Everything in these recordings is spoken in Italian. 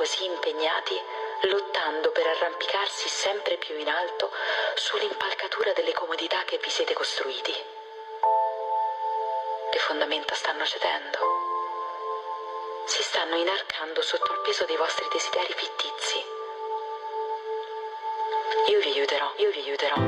così impegnati, lottando per arrampicarsi sempre più in alto sull'impalcatura delle comodità che vi siete costruiti. Le fondamenta stanno cedendo. Si stanno inarcando sotto il peso dei vostri desideri fittizi. Io vi aiuterò, io vi aiuterò.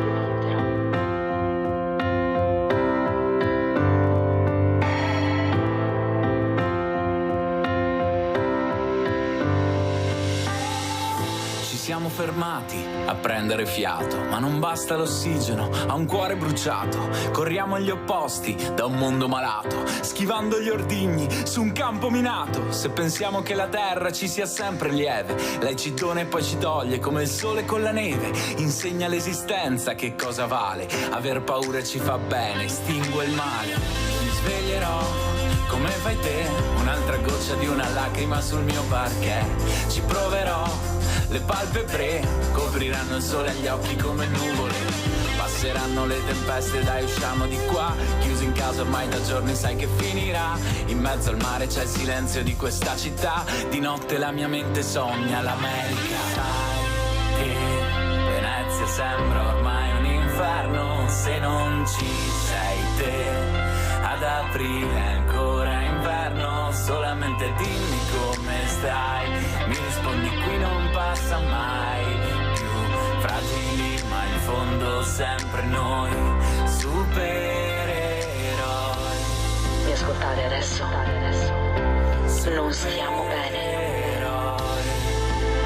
Siamo fermati a prendere fiato, ma non basta l'ossigeno, ha un cuore bruciato. Corriamo agli opposti da un mondo malato, schivando gli ordigni su un campo minato. Se pensiamo che la terra ci sia sempre lieve, lei ci dona e poi ci toglie come il sole con la neve. Insegna l'esistenza che cosa vale, aver paura ci fa bene, estingue il male. Mi sveglierò come fai te, un'altra goccia di una lacrima sul mio parquet. Ci proverò, le palpebre copriranno il sole agli occhi come nuvole. Passeranno le tempeste, dai usciamo di qua. Chiuso in casa ormai da giorni sai che finirà. In mezzo al mare c'è il silenzio di questa città. Di notte la mia mente sogna l'America. Sai che Venezia sembra ormai un inferno se non ci sei te. Ad aprile è ancora inverno, solamente dimmi come stai. Mi rispondi qui non passa mai più, fragili ma in fondo sempre noi, supereroi. Mi ascoltate adesso? Non stiamo bene.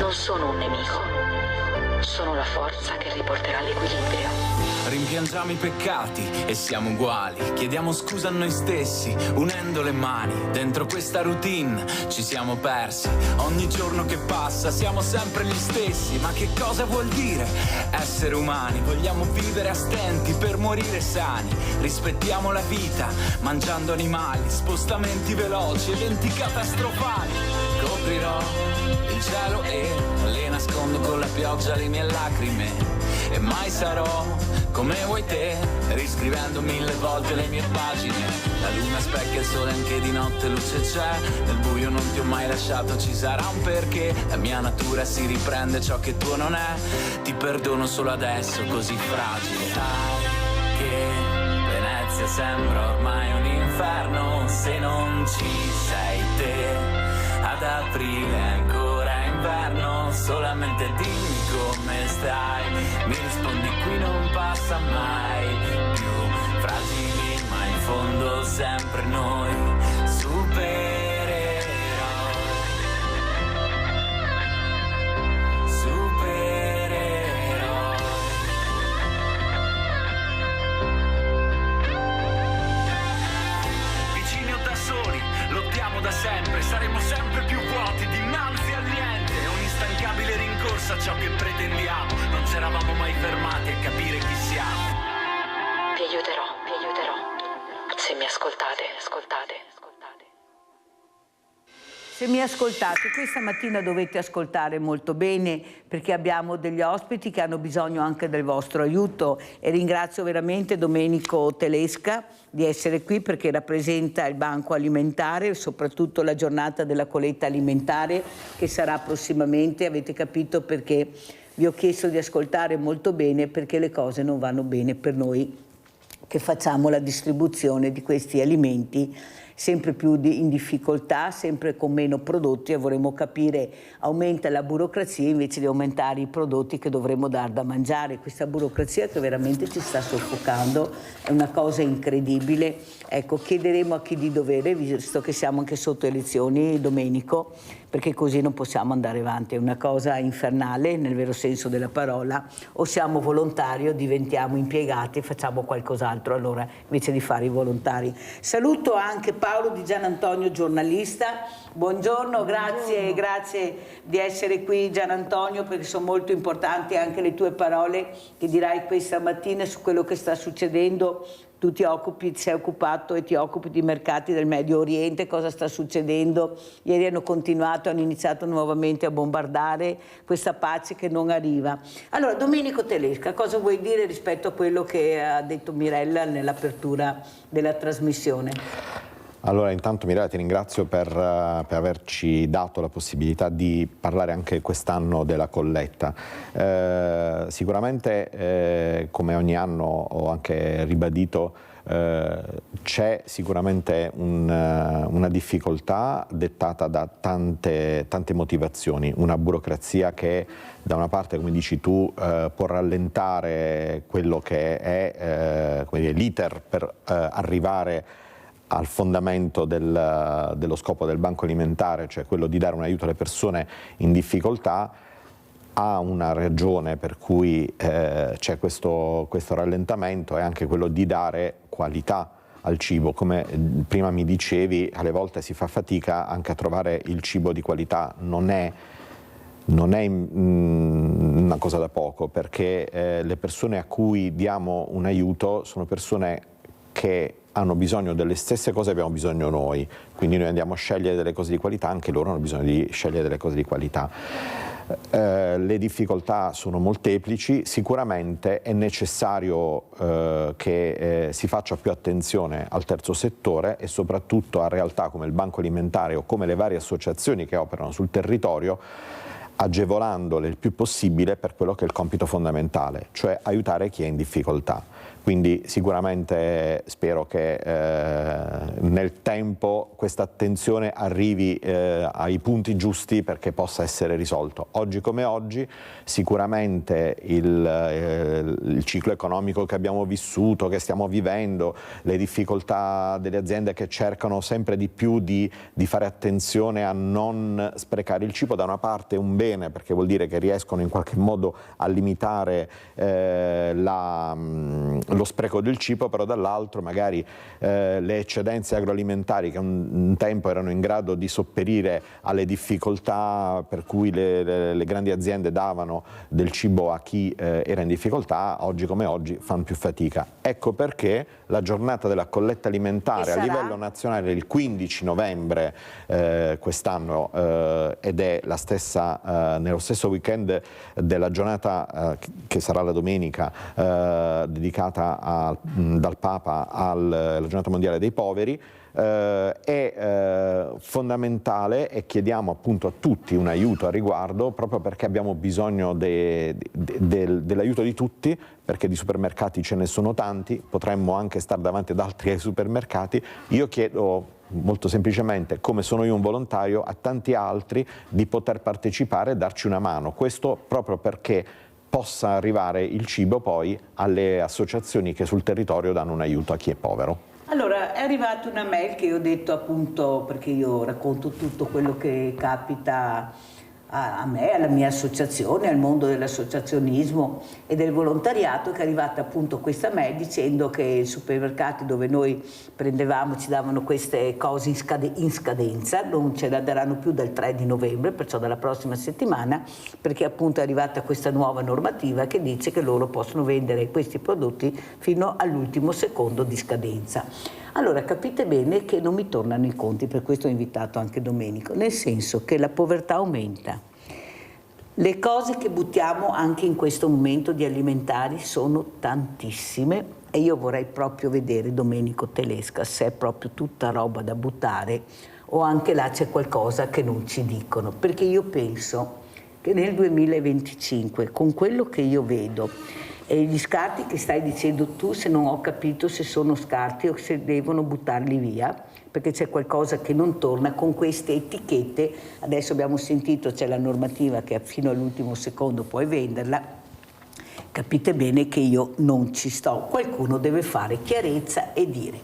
Non sono un nemico, sono la forza che riporterà l'equilibrio. Rimpiangiamo i peccati e siamo uguali. Chiediamo scusa a noi stessi, unendo le mani. Dentro questa routine ci siamo persi. Ogni giorno che passa siamo sempre gli stessi. Ma che cosa vuol dire essere umani? Vogliamo vivere a stenti per morire sani. Rispettiamo la vita, mangiando animali. Spostamenti veloci, eventi catastrofali. Coprirò il cielo e le nascondo con la pioggia le mie lacrime. E mai sarò come vuoi te, riscrivendo 1000 volte le mie pagine. La luna specchia il sole anche di notte, luce c'è. Nel buio non ti ho mai lasciato, ci sarà un perché. La mia natura si riprende ciò che tuo non è. Ti perdono solo adesso, così fragile. Sai che Venezia sembra ormai un inferno se non ci sei te. Ad aprile è ancora inverno, solamente dimmi come stai. Mi rispondi qui non passa mai più, fragili ma in fondo sempre noi, supereroi. Supereroi. Vicini o da soli, lottiamo da sempre, saremo sempre più vuoti dinanzi al niente. Un'instancabile rincorsa a ciò che pretendiamo, non ci eravamo mai fermati a capire chi siamo. Vi aiuterò, se mi ascoltate. Se mi ascoltate, questa mattina dovete ascoltare molto bene perché abbiamo degli ospiti che hanno bisogno anche del vostro aiuto e ringrazio veramente Domenico Telesca di essere qui perché rappresenta il Banco Alimentare e soprattutto la giornata della colletta alimentare che sarà prossimamente, avete capito perché vi ho chiesto di ascoltare molto bene perché le cose non vanno bene per noi che facciamo la distribuzione di questi alimenti sempre più in difficoltà, sempre con meno prodotti e vorremmo capire, aumenta la burocrazia invece di aumentare i prodotti che dovremmo dar da mangiare. Questa burocrazia che veramente ci sta soffocando è una cosa incredibile. Ecco, chiederemo a chi di dovere, visto che siamo anche sotto elezioni, Domenico, perché così non possiamo andare avanti, è una cosa infernale nel vero senso della parola, o siamo volontari o diventiamo impiegati e facciamo qualcos'altro allora invece di fare i volontari. Saluto anche Paolo Di Gianantonio, giornalista, buongiorno, grazie di essere qui Gianantonio perché sono molto importanti anche le tue parole che dirai questa mattina su quello che sta succedendo. Tu ti sei occupato e ti occupi di mercati del Medio Oriente, cosa sta succedendo? Ieri hanno iniziato nuovamente a bombardare questa pace che non arriva. Allora, Domenico Telesca, cosa vuoi dire rispetto a quello che ha detto Mirella nell'apertura della trasmissione? Allora, intanto Mirella ti ringrazio per averci dato la possibilità di parlare anche quest'anno della colletta. Sicuramente, come ogni anno ho anche ribadito, c'è sicuramente una difficoltà dettata da tante motivazioni, una burocrazia che da una parte, come dici tu, può rallentare quello che è l'iter per arrivare al fondamento dello scopo del Banco Alimentare, cioè quello di dare un aiuto alle persone in difficoltà. Ha una ragione per cui c'è questo rallentamento, è anche quello di dare qualità al cibo. Come prima mi dicevi, alle volte si fa fatica anche a trovare il cibo di qualità, non è una cosa da poco, perché le persone a cui diamo un aiuto sono persone che hanno bisogno delle stesse cose che abbiamo bisogno noi, quindi noi andiamo a scegliere delle cose di qualità, anche loro hanno bisogno di scegliere delle cose di qualità. Le difficoltà sono molteplici, sicuramente è necessario che si faccia più attenzione al terzo settore e soprattutto a realtà come il Banco Alimentare o come le varie associazioni che operano sul territorio, agevolandole il più possibile per quello che è il compito fondamentale, cioè aiutare chi è in difficoltà. Quindi sicuramente spero che nel tempo questa attenzione arrivi ai punti giusti perché possa essere risolto. Oggi come oggi sicuramente il ciclo economico che abbiamo vissuto, che stiamo vivendo, le difficoltà delle aziende che cercano sempre di più di fare attenzione a non sprecare il cibo, da una parte è un bene perché vuol dire che riescono in qualche modo a limitare lo spreco del cibo, però dall'altro magari le eccedenze agroalimentari che un tempo erano in grado di sopperire alle difficoltà per cui le grandi aziende davano del cibo a chi era in difficoltà, oggi come oggi fanno più fatica. Ecco perché la giornata della colletta alimentare a livello nazionale il 15 novembre quest'anno ed è la stessa, nello stesso weekend della giornata che sarà la domenica dedicata dal Papa alla giornata mondiale dei poveri, è fondamentale e chiediamo appunto a tutti un aiuto a riguardo, proprio perché abbiamo bisogno dell'aiuto di tutti, perché di supermercati ce ne sono tanti, potremmo anche stare davanti ad altri supermercati. Io chiedo molto semplicemente, come sono io un volontario, a tanti altri di poter partecipare e darci una mano, questo proprio perché possa arrivare il cibo poi alle associazioni che sul territorio danno un aiuto a chi è povero. Allora, è arrivata una mail che io ho detto appunto, perché io racconto tutto quello che capita a me, alla mia associazione, al mondo dell'associazionismo e del volontariato, che è arrivata appunto questa mail dicendo che i supermercati dove noi prendevamo ci davano queste cose in scadenza, non ce la daranno più dal 3 di novembre, perciò dalla prossima settimana, perché appunto è arrivata questa nuova normativa che dice che loro possono vendere questi prodotti fino all'ultimo secondo di scadenza. Allora capite bene che non mi tornano i conti, per questo ho invitato anche Domenico, nel senso che la povertà aumenta. Le cose che buttiamo anche in questo momento di alimentari sono tantissime e io vorrei proprio vedere, Domenico Telesca, se è proprio tutta roba da buttare o anche là c'è qualcosa che non ci dicono, perché io penso che nel 2025, con quello che io vedo, e gli scarti che stai dicendo tu, se non ho capito se sono scarti o se devono buttarli via, perché c'è qualcosa che non torna con queste etichette. Adesso abbiamo sentito, c'è la normativa che fino all'ultimo secondo puoi venderla. Capite bene che io non ci sto. Qualcuno deve fare chiarezza e dire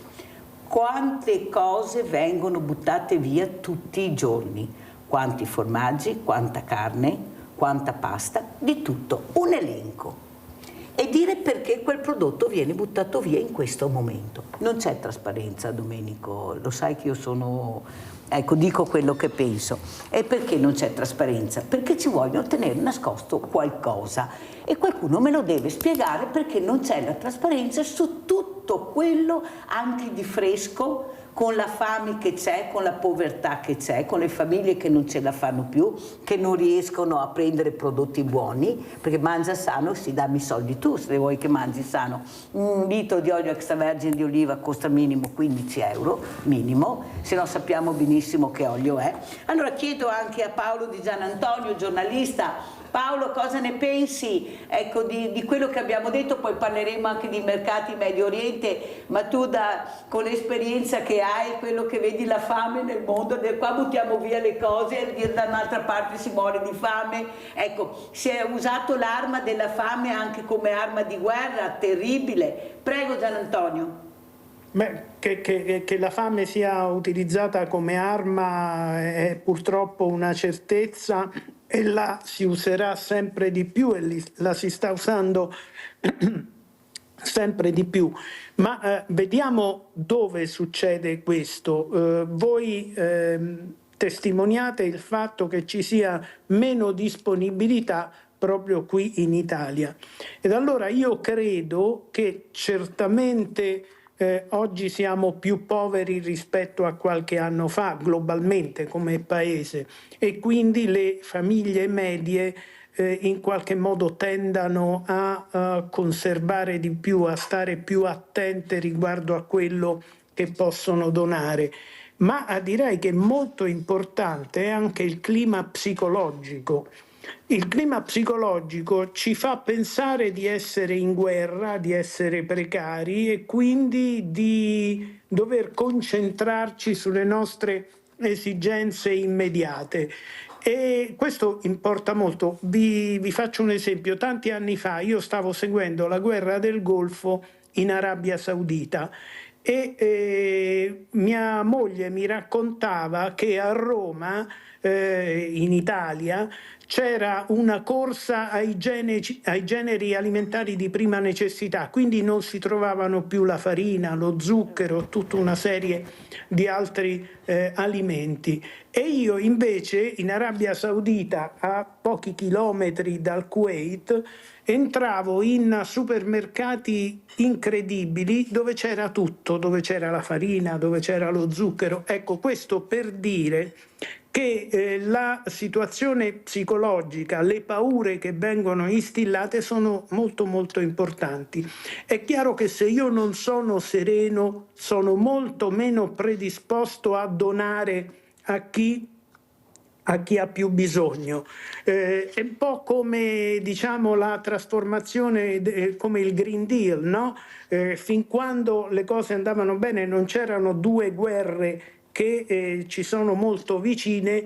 quante cose vengono buttate via tutti i giorni, quanti formaggi, quanta carne, quanta pasta, di tutto, un elenco. E dire perché quel prodotto viene buttato via in questo momento. Non c'è trasparenza, Domenico, lo sai che io sono Ecco, dico quello che penso. E perché non c'è trasparenza? Perché ci vogliono tenere nascosto qualcosa e qualcuno me lo deve spiegare perché non c'è la trasparenza su tutto quello, anche di fresco, con la fame che c'è, con la povertà che c'è, con le famiglie che non ce la fanno più, che non riescono a prendere prodotti buoni, perché mangia sano, si dammi i soldi tu se vuoi che mangi sano. Un litro di olio extravergine di oliva costa minimo 15 euro, minimo, se no sappiamo benissimo che olio è. Allora chiedo anche a Paolo Di Gianantonio, giornalista. Paolo, cosa ne pensi, ecco, di quello che abbiamo detto? Poi parleremo anche di mercati Medio Oriente, ma tu con l'esperienza che hai, quello che vedi la fame nel mondo, qua buttiamo via le cose e da un'altra parte si muore di fame. Ecco, si è usato l'arma della fame anche come arma di guerra, terribile. Prego Gianantonio. Beh, che la fame sia utilizzata come arma è purtroppo una certezza e la si userà sempre di più e la si sta usando sempre di più. Ma vediamo dove succede questo. Voi testimoniate il fatto che ci sia meno disponibilità proprio qui in Italia. Ed allora io credo che certamente oggi siamo più poveri rispetto a qualche anno fa, globalmente come paese, e quindi le famiglie medie in qualche modo tendano a conservare di più, a stare più attente riguardo a quello che possono donare. Ma direi che molto importante è anche il clima psicologico. Il clima psicologico ci fa pensare di essere in guerra, di essere precari e quindi di dover concentrarci sulle nostre esigenze immediate. E questo importa molto. Vi faccio un esempio. Tanti anni fa io stavo seguendo la guerra del Golfo in Arabia Saudita e mia moglie mi raccontava che a Roma, in Italia, c'era una corsa ai generi alimentari di prima necessità, quindi non si trovavano più la farina, lo zucchero, tutta una serie di altri alimenti. E io invece in Arabia Saudita, a pochi chilometri dal Kuwait, entravo in supermercati incredibili dove c'era tutto, dove c'era la farina, dove c'era lo zucchero. Ecco, questo per dire che la situazione psicologica, le paure che vengono instillate sono molto molto importanti. È chiaro che se io non sono sereno, sono molto meno predisposto a donare a chi ha più bisogno. È un po' come, diciamo, la trasformazione, come il Green Deal, no? Fin quando le cose andavano bene non c'erano due guerre che ci sono molto vicine,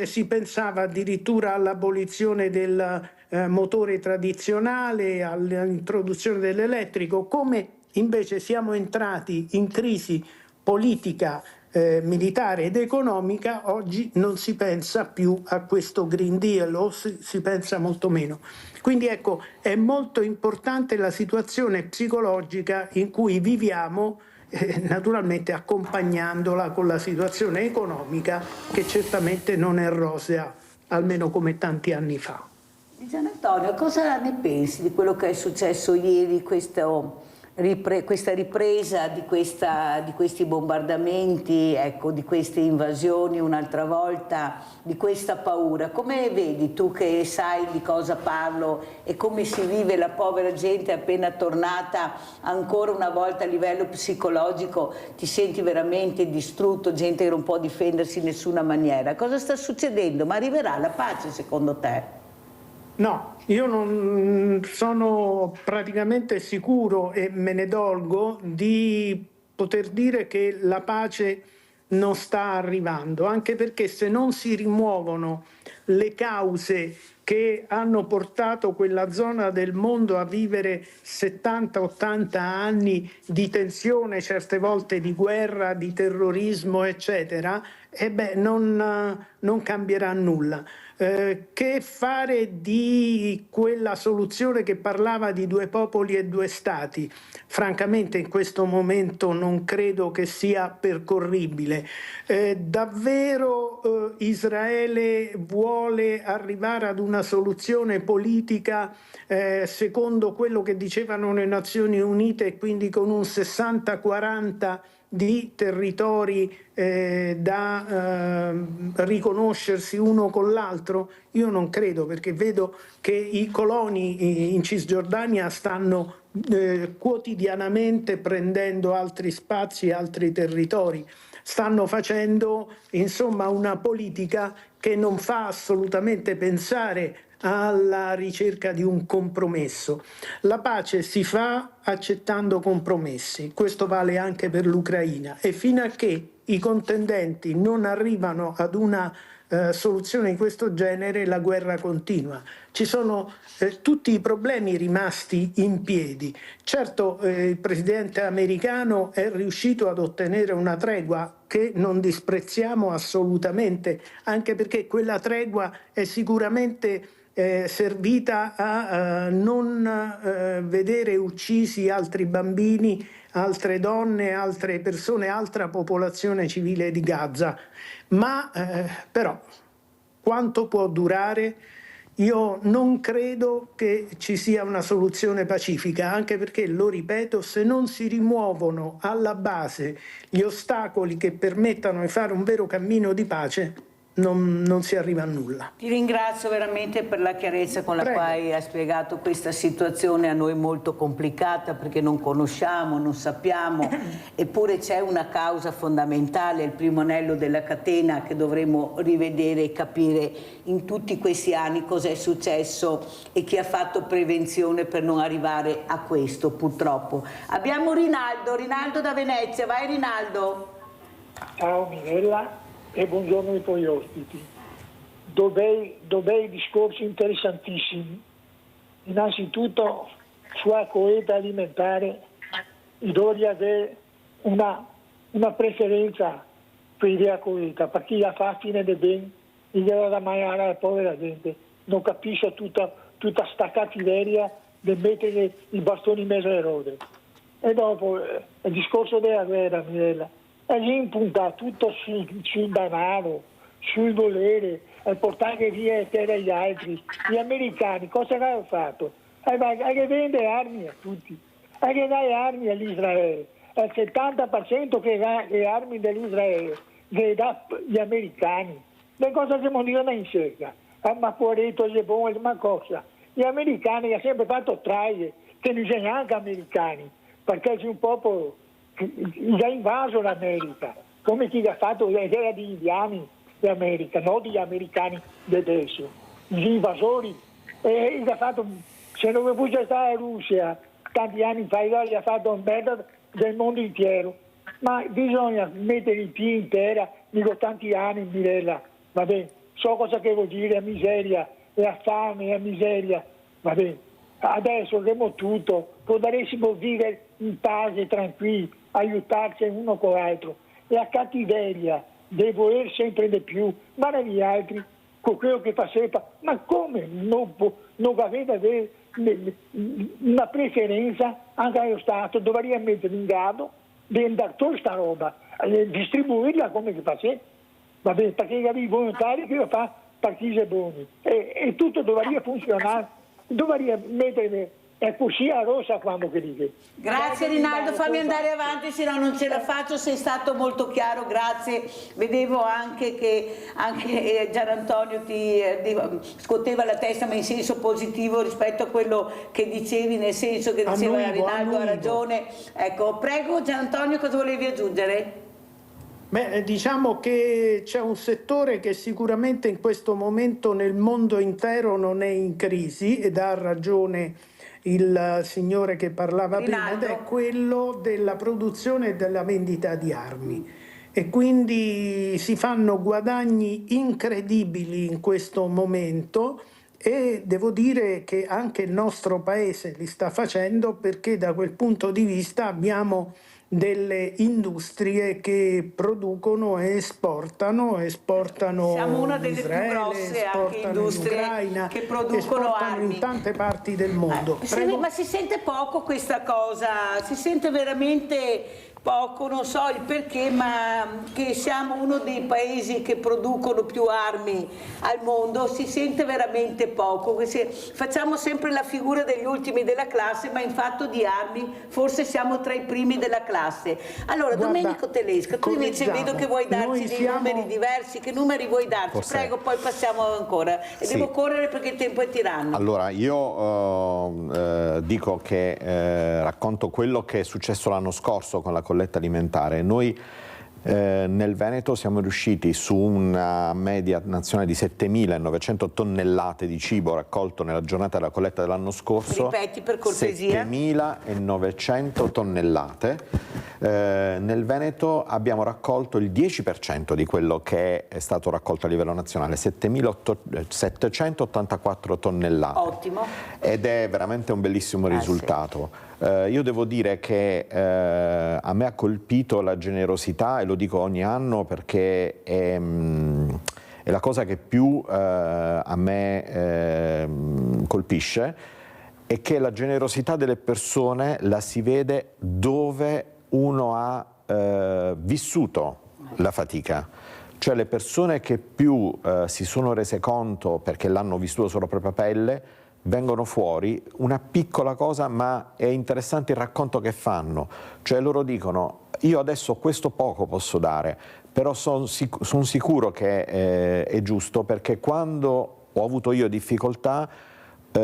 si pensava addirittura all'abolizione del motore tradizionale, all'introduzione dell'elettrico. Come invece siamo entrati in crisi politica, militare ed economica, oggi non si pensa più a questo Green Deal, o si pensa molto meno. Quindi ecco, è molto importante la situazione psicologica in cui viviamo, naturalmente accompagnandola con la situazione economica che certamente non è rosea, almeno come tanti anni fa. Gian Antonio, cosa ne pensi di quello che è successo ieri, questa ripresa di questi bombardamenti, ecco, di queste invasioni un'altra volta, di questa paura? Come vedi tu che sai di cosa parlo e come si vive la povera gente appena tornata ancora una volta a livello psicologico? Ti senti veramente distrutto, gente che non può difendersi in nessuna maniera. Cosa sta succedendo? Ma arriverà la pace secondo te? No, io non sono praticamente sicuro e me ne dolgo di poter dire che la pace non sta arrivando, anche perché se non si rimuovono le cause che hanno portato quella zona del mondo a vivere 70-80 anni di tensione, certe volte di guerra, di terrorismo, eccetera, non cambierà nulla. Che fare di quella soluzione che parlava di 2 popoli e 2 stati? Francamente in questo momento non credo che sia percorribile. Davvero Israele vuole arrivare ad una soluzione politica secondo quello che dicevano le Nazioni Unite, e quindi con un 60-40 di territori da riconoscersi uno con l'altro? Io non credo, perché vedo che i coloni in Cisgiordania stanno quotidianamente prendendo altri spazi, altri territori. Stanno facendo insomma una politica che non fa assolutamente pensare alla ricerca di un compromesso. La pace si fa accettando compromessi, questo vale anche per l'Ucraina, e fino a che i contendenti non arrivano ad una soluzione di questo genere, la guerra continua. Ci sono tutti i problemi rimasti in piedi. Certo, il presidente americano è riuscito ad ottenere una tregua che non disprezziamo assolutamente, anche perché quella tregua è sicuramente servita a non vedere uccisi altri bambini, altre donne, altre persone, altra popolazione civile di Gaza. Ma però quanto può durare? Io non credo che ci sia una soluzione pacifica, anche perché, lo ripeto, se non si rimuovono alla base gli ostacoli che permettano di fare un vero cammino di pace, non si arriva a nulla. Ti ringrazio veramente per la chiarezza con la quale hai spiegato questa situazione a noi molto complicata, perché non conosciamo, non sappiamo, eppure c'è una causa fondamentale, il primo anello della catena, che dovremmo rivedere e capire in tutti questi anni cosa è successo e chi ha fatto prevenzione per non arrivare a questo, purtroppo. Abbiamo Rinaldo da Venezia. Vai Rinaldo. Ciao Mirella e buongiorno ai tuoi ospiti. Dov'è discorsi interessantissimi. Innanzitutto, sulla coeta alimentare dovrei avere una preferenza per la coeta, perché la fa fine del bene e gliela da mangiare alla povera gente. Non capisco tutta sta cattiveria di mettere i bastoni in mezzo alle rode. E dopo il discorso della guerra, Mirella, è impuntato tutto sul denaro, sul volere, e portare via le terre agli altri. Gli americani cosa hanno fatto? Hai che vendere armi a tutti, hai che dare armi all'Israele. È il 70% che dà le armi dell'Israele, le dà gli americani. Le cose che non dicono in cerca. Ma poveretto, ma cosa? Gli americani hanno sempre fatto traie, che non c'è neanche americani, perché c'è un popolo che ha invaso l'America, come chi ha fatto l'idea di indiani d'America, non degli americani di adesso, gli invasori. E ha fatto, se non fosse stata la Russia tanti anni fa, gli ha fatto un merda del mondo intero. Ma bisogna mettere i piedi in terra, dico tanti anni, Mirella, va bene, so cosa che vuol dire la miseria, la fame, la miseria, va bene. Adesso abbiamo tutto, potremmo vivere in pace, tranquilli, aiutarci uno con l'altro. E la cattiveria di voler sempre di più, ma gli altri, con quello che fa sempre, ma come non avete una preferenza anche allo Stato? Dovrebbe mettere in grado di andare tutta questa roba, distribuirla come che fa sempre, va bene, perché i volontari che lo fa partiti buoni, e tutto dovrebbe funzionare, dovrebbe mettere così a rosa quando che dice. Grazie Rinaldo, fammi andare avanti, se no non ce la faccio, sei stato molto chiaro, grazie. Vedevo anche che Gian Antonio ti scuoteva la testa, ma in senso positivo rispetto a quello che dicevi, nel senso che diceva Rinaldo ha ragione. Ecco, prego Gian Antonio, cosa volevi aggiungere? Beh, diciamo che c'è un settore che sicuramente in questo momento nel mondo intero non è in crisi, ed ha ragione il signore che parlava prima, ed è quello della produzione e della vendita di armi. E quindi si fanno guadagni incredibili in questo momento, e devo dire che anche il nostro paese li sta facendo, perché da quel punto di vista abbiamo delle industrie che producono e esportano Siamo una delle Israele, più grosse anche esportano industrie in Ucraina, che producono esportano armi in tante parti del mondo. ma si sente poco questa cosa, si sente veramente poco, non so il perché, ma che siamo uno dei paesi che producono più armi al mondo, si sente veramente poco. Facciamo sempre la figura degli ultimi della classe, ma in fatto di armi forse siamo tra i primi della classe. Allora, Guarda, Domenico Tedesco, tu invece vedo che vuoi darci dei numeri diversi, che numeri vuoi darci? Forse. Prego, poi passiamo ancora. E Sì. devo correre perché il tempo è tiranno. Allora, io dico che racconto quello che è successo l'anno scorso con la colletta alimentare. Noi nel Veneto siamo riusciti su una media nazionale di 7.900 tonnellate di cibo raccolto nella giornata della colletta dell'anno scorso. Ripeti per cortesia. 7.900 tonnellate. Nel Veneto abbiamo raccolto il 10% di quello che è stato raccolto a livello nazionale, 7.784 tonnellate. Ottimo. Ed è veramente un bellissimo risultato. Io devo dire che a me ha colpito la generosità, e lo dico ogni anno perché è la cosa che più a me colpisce, è che la generosità delle persone la si vede dove uno ha vissuto la fatica. Cioè le persone che più si sono rese conto, perché l'hanno vissuto sulla propria pelle, vengono fuori, una piccola cosa, ma è interessante il racconto che fanno. Cioè loro dicono: io adesso questo poco posso dare, però sono sicuro che è giusto, perché quando ho avuto io difficoltà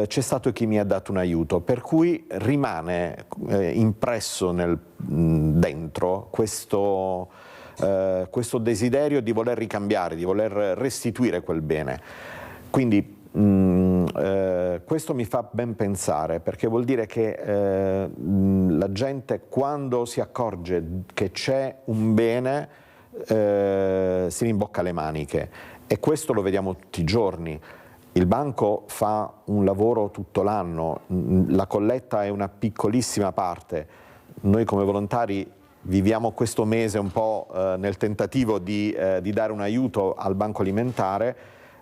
c'è stato chi mi ha dato un aiuto, per cui rimane impresso dentro questo desiderio di voler ricambiare, di voler restituire quel bene. Quindi questo mi fa ben pensare, perché vuol dire che la gente, quando si accorge che c'è un bene, si rimbocca le maniche, e questo lo vediamo tutti i giorni. Il banco fa un lavoro tutto l'anno, la colletta è una piccolissima parte. Noi come volontari viviamo questo mese un po' nel tentativo di dare un aiuto al banco alimentare,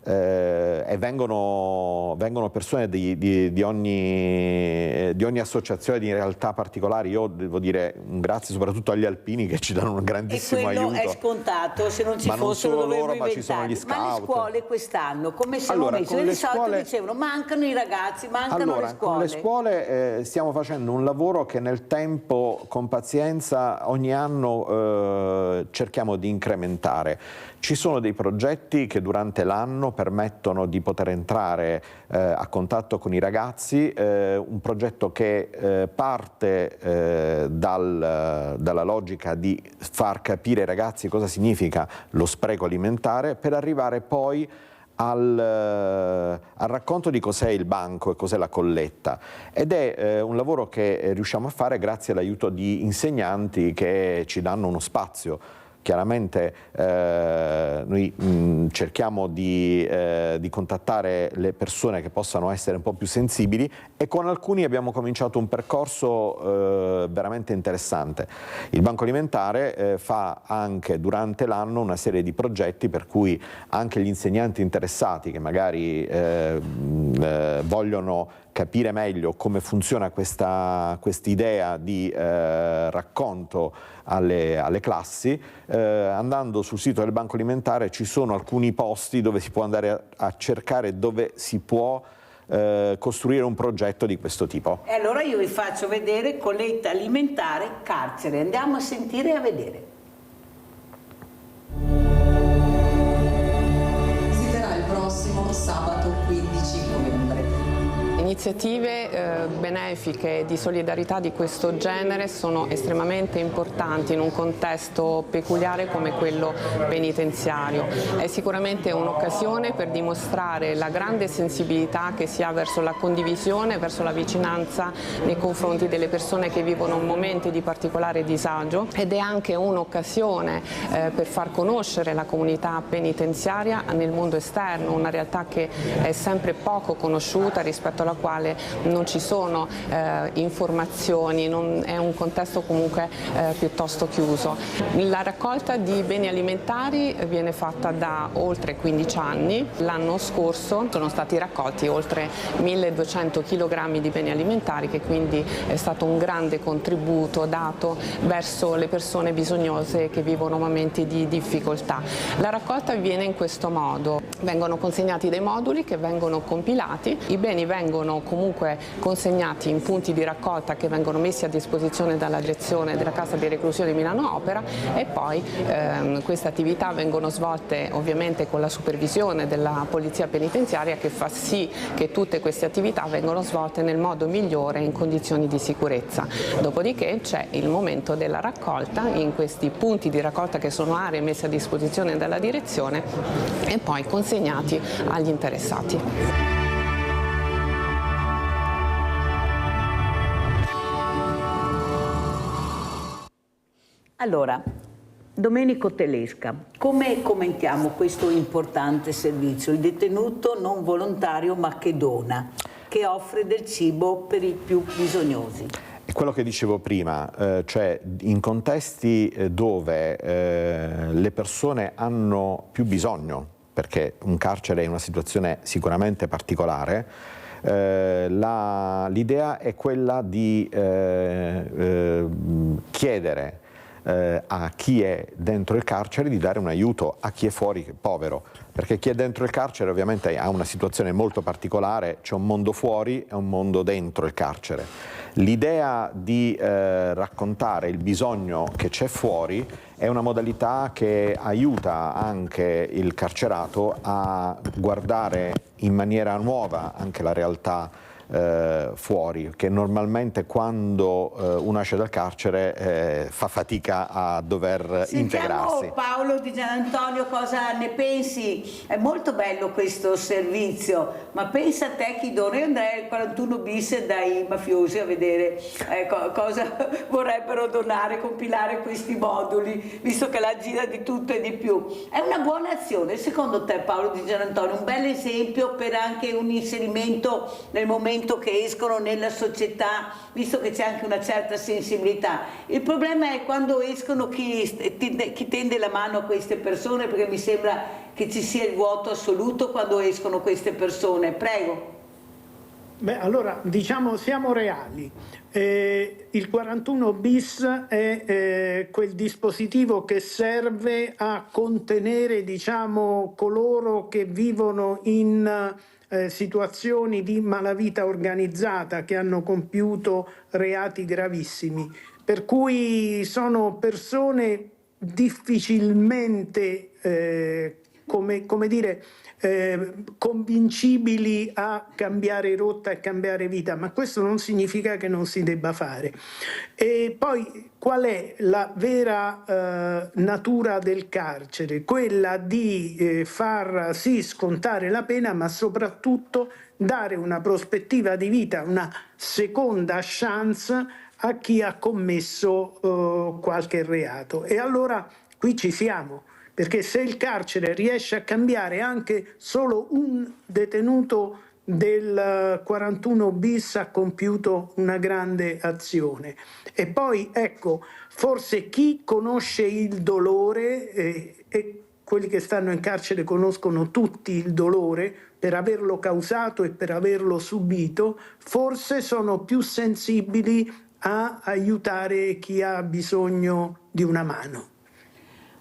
e vengono persone di ogni associazione, di realtà particolari. Io devo dire un grazie soprattutto agli alpini, che ci danno un grandissimo aiuto. E quello è scontato, se non ci fossero non solo dovremmo loro, ma ci sono gli inventarli. Ma le scout. scuole quest'anno come siamo Allora, messi? con Di le solito scuole- dicevano mancano i ragazzi, mancano le scuole. Con le scuole stiamo facendo un lavoro che nel tempo, con pazienza, ogni anno cerchiamo di incrementare. Ci sono dei progetti che durante l'anno permettono di poter entrare a contatto con i ragazzi, un progetto che parte dalla logica di far capire ai ragazzi cosa significa lo spreco alimentare, per arrivare poi al racconto di cos'è il banco e cos'è la colletta, ed è un lavoro che riusciamo a fare grazie all'aiuto di insegnanti che ci danno uno spazio. Chiaramente noi cerchiamo di contattare le persone che possano essere un po' più sensibili, e con alcuni abbiamo cominciato un percorso veramente interessante. Il Banco Alimentare fa anche durante l'anno una serie di progetti per cui anche gli insegnanti interessati, che magari vogliono capire meglio come funziona quest'idea di racconto alle classi, andando sul sito del Banco Alimentare ci sono alcuni posti dove si può andare a cercare, dove si può costruire un progetto di questo tipo. E allora io vi faccio vedere colletta alimentare carcere, andiamo a sentire e a vedere. Si terrà il prossimo sabato 15 novembre. Iniziative benefiche di solidarietà di questo genere sono estremamente importanti in un contesto peculiare come quello penitenziario. È sicuramente un'occasione per dimostrare la grande sensibilità che si ha verso la condivisione, verso la vicinanza nei confronti delle persone che vivono momenti di particolare disagio, ed è anche un'occasione per far conoscere la comunità penitenziaria nel mondo esterno, una realtà che è sempre poco conosciuta, rispetto alla quale non ci sono informazioni, è un contesto comunque piuttosto chiuso. La raccolta di beni alimentari viene fatta da oltre 15 anni. L'anno scorso sono stati raccolti oltre 1200 kg di beni alimentari, che quindi è stato un grande contributo dato verso le persone bisognose che vivono momenti di difficoltà. La raccolta avviene in questo modo: vengono consegnati dei moduli che vengono compilati, i beni vengono comunque consegnati in punti di raccolta che vengono messi a disposizione dalla direzione della Casa di Reclusione Milano Opera, e poi queste attività vengono svolte ovviamente con la supervisione della Polizia Penitenziaria, che fa sì che tutte queste attività vengano svolte nel modo migliore in condizioni di sicurezza. Dopodiché c'è il momento della raccolta in questi punti di raccolta, che sono aree messe a disposizione dalla direzione e poi consegnati agli interessati. Allora, Domenico Telesca, come commentiamo questo importante servizio, il detenuto non volontario ma che dona, che offre del cibo per i più bisognosi? È quello che dicevo prima, cioè in contesti dove le persone hanno più bisogno, perché un carcere è una situazione sicuramente particolare, l'idea è quella di chiedere a chi è dentro il carcere di dare un aiuto a chi è fuori, che è povero, perché chi è dentro il carcere ovviamente ha una situazione molto particolare, c'è un mondo fuori e un mondo dentro il carcere. L'idea di raccontare il bisogno che c'è fuori è una modalità che aiuta anche il carcerato a guardare in maniera nuova anche la realtà fuori, che normalmente quando uno esce dal carcere fa fatica a dover integrarsi. Paolo Di Gianantonio, cosa ne pensi? È molto bello questo servizio, ma pensa a te chi dona. Io andrei al 41 bis dai mafiosi a vedere cosa vorrebbero donare, compilare questi moduli, visto che la gira di tutto e di più. È una buona azione, secondo te, Paolo Di Gianantonio? Un bel esempio per anche un inserimento nel momento che escono nella società, visto che c'è anche una certa sensibilità. Il problema è quando escono chi tende la mano a queste persone, perché mi sembra che ci sia il vuoto assoluto quando escono queste persone. Prego. Beh, allora diciamo, siamo reali. Il 41 bis è quel dispositivo che serve a contenere, diciamo, coloro che vivono in situazioni di malavita organizzata, che hanno compiuto reati gravissimi, per cui sono persone difficilmente convincibili a cambiare rotta e cambiare vita, ma questo non significa che non si debba fare. E poi qual è la vera natura del carcere? Quella di far sì scontare la pena, ma soprattutto dare una prospettiva di vita, una seconda chance a chi ha commesso qualche reato. E allora qui ci siamo, perché se il carcere riesce a cambiare anche solo un detenuto del 41 bis ha compiuto una grande azione. E poi ecco, forse chi conosce il dolore, e quelli che stanno in carcere conoscono tutti il dolore per averlo causato e per averlo subito, forse sono più sensibili a aiutare chi ha bisogno di una mano.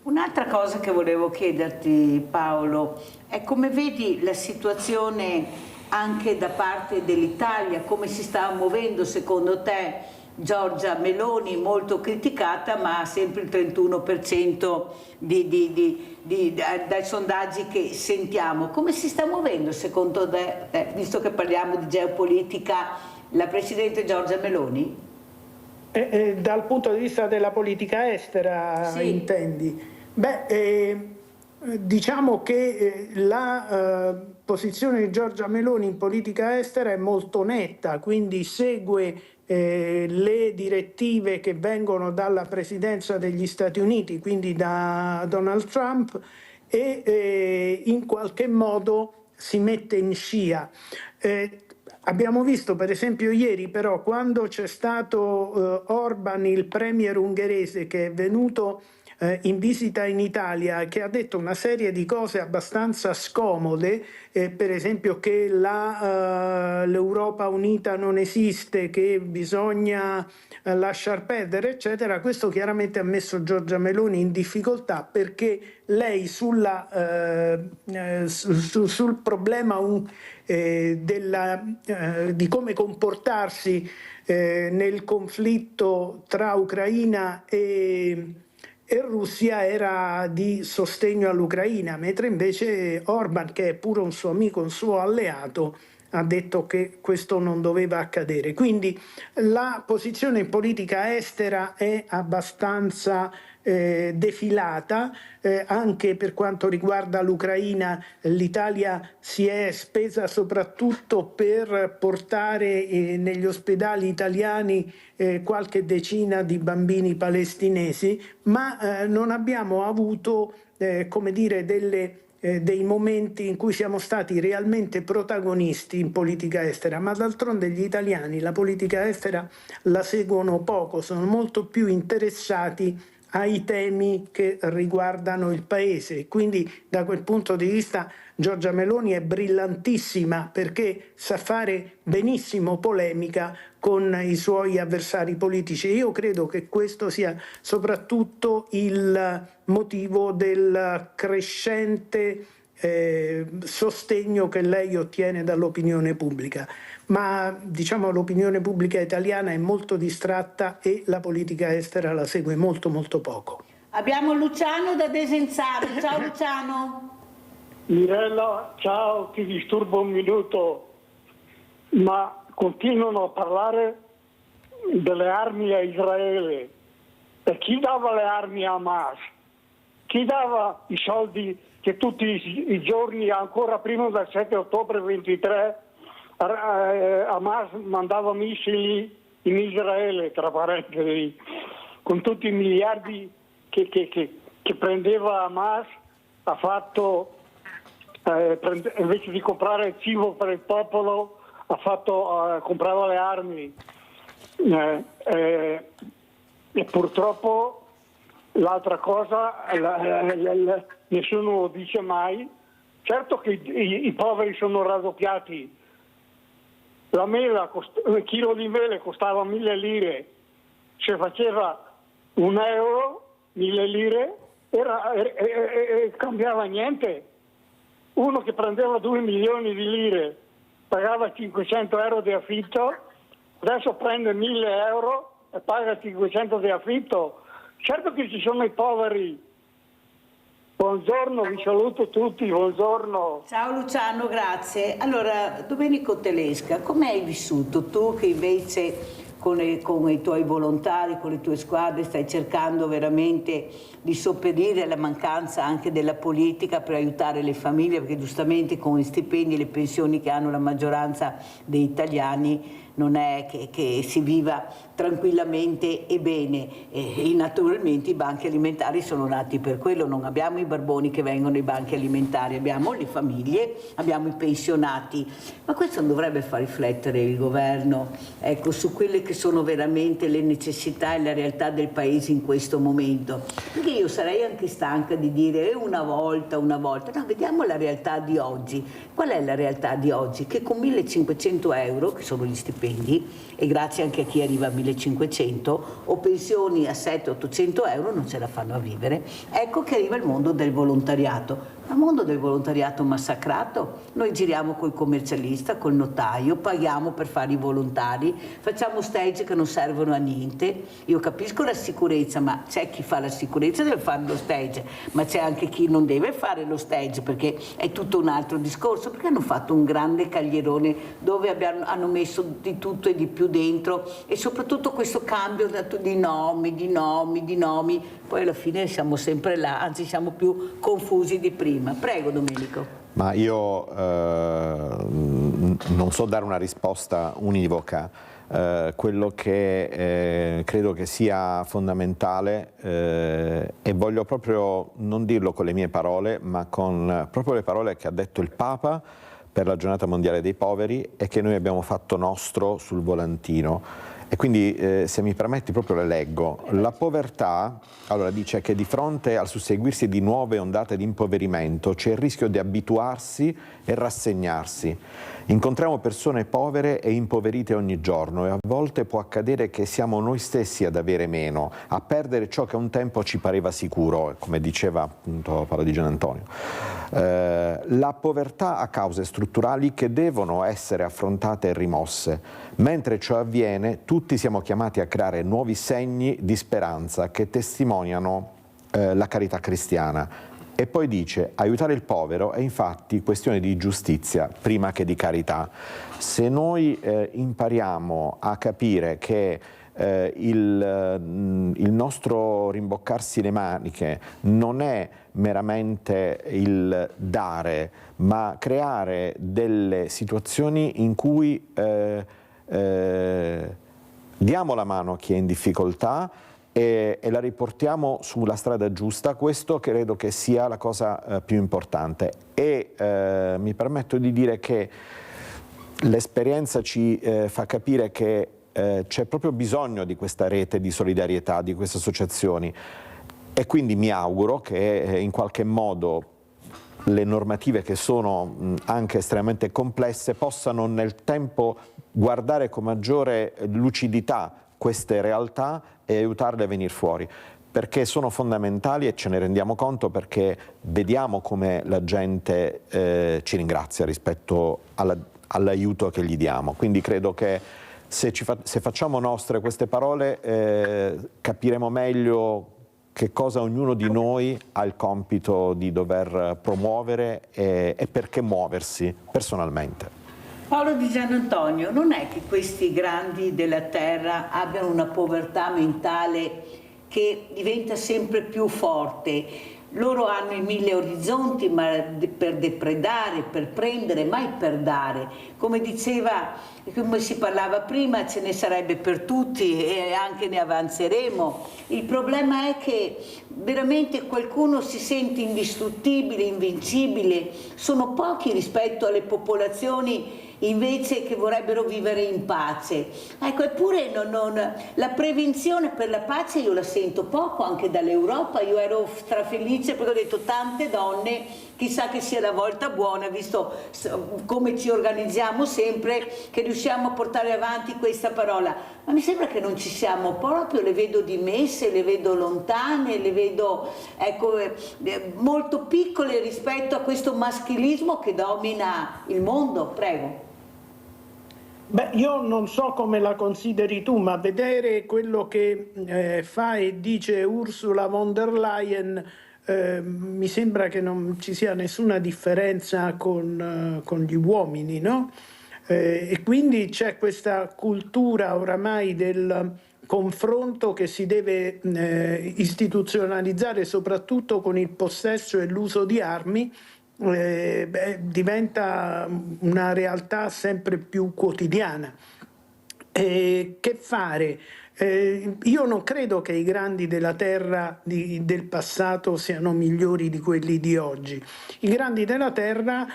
Un'altra cosa che volevo chiederti, Paolo, è come vedi la situazione anche da parte dell'Italia, come si sta muovendo secondo te Giorgia Meloni molto criticata, ma ha sempre il 31% dai sondaggi che sentiamo. Come si sta muovendo secondo te, visto che parliamo di geopolitica, la Presidente Giorgia Meloni? Dal punto di vista della politica estera, sì, intendi? Diciamo che la posizione di Giorgia Meloni in politica estera è molto netta, quindi segue le direttive che vengono dalla Presidenza degli Stati Uniti, quindi da Donald Trump, e in qualche modo si mette in scia. Abbiamo visto per esempio ieri però, quando c'è stato Orban, il premier ungherese, che è venuto in visita in Italia, che ha detto una serie di cose abbastanza scomode, per esempio che l'Europa unita non esiste, che bisogna lasciar perdere, eccetera. Questo chiaramente ha messo Giorgia Meloni in difficoltà, perché lei sul problema di come comportarsi nel conflitto tra Ucraina e Russia era di sostegno all'Ucraina, mentre invece Orban, che è pure un suo amico, un suo alleato, ha detto che questo non doveva accadere. Quindi la posizione in politica estera è abbastanza defilata, anche per quanto riguarda l'Ucraina. L'Italia si è spesa soprattutto per portare negli ospedali italiani qualche decina di bambini palestinesi, ma non abbiamo avuto come dire, dei momenti in cui siamo stati realmente protagonisti in politica estera. Ma d'altronde gli italiani la politica estera la seguono poco, sono molto più interessati ai temi che riguardano il paese. Quindi da quel punto di vista Giorgia Meloni è brillantissima, perché sa fare benissimo polemica con i suoi avversari politici. Io credo che questo sia soprattutto il motivo del crescente sostegno che lei ottiene dall'opinione pubblica. Ma diciamo l'opinione pubblica italiana è molto distratta e la politica estera la segue molto molto poco. Abbiamo Luciano da Desenzano. Ciao Luciano. Mirella, ciao, ti disturbo un minuto, ma continuano a parlare delle armi a Israele. E chi dava le armi a Hamas? Chi dava i soldi che tutti i giorni, ancora prima del 7 ottobre 23, Hamas mandava missili in Israele, tra parentesi, con tutti i miliardi che prendeva Hamas? Ha fatto, invece di comprare cibo per il popolo, comprava le armi. E purtroppo l'altra cosa, nessuno lo dice mai. Certo che i poveri sono raddoppiati. La mela, un chilo di mele costava 1.000 lire, se faceva €1, 1.000 lire, cambiava niente. Uno che prendeva 2 milioni di lire pagava 500 euro di affitto, adesso prende 1.000 euro e paga 500 di affitto. Certo che ci sono i poveri. Buongiorno, vi saluto tutti, buongiorno. Ciao Luciano, grazie. Allora, Domenico Telesca, come hai vissuto tu che invece con i tuoi volontari, con le tue squadre stai cercando veramente di sopperire alla mancanza anche della politica per aiutare le famiglie, perché giustamente con gli stipendi e le pensioni che hanno la maggioranza degli italiani non è che si viva tranquillamente e bene, e naturalmente i banchi alimentari sono nati per quello. Non abbiamo i barboni che vengono ai banchi alimentari, abbiamo le famiglie, abbiamo i pensionati, ma questo non dovrebbe far riflettere il governo, ecco, su quelle che sono veramente le necessità e la realtà del paese in questo momento, perché io sarei anche stanca di dire una volta, no, vediamo la realtà di oggi. Qual è la realtà di oggi? Che con 1.500 euro, che sono gli stipendi stipendi, e grazie anche a chi arriva a 1500, o pensioni a 700-800 euro non ce la fanno a vivere. Ecco che arriva il mondo del volontariato. Il mondo del volontariato massacrato, noi giriamo col commercialista, col notaio, paghiamo per fare i volontari, facciamo stage che non servono a niente. Io capisco la sicurezza, ma c'è chi fa la sicurezza, deve fare lo stage, ma c'è anche chi non deve fare lo stage, perché è tutto un altro discorso, perché hanno fatto un grande caglierone dove hanno messo di tutto e di più dentro, e soprattutto questo cambio di nomi, poi alla fine siamo sempre là, anzi siamo più confusi di prima. Prego Domenico. Ma io non so dare una risposta univoca. Quello che credo che sia fondamentale, e voglio proprio non dirlo con le mie parole, ma con proprio le parole che ha detto il Papa per la Giornata Mondiale dei Poveri e che noi abbiamo fatto nostro sul volantino. E quindi, se mi permetti, proprio le leggo. La povertà, allora, dice che di fronte al susseguirsi di nuove ondate di impoverimento c'è il rischio di abituarsi e rassegnarsi. Incontriamo persone povere e impoverite ogni giorno, e a volte può accadere che siamo noi stessi ad avere meno, a perdere ciò che un tempo ci pareva sicuro, come diceva appunto Paolo Di Gianantonio. La povertà ha cause strutturali che devono essere affrontate e rimosse. Mentre ciò avviene, tutti siamo chiamati a creare nuovi segni di speranza che testimoniano la carità cristiana. E poi dice: aiutare il povero è infatti questione di giustizia prima che di carità. Se noi impariamo a capire che il nostro rimboccarsi le maniche non è meramente il dare, ma creare delle situazioni in cui diamo la mano a chi è in difficoltà e la riportiamo sulla strada giusta, questo credo che sia la cosa più importante. E mi permetto di dire che l'esperienza ci fa capire che c'è proprio bisogno di questa rete di solidarietà, di queste associazioni, e quindi mi auguro che in qualche modo le normative, che sono anche estremamente complesse, possano nel tempo guardare con maggiore lucidità queste realtà e aiutarle a venire fuori, perché sono fondamentali e ce ne rendiamo conto, perché vediamo come la gente ci ringrazia rispetto all'aiuto che gli diamo. Quindi credo che se facciamo nostre queste parole capiremo meglio che cosa ognuno di noi ha il compito di dover promuovere e perché muoversi personalmente. Paolo Di Gianantonio, non è che questi grandi della terra abbiano una povertà mentale che diventa sempre più forte? Loro hanno i 1000 orizzonti, ma per depredare, per prendere, mai per dare. Come diceva, come si parlava prima, ce ne sarebbe per tutti e anche ne avanzeremo. Il problema è che veramente qualcuno si sente indistruttibile, invincibile. Sono pochi rispetto alle popolazioni invece che vorrebbero vivere in pace. Ecco, eppure la prevenzione per la pace io la sento poco anche dall'Europa. Io ero strafelice perché ho detto: tante donne, chissà che sia la volta buona, visto come ci organizziamo sempre, che riusciamo a portare avanti questa parola. Ma mi sembra che non ci siamo proprio, le vedo dimesse, le vedo lontane, le vedo molto piccole rispetto a questo maschilismo che domina il mondo. Prego. Beh, io non so come la consideri tu, ma vedere quello che fa e dice Ursula von der Leyen, mi sembra che non ci sia nessuna differenza con gli uomini, no? E quindi c'è questa cultura oramai del confronto che si deve istituzionalizzare, soprattutto con il possesso e l'uso di armi. Diventa una realtà sempre più quotidiana. Che fare? Io non credo che i grandi della terra del passato siano migliori di quelli di oggi. I grandi della terra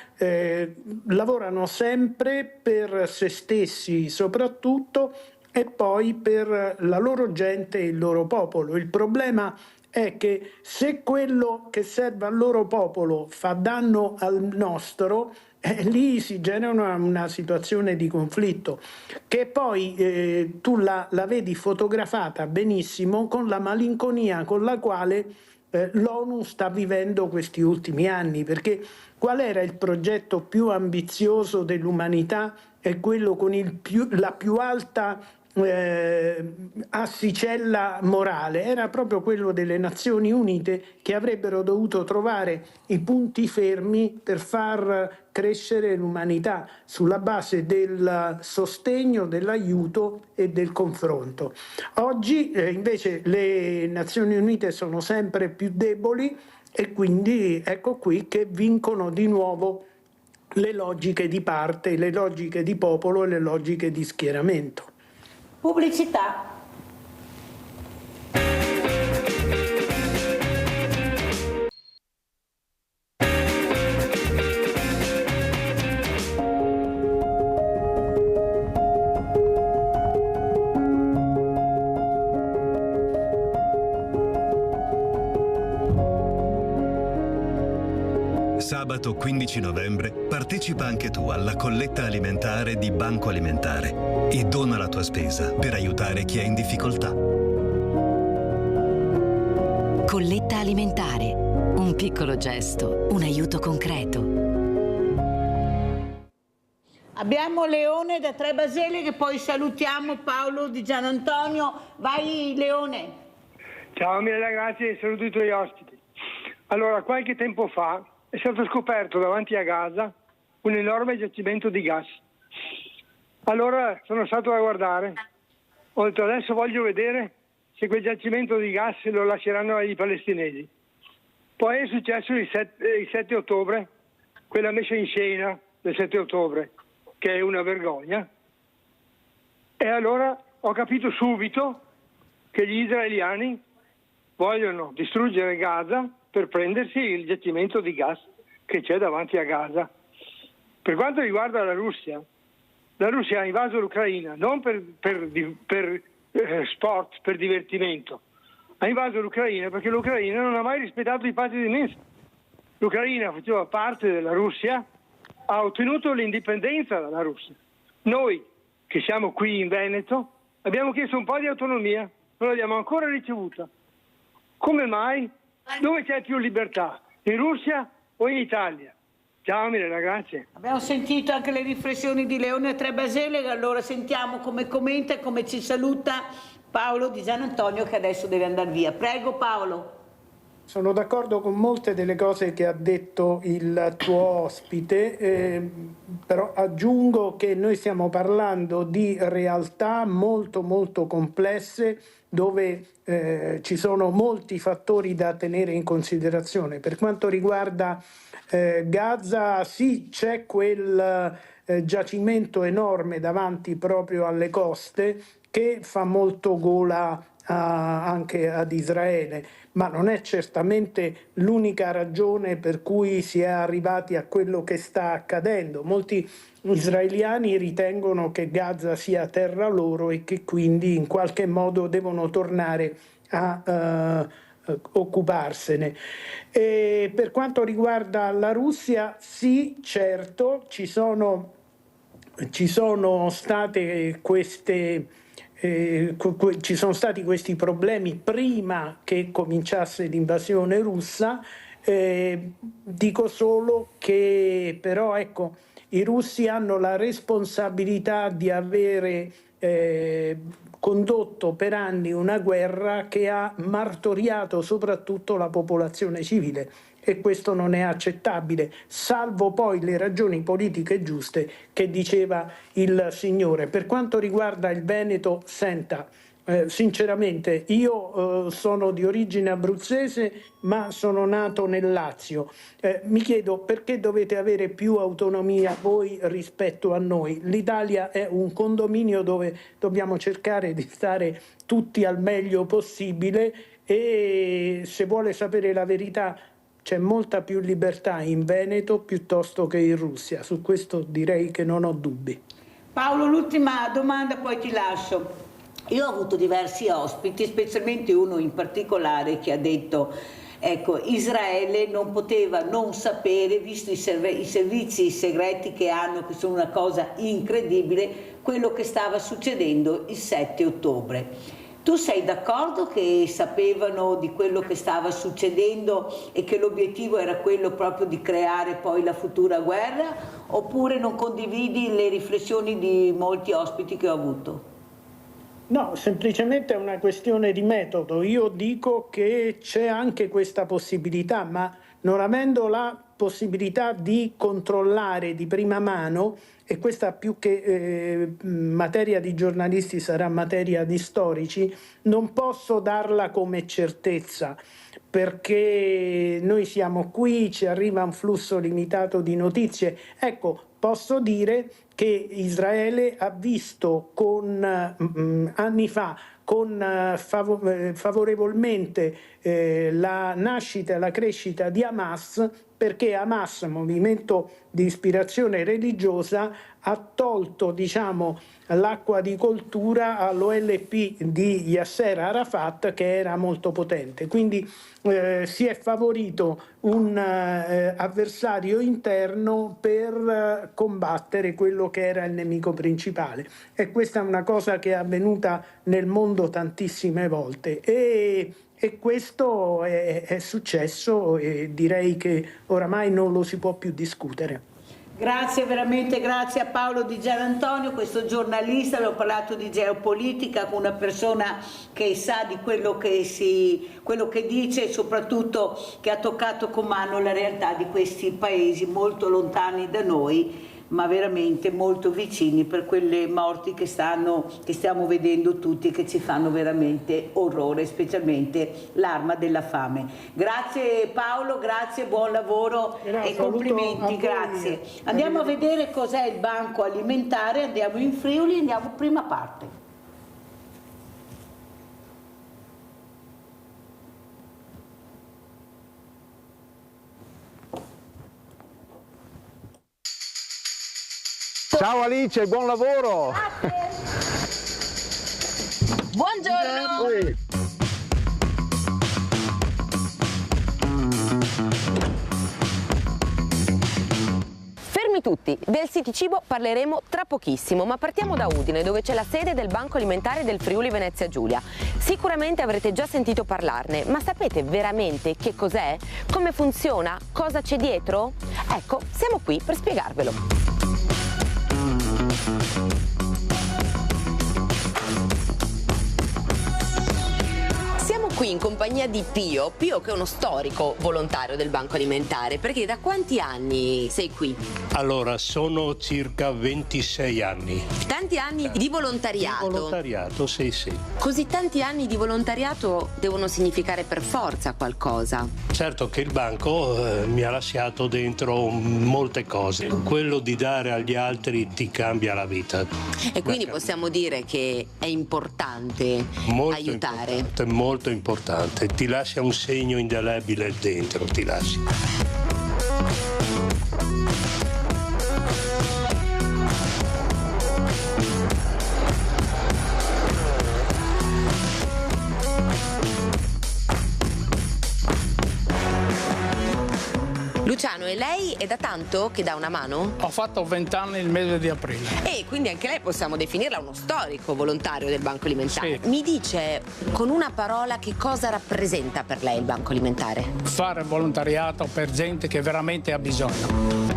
lavorano sempre per se stessi soprattutto, e poi per la loro gente e il loro popolo. Il problema è che se quello che serve al loro popolo fa danno al nostro, lì si genera una situazione di conflitto che poi tu la vedi fotografata benissimo con la malinconia con la quale l'ONU sta vivendo questi ultimi anni, perché qual era il progetto più ambizioso dell'umanità? È quello con la più alta assicella morale, era proprio quello delle Nazioni Unite, che avrebbero dovuto trovare i punti fermi per far crescere l'umanità sulla base del sostegno, dell'aiuto e del confronto. Oggi invece le Nazioni Unite sono sempre più deboli e quindi ecco qui che vincono di nuovo le logiche di parte, le logiche di popolo e le logiche di schieramento. Pubblicità. Sabato 15 novembre partecipa anche tu alla colletta alimentare di Banco Alimentare e dona la tua spesa per aiutare chi è in difficoltà. Colletta alimentare. Un piccolo gesto, un aiuto concreto. Abbiamo Leone da Trebasele, che poi salutiamo Paolo di Gianantonio. Vai Leone. Ciao Mirella, grazie e saluto i tuoi ospiti. Allora, qualche tempo fa è stato scoperto davanti a Gaza un enorme giacimento di gas. Allora sono stato a guardare, ho detto adesso voglio vedere se quel giacimento di gas lo lasceranno ai palestinesi. Poi è successo il 7 ottobre, quella messa in scena del 7 ottobre, che è una vergogna. E allora ho capito subito che gli israeliani vogliono distruggere Gaza per prendersi il giacimento di gas che c'è davanti a Gaza. Per quanto riguarda la Russia ha invaso l'Ucraina non per sport, per divertimento. Ha invaso l'Ucraina perché l'Ucraina non ha mai rispettato i patti di Minsk. L'Ucraina faceva parte della Russia, ha ottenuto l'indipendenza dalla Russia. Noi, che siamo qui in Veneto, abbiamo chiesto un po' di autonomia, non l'abbiamo ancora ricevuta. Come mai? Dove c'è più libertà? In Russia o in Italia? Ciao Mirella, grazie. Abbiamo sentito anche le riflessioni di Leone Trebasele, allora sentiamo come commenta e come ci saluta Paolo di Gianantonio, che adesso deve andare via. Prego Paolo. Sono d'accordo con molte delle cose che ha detto il tuo ospite, però aggiungo che noi stiamo parlando di realtà molto molto complesse, dove ci sono molti fattori da tenere in considerazione. Per quanto riguarda Gaza, sì, c'è quel giacimento enorme davanti proprio alle coste che fa molto gola anche ad Israele, ma non è certamente l'unica ragione per cui si è arrivati a quello che sta accadendo. Molti israeliani ritengono che Gaza sia terra loro e che quindi in qualche modo devono tornare a occuparsene. E per quanto riguarda la Russia, sì, certo, ci sono stati questi problemi prima che cominciasse l'invasione russa. Dico solo che però ecco, i russi hanno la responsabilità di avere condotto per anni una guerra che ha martoriato soprattutto la popolazione civile, e questo non è accettabile, salvo poi le ragioni politiche giuste che diceva il signore. Per quanto riguarda il Veneto, senta, sinceramente io sono di origine abruzzese ma sono nato nel Lazio. Mi chiedo perché dovete avere più autonomia voi rispetto a noi. L'Italia è un condominio dove dobbiamo cercare di stare tutti al meglio possibile, e se vuole sapere la verità c'è molta più libertà in Veneto piuttosto che in Russia. Su questo direi che non ho dubbi. Paolo, l'ultima domanda, poi ti lascio. Io ho avuto diversi ospiti, specialmente uno in particolare che ha detto Ecco, Israele non poteva non sapere, visto i servizi segreti che hanno, che sono una cosa incredibile, quello che stava succedendo il 7 ottobre. Tu sei d'accordo che sapevano di quello che stava succedendo e che l'obiettivo era quello proprio di creare poi la futura guerra, oppure non condividi le riflessioni di molti ospiti che ho avuto? No, semplicemente è una questione di metodo. Io dico che c'è anche questa possibilità, ma non avendo la possibilità di controllare di prima mano, e questa più che materia di giornalisti sarà materia di storici, non posso darla come certezza, perché noi siamo qui, ci arriva un flusso limitato di notizie. Ecco, posso dire che Israele ha visto anni fa favorevolmente la nascita e la crescita di Hamas, perché Hamas, movimento di ispirazione religiosa, ha tolto, diciamo, l'acqua di coltura all'OLP di Yasser Arafat, che era molto potente. Quindi si è favorito un avversario interno per combattere quello che era il nemico principale, e questa è una cosa che è avvenuta nel mondo tantissime volte, e questo è successo, e direi che oramai non lo si può più discutere. Grazie, veramente grazie a Paolo Di Gianantonio, questo giornalista. Abbiamo parlato di geopolitica con una persona che sa di quello che dice, e soprattutto che ha toccato con mano la realtà di questi paesi molto lontani da noi, ma veramente molto vicini, per quelle morti che stiamo vedendo tutti e che ci fanno veramente orrore, specialmente l'arma della fame. Grazie Paolo, grazie, buon lavoro e complimenti, grazie. Andiamo a vedere cos'è il Banco Alimentare, andiamo in Friuli, andiamo prima parte. Ciao Alice, buon lavoro! Buongiorno! Fermi tutti, del City Cibo parleremo tra pochissimo, ma partiamo da Udine, dove c'è la sede del Banco Alimentare del Friuli Venezia Giulia. Sicuramente avrete già sentito parlarne, ma sapete veramente che cos'è? Come funziona? Cosa c'è dietro? Ecco, siamo qui per spiegarvelo. Siamo qui in compagnia di Pio che è uno storico volontario del Banco Alimentare, perché da quanti anni sei qui? Allora, sono circa 26 anni. Tanti anni di volontariato? Di volontariato, sì. Così tanti anni di volontariato devono significare per forza qualcosa. Certo che il banco mi ha lasciato dentro molte cose. Quello di dare agli altri ti cambia la vita. E quindi possiamo dire che è importante aiutare. Molto importante, ti lascia un segno indelebile dentro, ti lascia. Luciano, e lei è da tanto che dà una mano? Ho fatto 20 anni il mese di aprile. E quindi anche lei possiamo definirla uno storico volontario del Banco Alimentare. Sì. Mi dice con una parola che cosa rappresenta per lei il Banco Alimentare? Fare volontariato per gente che veramente ha bisogno.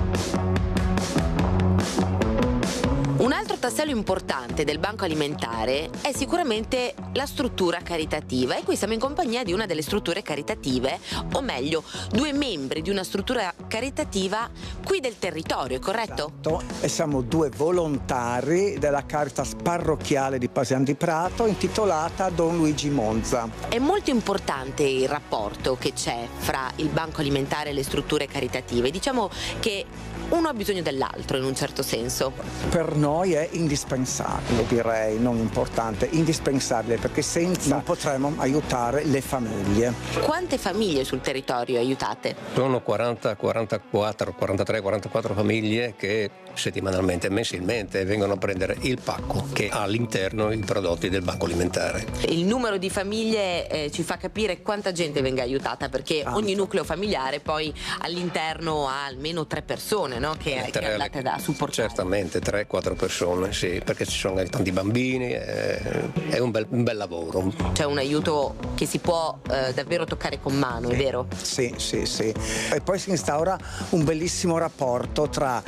Un altro tassello importante del Banco Alimentare è sicuramente la struttura caritativa, e qui siamo in compagnia di una delle strutture caritative, o meglio, due membri di una struttura caritativa qui del territorio, corretto? Esatto, e siamo due volontari della Caritas parrocchiale di Pasian di Prato, intitolata Don Luigi Monza. È molto importante il rapporto che c'è fra il Banco Alimentare e le strutture caritative. Diciamo che uno ha bisogno dell'altro in un certo senso. Per noi noi è indispensabile, direi, non importante, indispensabile, perché senza non potremo aiutare le famiglie. Quante famiglie sul territorio aiutate? Sono 40, 44, 43, 44 famiglie che settimanalmente, mensilmente vengono a prendere il pacco che ha all'interno i prodotti del banco alimentare. Il numero di famiglie ci fa capire quanta gente venga aiutata, perché ogni nucleo familiare poi all'interno ha almeno 3 persone, no? che andate da supportare. Certamente 3-4 persone, sì, perché ci sono tanti bambini, è un bel lavoro. C'è un aiuto che si può davvero toccare con mano, è vero? Sì. E poi si instaura un bellissimo rapporto tra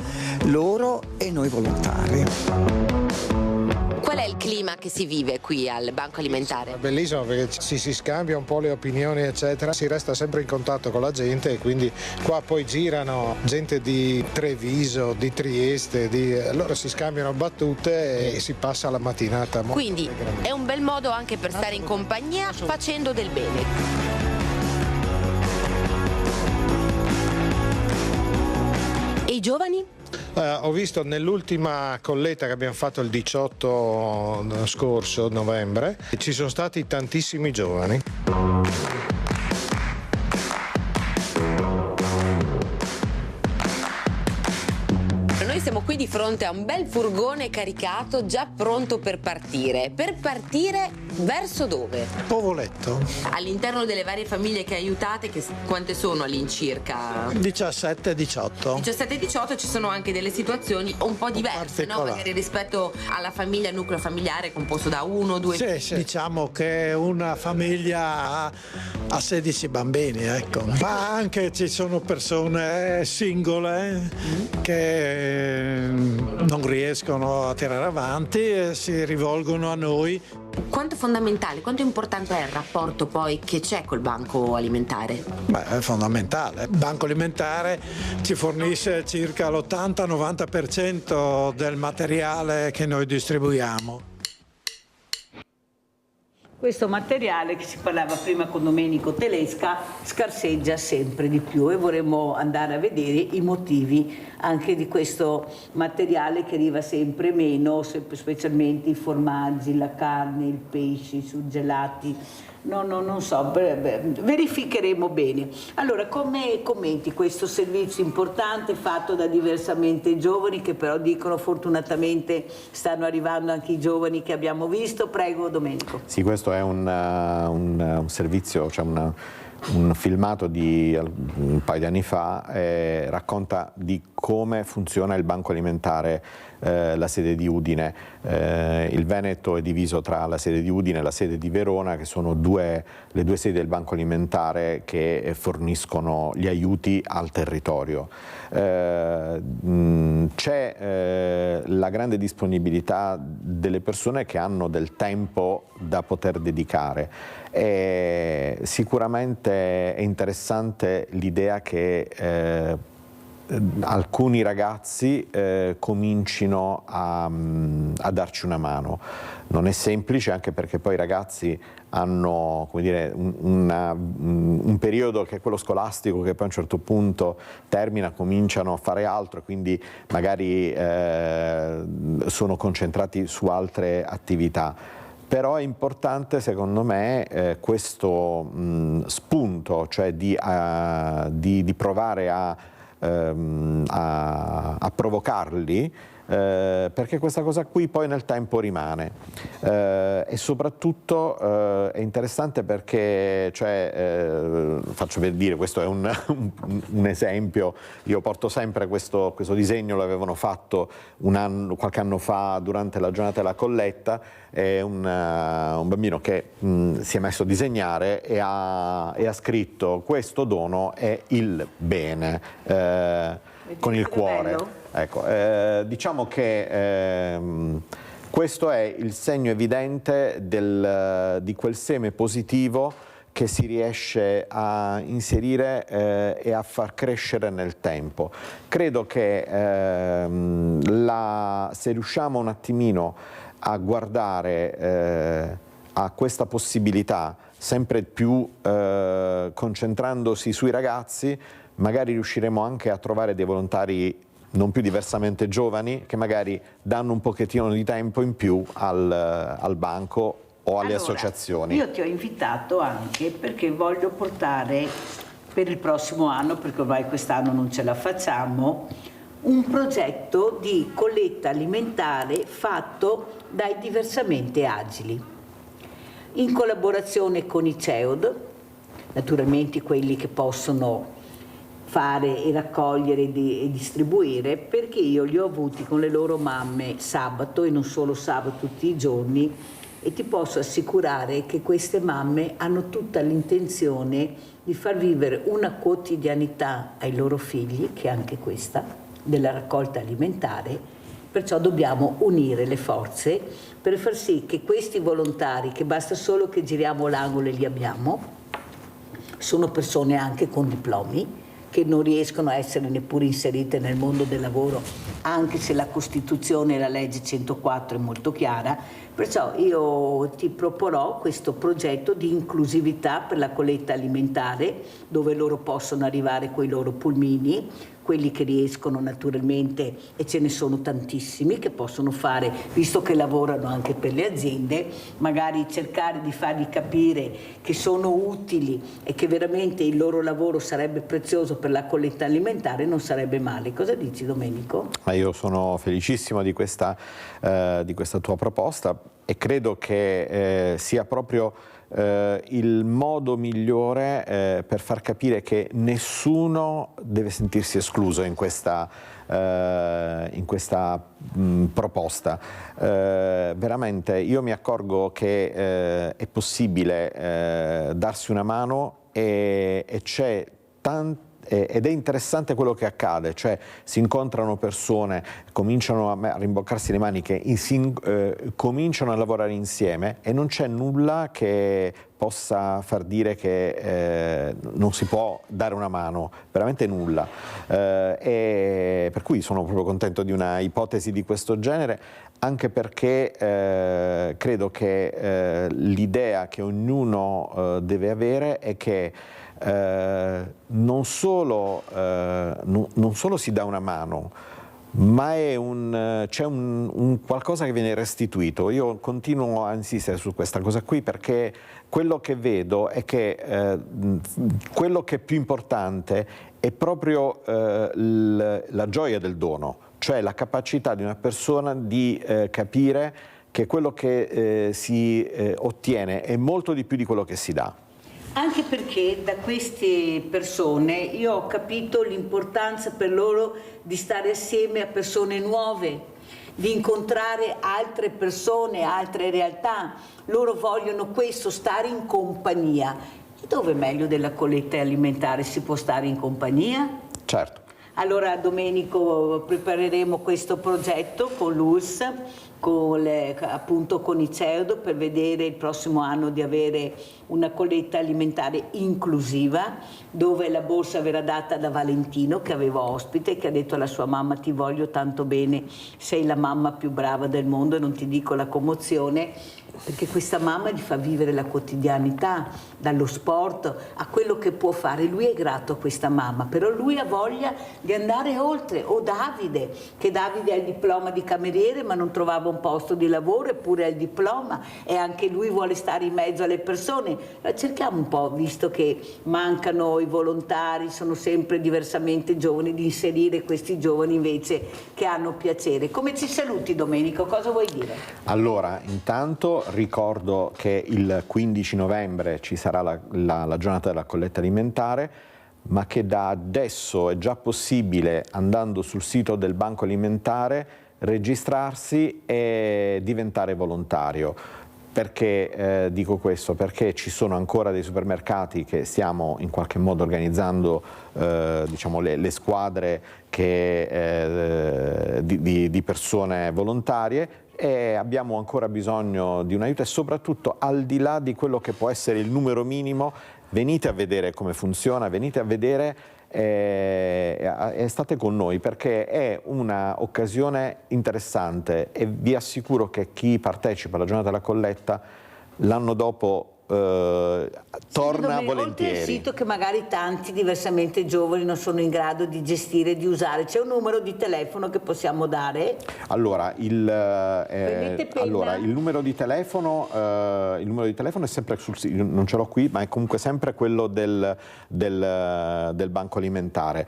loro e noi volontari. Qual è il clima che si vive qui al Banco Alimentare? È bellissimo perché si scambia un po' le opinioni eccetera, si resta sempre in contatto con la gente e quindi qua poi girano gente di Treviso, di Trieste, allora si scambiano battute e si passa la mattinata. Quindi è un bel modo anche per stare in compagnia facendo del bene. E i giovani? Ho visto nell'ultima colletta che abbiamo fatto il 18 scorso, novembre, ci sono stati tantissimi giovani. Noi siamo qui di fronte a un bel furgone caricato, già pronto per partire. Per partire verso dove? Povoletto. All'interno delle varie famiglie che aiutate, quante sono all'incirca? 17-18. 17-18, ci sono anche delle situazioni un po' diverse, no? Magari rispetto alla famiglia, nucleo familiare composto da 1-2. Sì. Diciamo che una famiglia ha 16 bambini, ecco. Ma anche ci sono persone singole che non riescono a tirare avanti e si rivolgono a noi. Quanto fondamentale, quanto importante è il rapporto poi che c'è col Banco Alimentare? È fondamentale. Il Banco Alimentare ci fornisce circa l'80-90% del materiale che noi distribuiamo. Questo materiale, che si parlava prima con Domenico Telesca, scarseggia sempre di più e vorremmo andare a vedere i motivi anche di questo materiale che arriva sempre meno, specialmente i formaggi, la carne, il pesce, i surgelati. Non so, verificheremo bene. Allora, come commenti questo servizio importante fatto da diversamente giovani, che però dicono fortunatamente stanno arrivando anche i giovani che abbiamo visto? Prego Domenico. Sì, questo è un servizio, cioè un filmato di un paio di anni fa, racconta di come funziona il Banco Alimentare, la sede di Udine. Il Veneto è diviso tra la sede di Udine e la sede di Verona, che sono le due sedi del Banco Alimentare che forniscono gli aiuti al territorio. C'è la grande disponibilità delle persone che hanno del tempo da poter dedicare. Sicuramente è interessante l'idea che alcuni ragazzi comincino a darci una mano. Non è semplice, anche perché poi i ragazzi hanno, come dire, un periodo che è quello scolastico, che poi a un certo punto termina, cominciano a fare altro, quindi magari sono concentrati su altre attività. Però è importante, secondo me, questo spunto, cioè di provare a provocarli, perché questa cosa qui poi nel tempo rimane, e soprattutto è interessante perché, faccio per dire, questo è un esempio. Io porto sempre questo disegno, l'avevano fatto qualche anno fa durante la giornata della colletta. È un bambino che si è messo a disegnare e ha scritto: questo dono è il bene, con il cuore. Ecco, diciamo che questo è il segno evidente di quel seme positivo che si riesce a inserire e a far crescere nel tempo. Credo che se riusciamo un attimino a guardare a questa possibilità, sempre più concentrandosi sui ragazzi, magari riusciremo anche a trovare dei volontari non più diversamente giovani, che magari danno un pochettino di tempo in più al banco o alle associazioni. Io ti ho invitato anche perché voglio portare per il prossimo anno, perché ormai quest'anno non ce la facciamo, un progetto di colletta alimentare fatto dai Diversamente Agili, in collaborazione con i CEOD, naturalmente quelli che possono fare e raccogliere e distribuire, perché io li ho avuti con le loro mamme sabato, e non solo sabato, tutti i giorni, e ti posso assicurare che queste mamme hanno tutta l'intenzione di far vivere una quotidianità ai loro figli, che è anche questa, della raccolta alimentare. Perciò dobbiamo unire le forze per far sì che questi volontari, che basta solo che giriamo l'angolo e li abbiamo, sono persone anche con diplomi, che non riescono a essere neppure inserite nel mondo del lavoro, anche se la Costituzione e la legge 104 è molto chiara. Perciò io ti proporrò questo progetto di inclusività per la colletta alimentare, dove loro possono arrivare con i loro pulmini, quelli che riescono naturalmente, e ce ne sono tantissimi che possono fare, visto che lavorano anche per le aziende, magari cercare di fargli capire che sono utili e che veramente il loro lavoro sarebbe prezioso per la colletta alimentare, non sarebbe male. Cosa dici, Domenico? Io sono felicissimo di questa tua proposta e credo che sia proprio il modo migliore per far capire che nessuno deve sentirsi escluso in questa proposta. Veramente io mi accorgo che è possibile darsi una mano e c'è ed è interessante quello che accade, cioè si incontrano persone, cominciano a rimboccarsi le maniche, cominciano a lavorare insieme e non c'è nulla che possa far dire che non si può dare una mano, veramente nulla. E per cui sono proprio contento di una ipotesi di questo genere, anche perché credo che l'idea che ognuno deve avere è che non solo si dà una mano, ma c'è un qualcosa che viene restituito. Io continuo a insistere su questa cosa qui perché quello che vedo è che quello che è più importante è proprio la gioia del dono, cioè la capacità di una persona di capire che quello che si ottiene è molto di più di quello che si dà. Anche perché da queste persone io ho capito l'importanza per loro di stare assieme a persone nuove, di incontrare altre persone, altre realtà. Loro vogliono questo, stare in compagnia. E dove meglio della colletta alimentare si può stare in compagnia? Certo. Allora Domenico prepareremo questo progetto con l'ULSS, appunto con i CEOD, per vedere il prossimo anno di avere una colletta alimentare inclusiva, dove la borsa verrà data da Valentino, che avevo ospite, che ha detto alla sua mamma: ti voglio tanto bene, sei la mamma più brava del mondo, e non ti dico la commozione, perché questa mamma gli fa vivere la quotidianità, dallo sport a quello che può fare. Lui è grato a questa mamma, però lui ha voglia di andare oltre. O Davide, che Davide ha il diploma di cameriere ma non trovava un posto di lavoro, eppure ha il diploma, e anche lui vuole stare in mezzo alle persone. Cerchiamo un po', visto che mancano i volontari, sono sempre diversamente giovani, di inserire questi giovani invece che hanno piacere. Come ci saluti, Domenico? Cosa vuoi dire? Allora, intanto ricordo che il 15 novembre ci sarà la giornata della colletta alimentare, ma che da adesso è già possibile, andando sul sito del Banco Alimentare, registrarsi e diventare volontario. Perché dico questo? Perché ci sono ancora dei supermercati che stiamo in qualche modo organizzando, diciamo, le squadre di persone volontarie, e abbiamo ancora bisogno di un aiuto, e soprattutto, al di là di quello che può essere il numero minimo, venite a vedere come funziona, venite a vedere e state con noi, perché è un'occasione interessante, e vi assicuro che chi partecipa alla giornata della colletta l'anno dopo torna Oltre volentieri. al sito che magari tanti diversamente giovani non sono in grado di gestire, di usare, c'è un numero di telefono che possiamo dare? Allora, il numero di telefono è sempre sul sito, non ce l'ho qui, ma è comunque sempre quello del Banco Alimentare.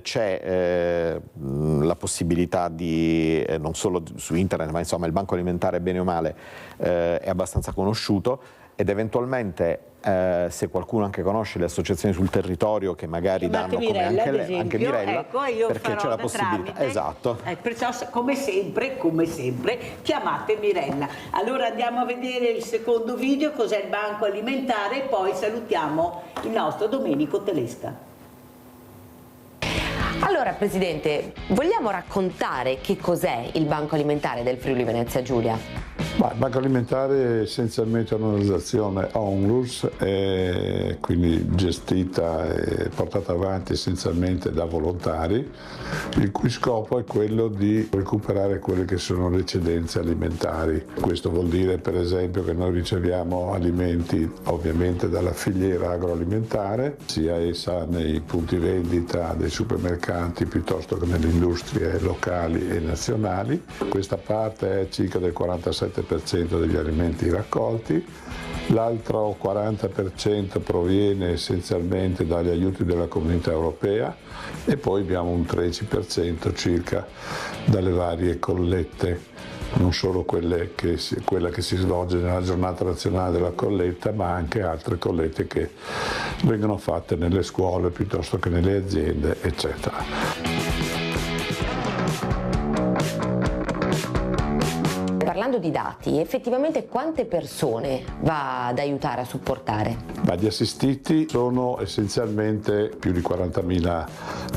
C'è la possibilità di, non solo su internet, ma insomma il Banco Alimentare bene o male è abbastanza conosciuto, ed eventualmente se qualcuno anche conosce le associazioni sul territorio che magari danno Mirella, come anche Mirella, ecco, io perché c'è la possibilità. Tramite. Esatto. Perciò come sempre chiamate Mirella. Allora andiamo a vedere il secondo video, cos'è il Banco Alimentare, e poi salutiamo il nostro Domenico Telesca. Allora Presidente, vogliamo raccontare che cos'è il Banco Alimentare del Friuli Venezia Giulia? Il Banco Alimentare è essenzialmente un'organizzazione ONLUS, quindi gestita e portata avanti essenzialmente da volontari, il cui scopo è quello di recuperare quelle che sono le eccedenze alimentari. Questo vuol dire per esempio che noi riceviamo alimenti ovviamente dalla filiera agroalimentare, sia essa nei punti vendita dei supermercati piuttosto che nelle industrie locali e nazionali. Questa parte è circa del 47% degli alimenti raccolti, l'altro 40% proviene essenzialmente dagli aiuti della Comunità Europea e poi abbiamo un 13% circa dalle varie collette, non solo quella che si svolge nella giornata nazionale della colletta, ma anche altre collette che vengono fatte nelle scuole piuttosto che nelle aziende, eccetera. Parlando di dati, effettivamente quante persone va ad aiutare a supportare? Gli assistiti sono essenzialmente più di 40.000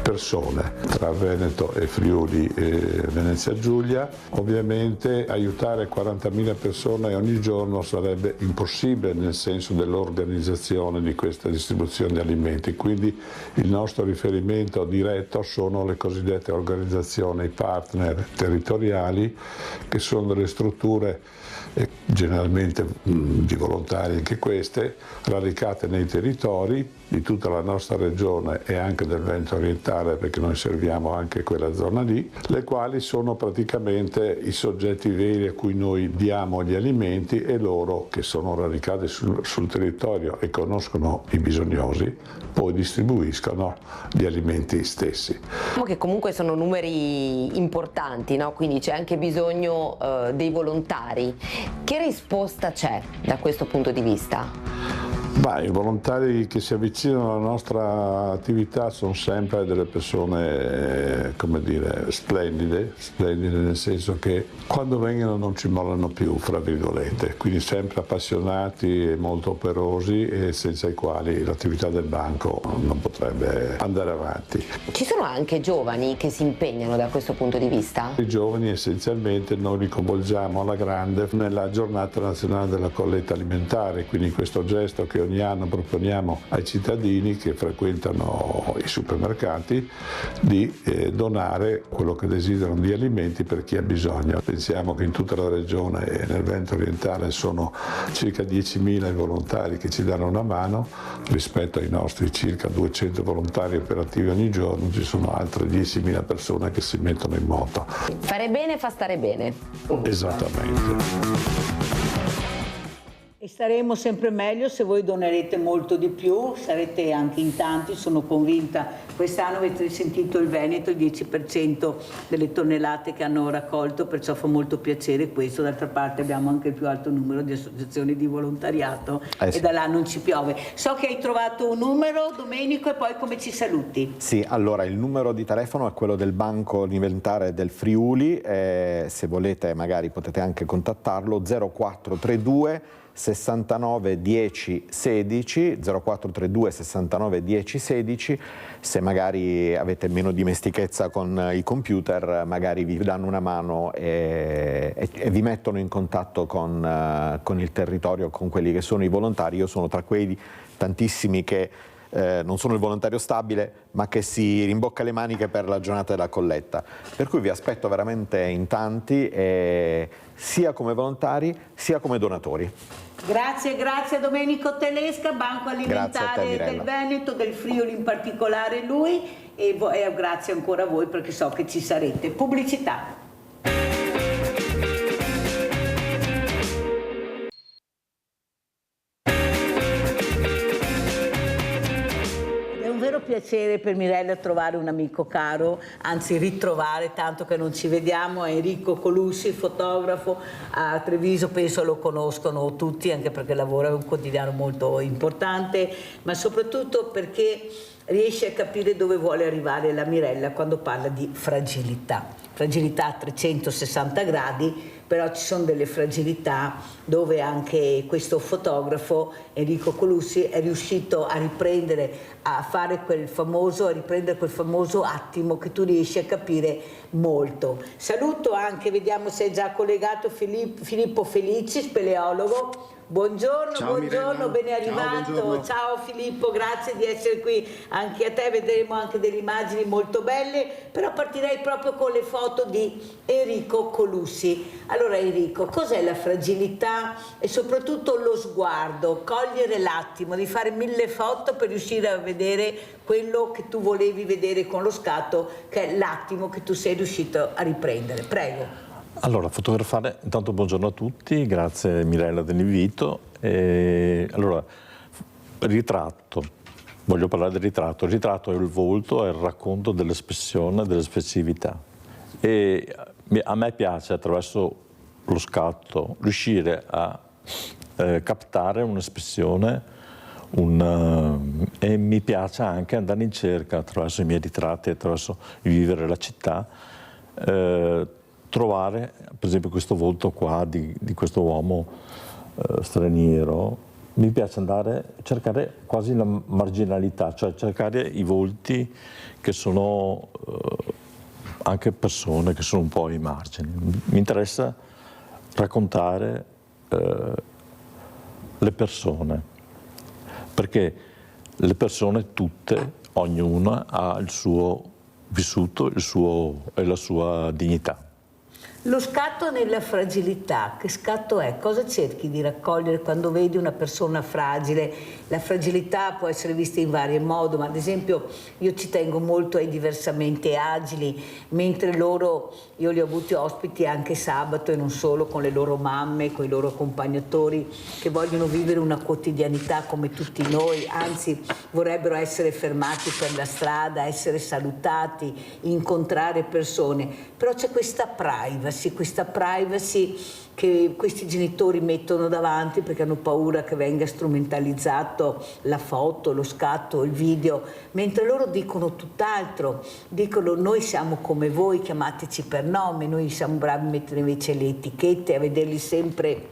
persone tra Veneto e Friuli e Venezia Giulia. Ovviamente aiutare 40.000 persone ogni giorno sarebbe impossibile nel senso dell'organizzazione di questa distribuzione di alimenti, quindi il nostro riferimento diretto sono le cosiddette organizzazioni partner territoriali, che sono delle strutture generalmente di volontari anche queste, radicate nei territori di tutta la nostra regione e anche del Veneto orientale, perché noi serviamo anche quella zona lì, le quali sono praticamente i soggetti veri a cui noi diamo gli alimenti, e loro che sono radicati sul territorio e conoscono i bisognosi poi distribuiscono gli alimenti stessi. Diciamo che comunque sono numeri importanti, no? Quindi c'è anche bisogno dei volontari. Che risposta c'è da questo punto di vista? I volontari che si avvicinano alla nostra attività sono sempre delle persone, come dire, splendide nel senso che quando vengono non ci mollano più, fra virgolette, quindi sempre appassionati e molto operosi, e senza i quali l'attività del banco non potrebbe andare avanti. Ci sono anche giovani che si impegnano da questo punto di vista? I giovani essenzialmente noi li coinvolgiamo alla grande nella giornata nazionale della colletta alimentare, quindi questo gesto che ogni anno proponiamo ai cittadini che frequentano i supermercati di donare quello che desiderano di alimenti per chi ha bisogno. Pensiamo che in tutta la regione e nel Veneto orientale sono circa 10.000 i volontari che ci danno una mano, rispetto ai nostri circa 200 volontari operativi ogni giorno ci sono altre 10.000 persone che si mettono in moto. Fare bene fa stare bene. Esattamente. E staremo sempre meglio se voi donerete molto di più, sarete anche in tanti, sono convinta. Quest'anno avete sentito il Veneto, il 10% delle tonnellate che hanno raccolto, perciò fa molto piacere questo. D'altra parte abbiamo anche il più alto numero di associazioni di volontariato e da là non ci piove. So che hai trovato un numero, Domenico, e poi come ci saluti? Sì, allora il numero di telefono è quello del Banco Alimentare del Friuli, se volete magari potete anche contattarlo, 0432 69 10 16, 0432 69 10 16. Se magari avete meno dimestichezza con i computer, magari vi danno una mano e vi mettono in contatto con il territorio, con quelli che sono i volontari. Io sono tra quei tantissimi che non sono il volontario stabile, ma che si rimbocca le maniche per la giornata della colletta. Per cui vi aspetto veramente in tanti, sia come volontari sia come donatori. Grazie a Domenico Telesca, Banco Alimentare del Veneto, del Friuli in particolare lui, e grazie ancora a voi perché so che ci sarete. Pubblicità. Piacere per Mirella trovare un amico caro, anzi ritrovare, tanto che non ci vediamo, è Enrico Colussi, fotografo a Treviso, penso lo conoscono tutti anche perché lavora in un quotidiano molto importante, ma soprattutto perché riesce a capire dove vuole arrivare la Mirella quando parla di fragilità a 360 gradi, però ci sono delle fragilità dove anche questo fotografo Enrico Colussi è riuscito a riprendere quel famoso attimo che tu riesci a capire molto. Saluto anche, vediamo se è già collegato, Filippo Felici, speleologo. Buongiorno, ciao, buongiorno, ben arrivato. Ciao Filippo, grazie di essere qui anche a te, vedremo anche delle immagini molto belle, però partirei proprio con le foto di Enrico Colussi. Allora Enrico, cos'è la fragilità e soprattutto lo sguardo, cogliere l'attimo, di fare 1000 foto per riuscire a vedere quello che tu volevi vedere con lo scatto, che è l'attimo che tu sei riuscito a riprendere. Prego. Allora, fotografare, intanto buongiorno a tutti, grazie Mirella dell'invito. Allora, ritratto, voglio parlare del ritratto. Il ritratto è il volto, è il racconto dell'espressione, dell'espressività. E a me piace attraverso lo scatto riuscire a captare un'espressione e mi piace anche andare in cerca attraverso i miei ritratti, attraverso il vivere la città, trovare per esempio questo volto qua di questo uomo straniero. Mi piace andare a cercare quasi la marginalità, cioè cercare i volti che sono anche persone che sono un po' ai margini. Mi interessa raccontare le persone, perché le persone tutte, ognuna ha il suo vissuto e la sua dignità. Lo scatto nella fragilità, che scatto è? Cosa cerchi di raccogliere quando vedi una persona fragile? La fragilità può essere vista in vario modi, ma ad esempio io ci tengo molto ai diversamente agili, mentre io li ho avuti ospiti anche sabato e non solo, con le loro mamme, con i loro accompagnatori che vogliono vivere una quotidianità come tutti noi, anzi vorrebbero essere fermati per la strada, essere salutati, incontrare persone, però c'è questa privacy che questi genitori mettono davanti perché hanno paura che venga strumentalizzato la foto, lo scatto, il video, mentre loro dicono tutt'altro, dicono noi siamo come voi, chiamateci per nome, noi siamo bravi a mettere invece le etichette, a vederli sempre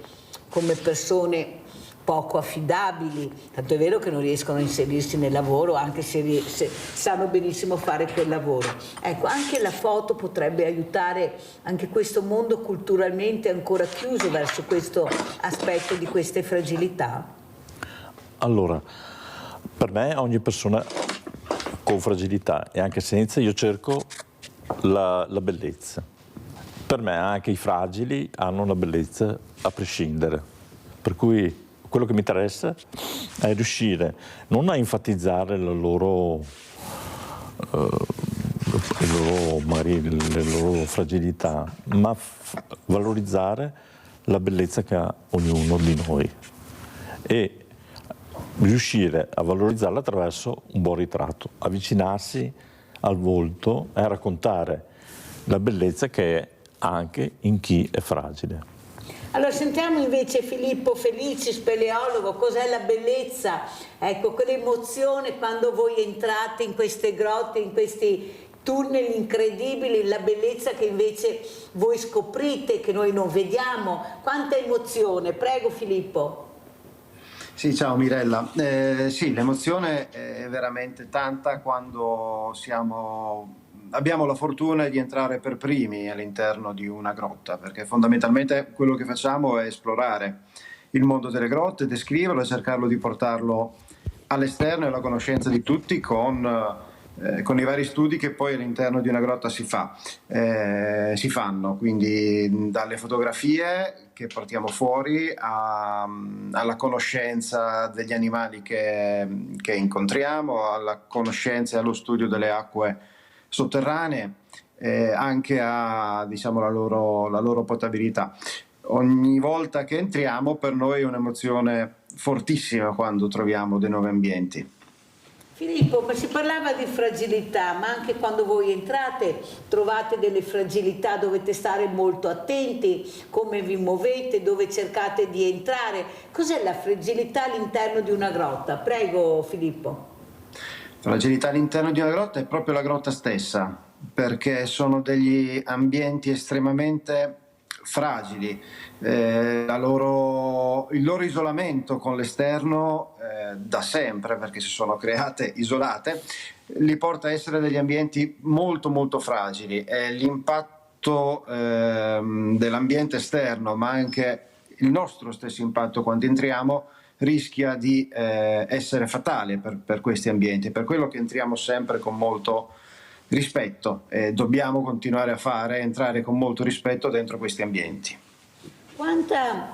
come persone poco affidabili, tanto è vero che non riescono a inserirsi nel lavoro anche se sanno benissimo fare quel lavoro. Ecco, anche la foto potrebbe aiutare anche questo mondo culturalmente ancora chiuso verso questo aspetto di queste fragilità? Allora, per me ogni persona con fragilità e anche senza, io cerco la bellezza. Per me anche i fragili hanno una bellezza a prescindere, per cui quello che mi interessa è riuscire non a enfatizzare le loro fragilità, ma valorizzare la bellezza che ha ognuno di noi e riuscire a valorizzarla attraverso un buon ritratto, avvicinarsi al volto e a raccontare la bellezza che è anche in chi è fragile. Allora sentiamo invece Filippo Felici, speleologo, cos'è la bellezza? Ecco, quell'emozione quando voi entrate in queste grotte, in questi tunnel incredibili, la bellezza che invece voi scoprite, che noi non vediamo. Quanta emozione, prego Filippo. Sì, ciao Mirella. Sì, l'emozione è veramente tanta quando abbiamo la fortuna di entrare per primi all'interno di una grotta, perché fondamentalmente quello che facciamo è esplorare il mondo delle grotte, descriverlo e cercarlo di portarlo all'esterno e alla conoscenza di tutti con i vari studi che poi all'interno di una grotta si fanno, quindi dalle fotografie che portiamo fuori alla conoscenza degli animali che incontriamo, alla conoscenza e allo studio delle acque sotterranee, anche a, diciamo, la loro potabilità. Ogni volta che entriamo per noi è un'emozione fortissima quando troviamo dei nuovi ambienti. Filippo, ma si parlava di fragilità, ma anche quando voi entrate trovate delle fragilità, dovete stare molto attenti, come vi muovete, dove cercate di entrare. Cos'è la fragilità all'interno di una grotta? Prego Filippo. La fragilità all'interno di una grotta è proprio la grotta stessa, perché sono degli ambienti estremamente fragili, il loro isolamento con l'esterno da sempre, perché si sono create isolate, li porta a essere degli ambienti molto molto fragili, e l'impatto dell'ambiente esterno, ma anche il nostro stesso impatto quando entriamo, rischia di essere fatale per questi ambienti. Per quello che entriamo sempre con molto rispetto, dobbiamo continuare a entrare con molto rispetto dentro questi ambienti. Quanta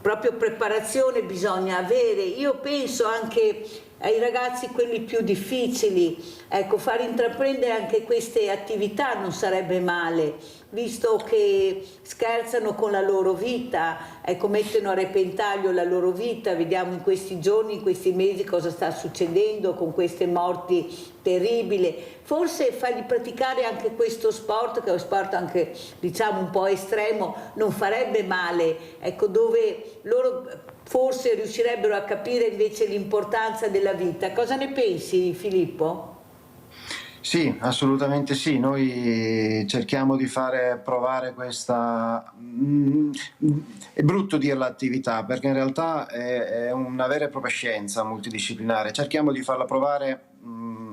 proprio preparazione bisogna avere? Io penso anche ai ragazzi, quelli più difficili, ecco, far intraprendere anche queste attività non sarebbe male, visto che scherzano con la loro vita, ecco, mettono a repentaglio la loro vita. Vediamo in questi giorni, in questi mesi cosa sta succedendo con queste morti terribili. Forse fargli praticare anche questo sport, che è un sport anche, diciamo, un po' estremo, non farebbe male, ecco, dove loro forse riuscirebbero a capire invece l'importanza della vita. Cosa ne pensi, Filippo? Sì, assolutamente sì. Noi cerchiamo di fare provare questa, è brutto dire l'attività, perché in realtà è una vera e propria scienza multidisciplinare. Cerchiamo di farla provare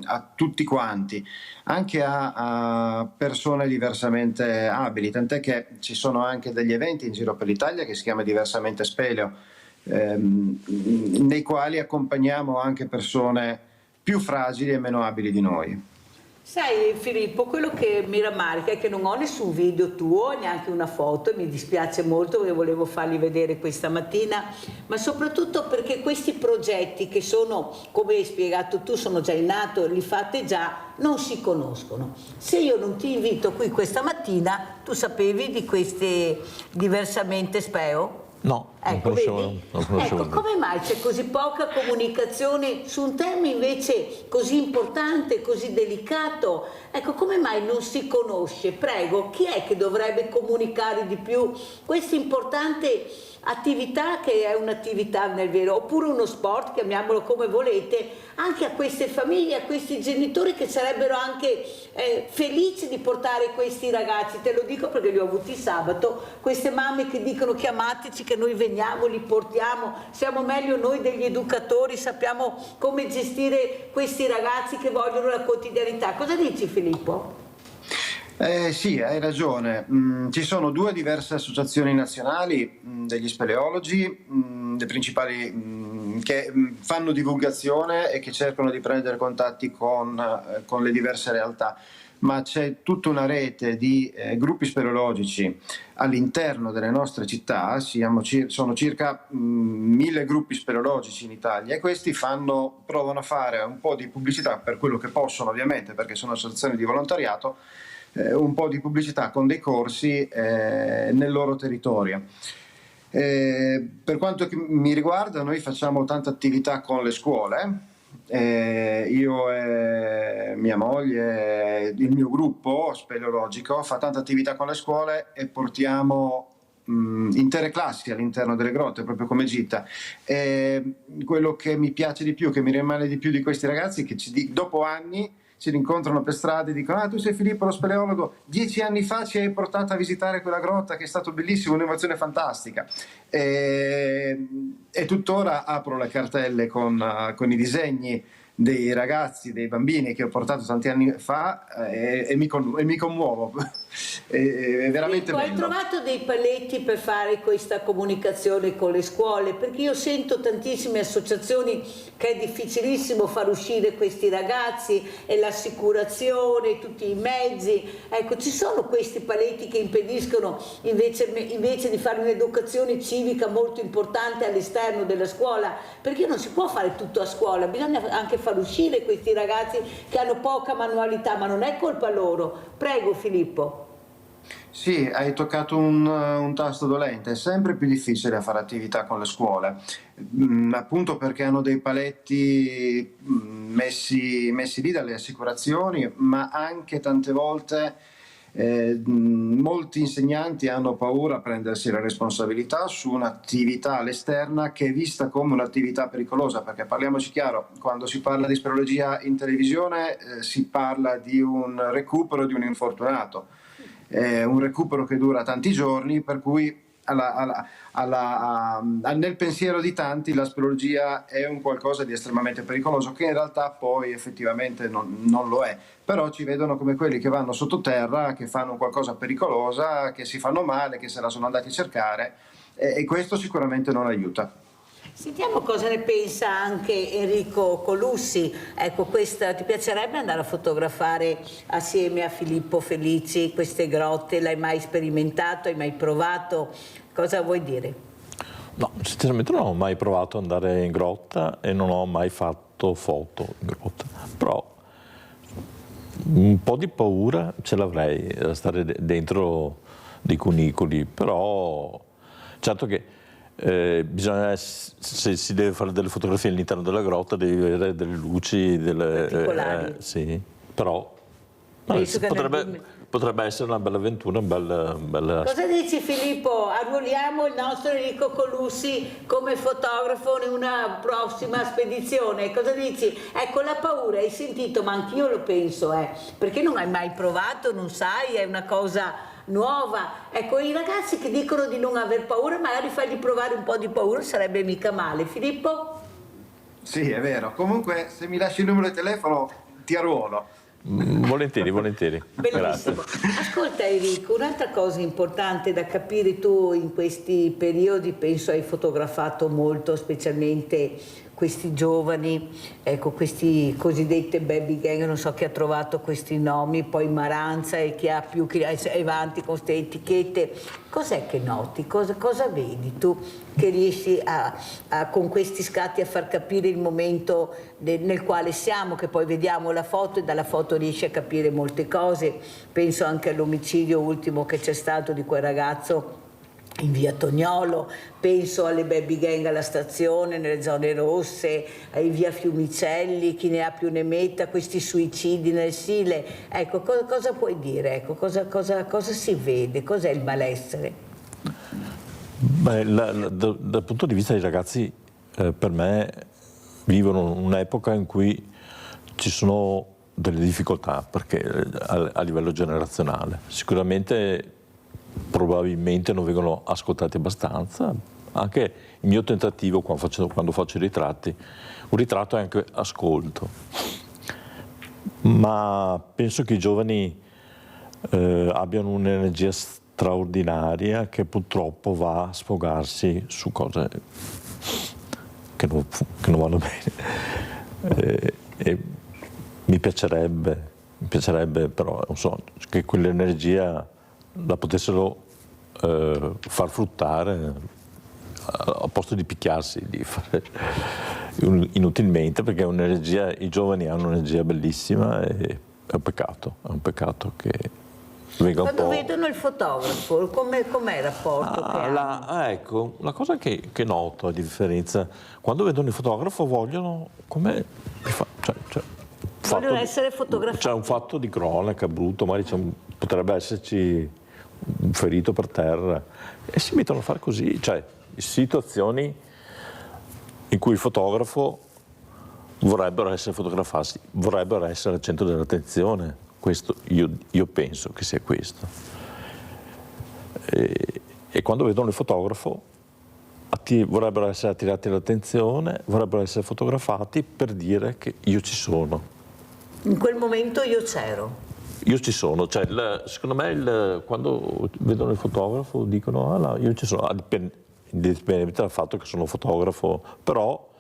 a tutti quanti, anche a persone diversamente abili, tant'è che ci sono anche degli eventi in giro per l'Italia che si chiama Diversamente Speleo, nei quali accompagniamo anche persone più fragili e meno abili di noi. Sai Filippo, quello che mi rammarica è che non ho nessun video tuo, neanche una foto, e mi dispiace molto perché volevo farli vedere questa mattina, ma soprattutto perché questi progetti, che sono, come hai spiegato tu, sono già in atto, li fate già, non si conoscono. Se io non ti invito qui questa mattina, tu sapevi di queste Diversamente Speo? No, ecco, non conoscevo. Ecco, come mai c'è così poca comunicazione su un tema invece così importante, così delicato? Ecco, come mai non si conosce? Prego, chi è che dovrebbe comunicare di più questa importante attività, che è un'attività nel vero, oppure uno sport, chiamiamolo come volete, anche a queste famiglie, a questi genitori che sarebbero anche felici di portare questi ragazzi. Te lo dico perché li ho avuti sabato, queste mamme che dicono chiamateci che noi veniamo, li portiamo, siamo meglio noi degli educatori, sappiamo come gestire questi ragazzi che vogliono la quotidianità. Cosa dici Filippo? Sì, hai ragione. Ci sono due diverse associazioni nazionali degli speleologi, le principali, che fanno divulgazione e che cercano di prendere contatti con le diverse realtà, ma c'è tutta una rete di gruppi speleologici all'interno delle nostre città. Sono circa 1000 gruppi speleologici in Italia, e questi provano a fare un po' di pubblicità per quello che possono, ovviamente, perché sono associazioni di volontariato, un po' di pubblicità con dei corsi nel loro territorio. Per quanto mi riguarda, noi facciamo tanta attività con le scuole, io e mia moglie, il mio gruppo speleologico fa tanta attività con le scuole, e portiamo intere classi all'interno delle grotte, proprio come gita. Quello che mi piace di più, che mi rimane di più di questi ragazzi, è che dopo anni ci rincontrano per strada e dicono: ah, tu sei Filippo lo speleologo, 10 anni fa ci hai portato a visitare quella grotta, che è stato bellissimo, un'emozione fantastica. E tuttora apro le cartelle con i disegni dei ragazzi, dei bambini che ho portato tanti anni fa e mi commuovo. È veramente bello. Hai trovato dei paletti per fare questa comunicazione con le scuole? Perché io sento tantissime associazioni che è difficilissimo far uscire questi ragazzi, e l'assicurazione, tutti i mezzi. Ecco, ci sono questi paletti che impediscono invece di fare un'educazione civica molto importante all'esterno della scuola? Perché non si può fare tutto a scuola, bisogna anche far uscire questi ragazzi che hanno poca manualità, ma non è colpa loro. Prego Filippo. Sì, hai toccato un tasto dolente, è sempre più difficile fare attività con le scuole, appunto perché hanno dei paletti messi lì dalle assicurazioni, ma anche tante volte molti insegnanti hanno paura a prendersi la responsabilità su un'attività all'esterna che è vista come un'attività pericolosa, perché parliamoci chiaro, quando si parla di speleologia in televisione si parla di un recupero di un infortunato. Un recupero che dura tanti giorni, per cui nel pensiero di tanti la speleologia è un qualcosa di estremamente pericoloso, che in realtà poi effettivamente non lo è, però ci vedono come quelli che vanno sottoterra, che fanno qualcosa pericolosa, che si fanno male, che se la sono andati a cercare, e questo sicuramente non aiuta. Sentiamo cosa ne pensa anche Enrico Colussi. Ecco, ti piacerebbe andare a fotografare assieme a Filippo Felici queste grotte? L'hai mai sperimentato? Hai mai provato? Cosa vuoi dire? No, sinceramente non ho mai provato ad andare in grotta e non ho mai fatto foto in grotta, però un po' di paura ce l'avrei a stare dentro dei cunicoli, però certo che bisogna, se si deve fare delle fotografie all'interno della grotta devi avere delle luci, sì, però potrebbe essere una bella avventura, Cosa dici Filippo? Arruoliamo il nostro Enrico Colussi come fotografo in una prossima spedizione, cosa dici? Ecco, la paura, hai sentito, ma anch'io lo penso, perché non hai mai provato, non sai, è una cosa nuova. Ecco, i ragazzi che dicono di non aver paura, magari fargli provare un po' di paura sarebbe mica male. Filippo? Sì, è vero. Comunque, se mi lasci il numero di telefono ti arruolo. Volentieri. Bellissimo. Ascolta Enrico, un'altra cosa importante da capire, tu in questi periodi penso hai fotografato molto, specialmente questi giovani, ecco, questi cosiddette baby gang, non so chi ha trovato questi nomi, poi Maranza e chi ha più, chi è avanti con queste etichette. Cos'è che noti? Cosa vedi tu che riesci con questi scatti a far capire il momento nel quale siamo, che poi vediamo la foto e dalla foto riesci a capire molte cose? Penso anche all'omicidio ultimo che c'è stato di quel ragazzo in via Tognolo, penso alle baby gang alla stazione, nelle zone rosse, in via Fiumicelli, chi ne ha più ne metta, questi suicidi nel Sile. Ecco, cosa puoi dire? Ecco, cosa si vede? Cos'è il malessere? Beh, dal punto di vista dei ragazzi, per me vivono un'epoca in cui ci sono delle difficoltà, perché a livello generazionale sicuramente probabilmente non vengono ascoltati abbastanza. Anche il mio tentativo quando faccio i ritratti, un ritratto è anche ascolto, ma penso che i giovani abbiano un'energia straordinaria che purtroppo va a sfogarsi su cose che non vanno bene, e mi piacerebbe però non so, che quell'energia la potessero far fruttare a posto di picchiarsi, di fare inutilmente, perché è un'energia, i giovani hanno un'energia bellissima e è un peccato che venga un po'. Quando vedono il fotografo, com'è il rapporto che hanno? Ecco, la cosa che noto a differenza, quando vedono il fotografo vogliono vogliono essere fotografati. C'è un fatto di cronaca brutto, magari potrebbe esserci un ferito per terra e si mettono a fare così, cioè situazioni in cui il fotografo vorrebbero essere fotografati, vorrebbero essere al centro dell'attenzione. Questo io penso che sia questo, e quando vedono il fotografo vorrebbero essere attirati l'attenzione, vorrebbero essere fotografati per dire che io ci sono. In quel momento io c'ero. Io ci sono, cioè secondo me quando vedono il fotografo dicono ah no, io ci sono, indipendentemente dal fatto che sono fotografo, però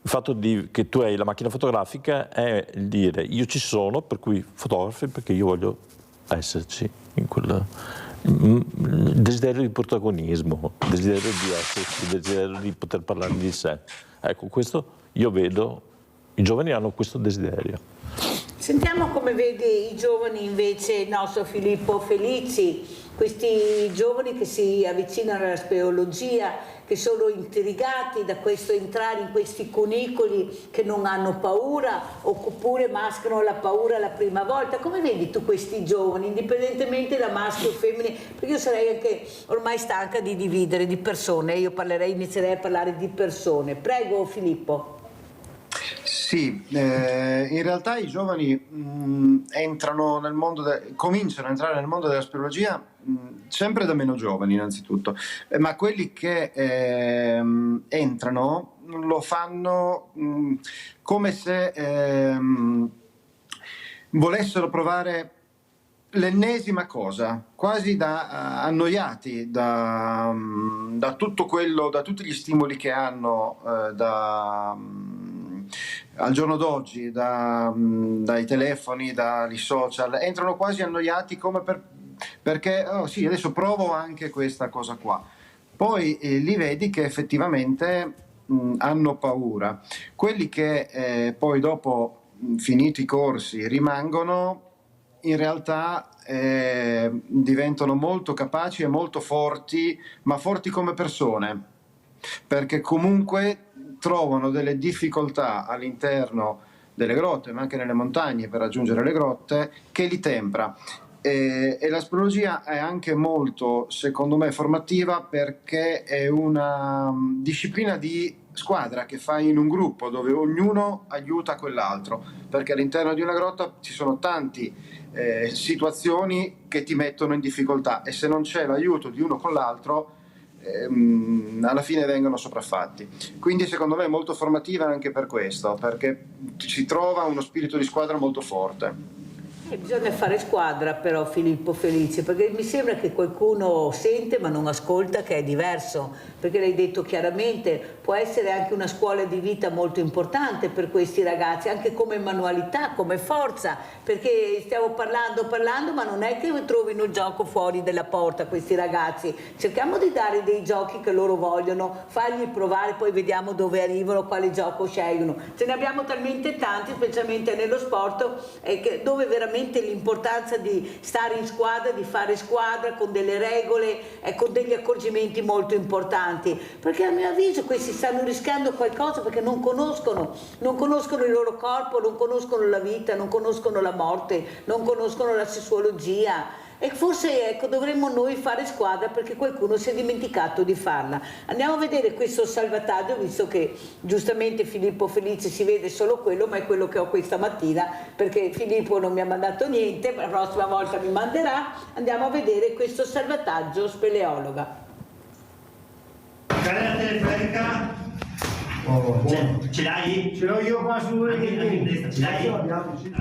il fatto che tu hai la macchina fotografica è il dire io ci sono, per cui fotografi perché io voglio esserci in quel desiderio di protagonismo, desiderio di esserci, desiderio di poter parlare di sé. Ecco, questo io vedo, i giovani hanno questo desiderio. Sentiamo come vede i giovani invece il nostro Filippo Felici, questi giovani che si avvicinano alla speleologia, che sono intrigati da questo entrare in questi cunicoli, che non hanno paura oppure mascherano la paura la prima volta. Come vedi tu questi giovani, indipendentemente da maschio o femmine? Perché io sarei anche ormai stanca di dividere di persone, io inizierei a parlare di persone. Prego Filippo. Sì, in realtà i giovani cominciano a entrare nel mondo della speleologia sempre da meno giovani innanzitutto, ma quelli che entrano lo fanno come se volessero provare l'ennesima cosa, quasi da annoiati da tutto quello, da tutti gli stimoli che hanno al giorno d'oggi, dai telefoni, dai social, entrano quasi annoiati come perché oh sì, adesso provo anche questa cosa qua. Poi li vedi che effettivamente hanno paura. Quelli che poi dopo finiti i corsi rimangono, in realtà diventano molto capaci e molto forti, ma forti come persone, perché comunque trovano delle difficoltà all'interno delle grotte, ma anche nelle montagne per raggiungere le grotte, che li tempra. E la speleologia è anche molto, secondo me, formativa, perché è una disciplina di squadra che fai in un gruppo dove ognuno aiuta quell'altro, perché all'interno di una grotta ci sono tante situazioni che ti mettono in difficoltà e se non c'è l'aiuto di uno con l'altro alla fine vengono sopraffatti. Quindi secondo me è molto formativa anche per questo, perché si trova uno spirito di squadra molto forte. Bisogna fare squadra però Filippo Felici, perché mi sembra che qualcuno sente ma non ascolta, che è diverso, perché l'hai detto chiaramente, può essere anche una scuola di vita molto importante per questi ragazzi, anche come manualità, come forza, perché stiamo parlando ma non è che trovino il gioco fuori dalla porta questi ragazzi, cerchiamo di dare dei giochi che loro vogliono, fargli provare, poi vediamo dove arrivano, quale gioco scelgono. Ce ne abbiamo talmente tanti, specialmente nello sport, dove veramente l'importanza di stare in squadra, di fare squadra con delle regole e con degli accorgimenti molto importanti, perché a mio avviso questi stanno rischiando qualcosa perché non conoscono il loro corpo, non conoscono la vita, non conoscono la morte, non conoscono la sessuologia. E forse dovremmo noi fare squadra perché qualcuno si è dimenticato di farla. Andiamo a vedere questo salvataggio, visto che giustamente Filippo Felici si vede solo quello, ma è quello che ho questa mattina, perché Filippo non mi ha mandato niente, la prossima volta mi manderà. Andiamo a vedere questo salvataggio speleologa. Carena telefreca. Ce l'hai? Ce l'ho io qua su.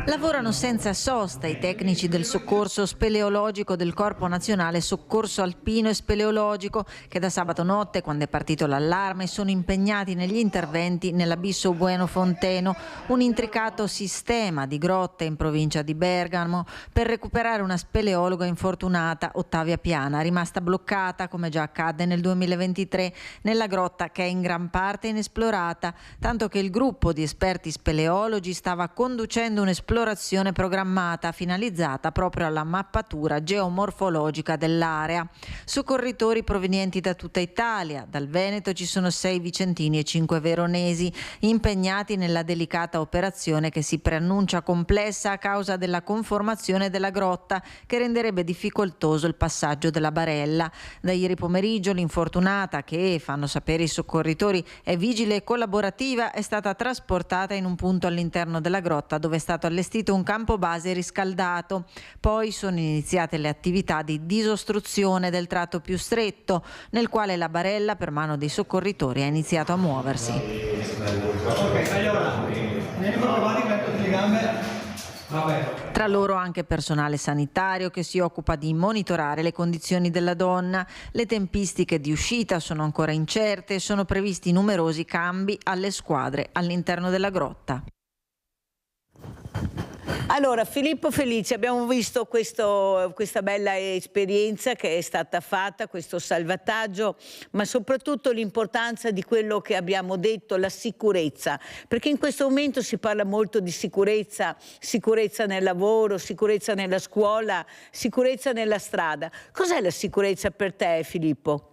Lavorano senza sosta i tecnici del soccorso speleologico del Corpo Nazionale Soccorso Alpino e Speleologico, che da sabato notte, quando è partito l'allarme, sono impegnati negli interventi nell'abisso Bueno Fonteno, un intricato sistema di grotte in provincia di Bergamo, per recuperare una speleologa infortunata, Ottavia Piana, rimasta bloccata, come già accadde nel 2023, nella grotta che è in gran parte inesplorata, tanto che il gruppo di esperti speleologi stava conducendo un'esplorazione programmata finalizzata proprio alla mappatura geomorfologica dell'area. Soccorritori provenienti da tutta Italia, dal Veneto ci sono 6 vicentini e 5 veronesi impegnati nella delicata operazione che si preannuncia complessa a causa della conformazione della grotta, che renderebbe difficoltoso il passaggio della barella. Da ieri pomeriggio l'infortunata, che fanno sapere i soccorritori è vigile collaborativa è stata trasportata in un punto all'interno della grotta dove è stato allestito un campo base riscaldato. Poi sono iniziate le attività di disostruzione del tratto più stretto, nel quale la barella per mano dei soccorritori ha iniziato a muoversi. Tra loro anche personale sanitario che si occupa di monitorare le condizioni della donna. Le tempistiche di uscita sono ancora incerte e sono previsti numerosi cambi alle squadre all'interno della grotta. Allora, Filippo Felici, abbiamo visto questa bella esperienza che è stata fatta, questo salvataggio, ma soprattutto l'importanza di quello che abbiamo detto, la sicurezza, perché in questo momento si parla molto di sicurezza, sicurezza nel lavoro, sicurezza nella scuola, sicurezza nella strada. Cos'è la sicurezza per te, Filippo?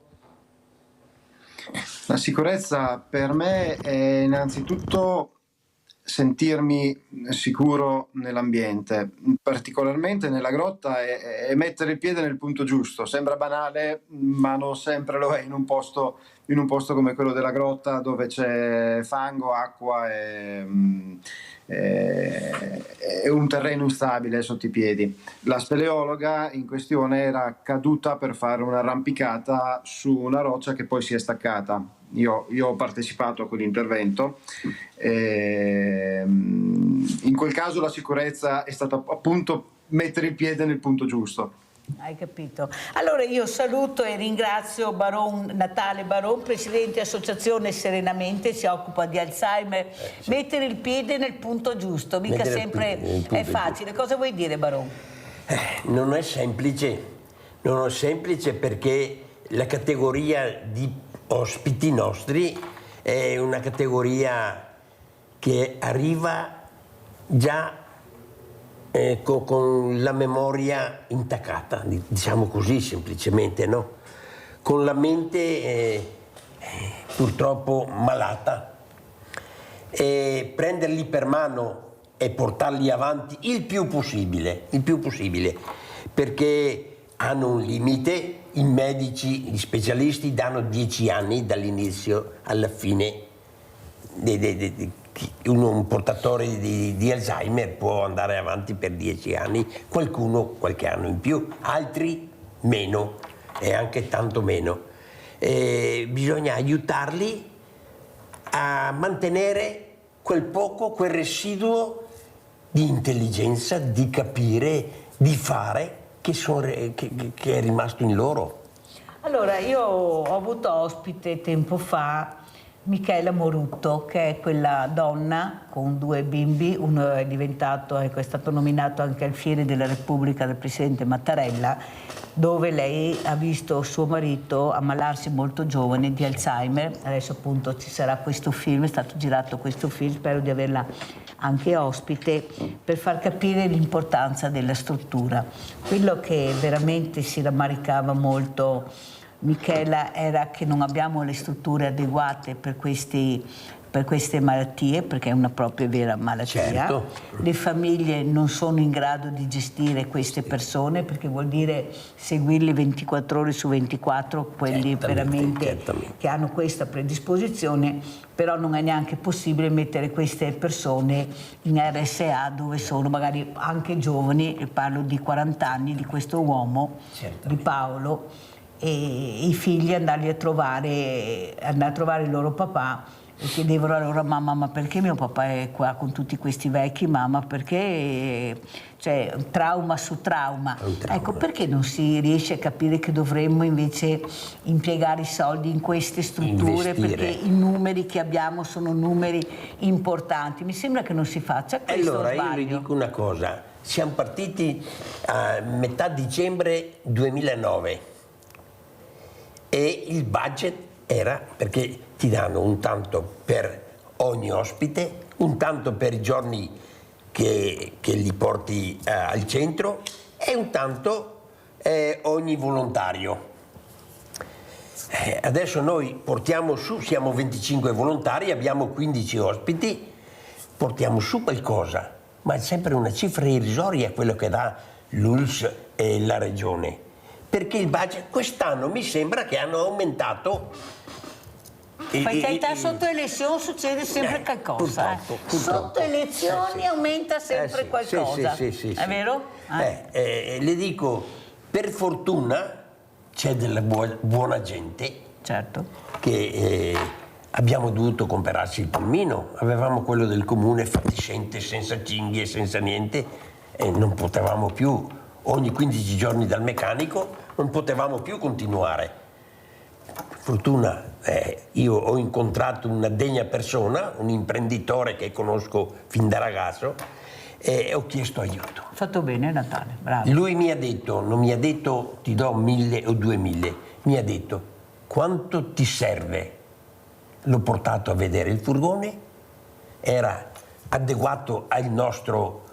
La sicurezza per me è innanzitutto sentirmi sicuro nell'ambiente, particolarmente nella grotta, e mettere il piede nel punto giusto. Sembra banale, ma non sempre lo è in un posto come quello della grotta, dove c'è fango, acqua e un terreno instabile sotto i piedi. La speleologa in questione era caduta per fare un'arrampicata su una roccia che poi si è staccata. Io ho partecipato a quell'intervento. In quel caso la sicurezza è stata appunto mettere il piede nel punto giusto. Hai capito? Allora io saluto e ringrazio Natale Baron, presidente associazione Serenamente, si occupa di Alzheimer. Mettere il piede nel punto giusto, mica sempre è facile. Cosa vuoi dire, Baron? Non è semplice perché la categoria di ospiti nostri è una categoria che arriva già con la memoria intaccata, diciamo così semplicemente, no? Con la mente purtroppo malata, e prenderli per mano e portarli avanti il più possibile, perché hanno un limite. I medici, gli specialisti danno 10 anni dall'inizio alla fine. Un portatore di Alzheimer può andare avanti per 10 anni, qualcuno qualche anno in più, altri meno, e anche tanto meno. Bisogna aiutarli a mantenere quel residuo di intelligenza, di capire, di fare, che è rimasto in loro. Allora, io ho avuto ospite tempo fa Michela Morutto, che è quella donna con 2 bimbi, uno è stato nominato anche al Fiere della Repubblica dal presidente Mattarella, dove lei ha visto suo marito ammalarsi molto giovane di Alzheimer. Adesso appunto ci sarà questo film, è stato girato questo film, spero di averla anche ospite, per far capire l'importanza della struttura. Quello che veramente si rammaricava molto Michela era che non abbiamo le strutture adeguate per queste malattie, perché è una propria vera malattia. Certo. Le famiglie non sono in grado di gestire queste persone, perché vuol dire seguirli 24 ore su 24, quelli veramente che hanno questa predisposizione, però non è neanche possibile mettere queste persone in RSA, dove sono magari anche giovani, parlo di 40 anni di questo uomo, di Paolo, e i figli andare a trovare il loro papà e chiedevano alla loro mamma: ma perché mio papà è qua con tutti questi vecchi, mamma? Perché cioè trauma su trauma. Ecco, perché non si riesce a capire che dovremmo invece impiegare i soldi in queste strutture, perché i numeri che abbiamo sono numeri importanti. Mi sembra che non si faccia questo. Allora io vi dico una cosa: siamo partiti a metà dicembre 2009 e il budget era, perché ti danno un tanto per ogni ospite, un tanto per i giorni che li porti al centro e un tanto ogni volontario. Adesso noi portiamo su, siamo 25 volontari, abbiamo 15 ospiti, portiamo su qualcosa, ma è sempre una cifra irrisoria quello che dà l'ULSS e la Regione. Perché il budget quest'anno mi sembra che hanno aumentato Perché sotto elezioni succede sempre qualcosa. Purtroppo. Sotto elezioni aumenta sempre qualcosa. Sì. È vero? Le dico, per fortuna c'è della buona gente, certo, che abbiamo dovuto comprarci il pulmino, avevamo quello del comune fatiscente, senza cinghie, senza niente, e non potevamo più, ogni 15 giorni dal meccanico, non potevamo più continuare. Fortuna, io ho incontrato una degna persona, un imprenditore che conosco fin da ragazzo, e ho chiesto aiuto. Ha fatto bene Natale, bravo. Lui mi ha detto, non mi ha detto ti do 1.000 o 2.000, mi ha detto quanto ti serve. L'ho portato a vedere il furgone, era adeguato al nostro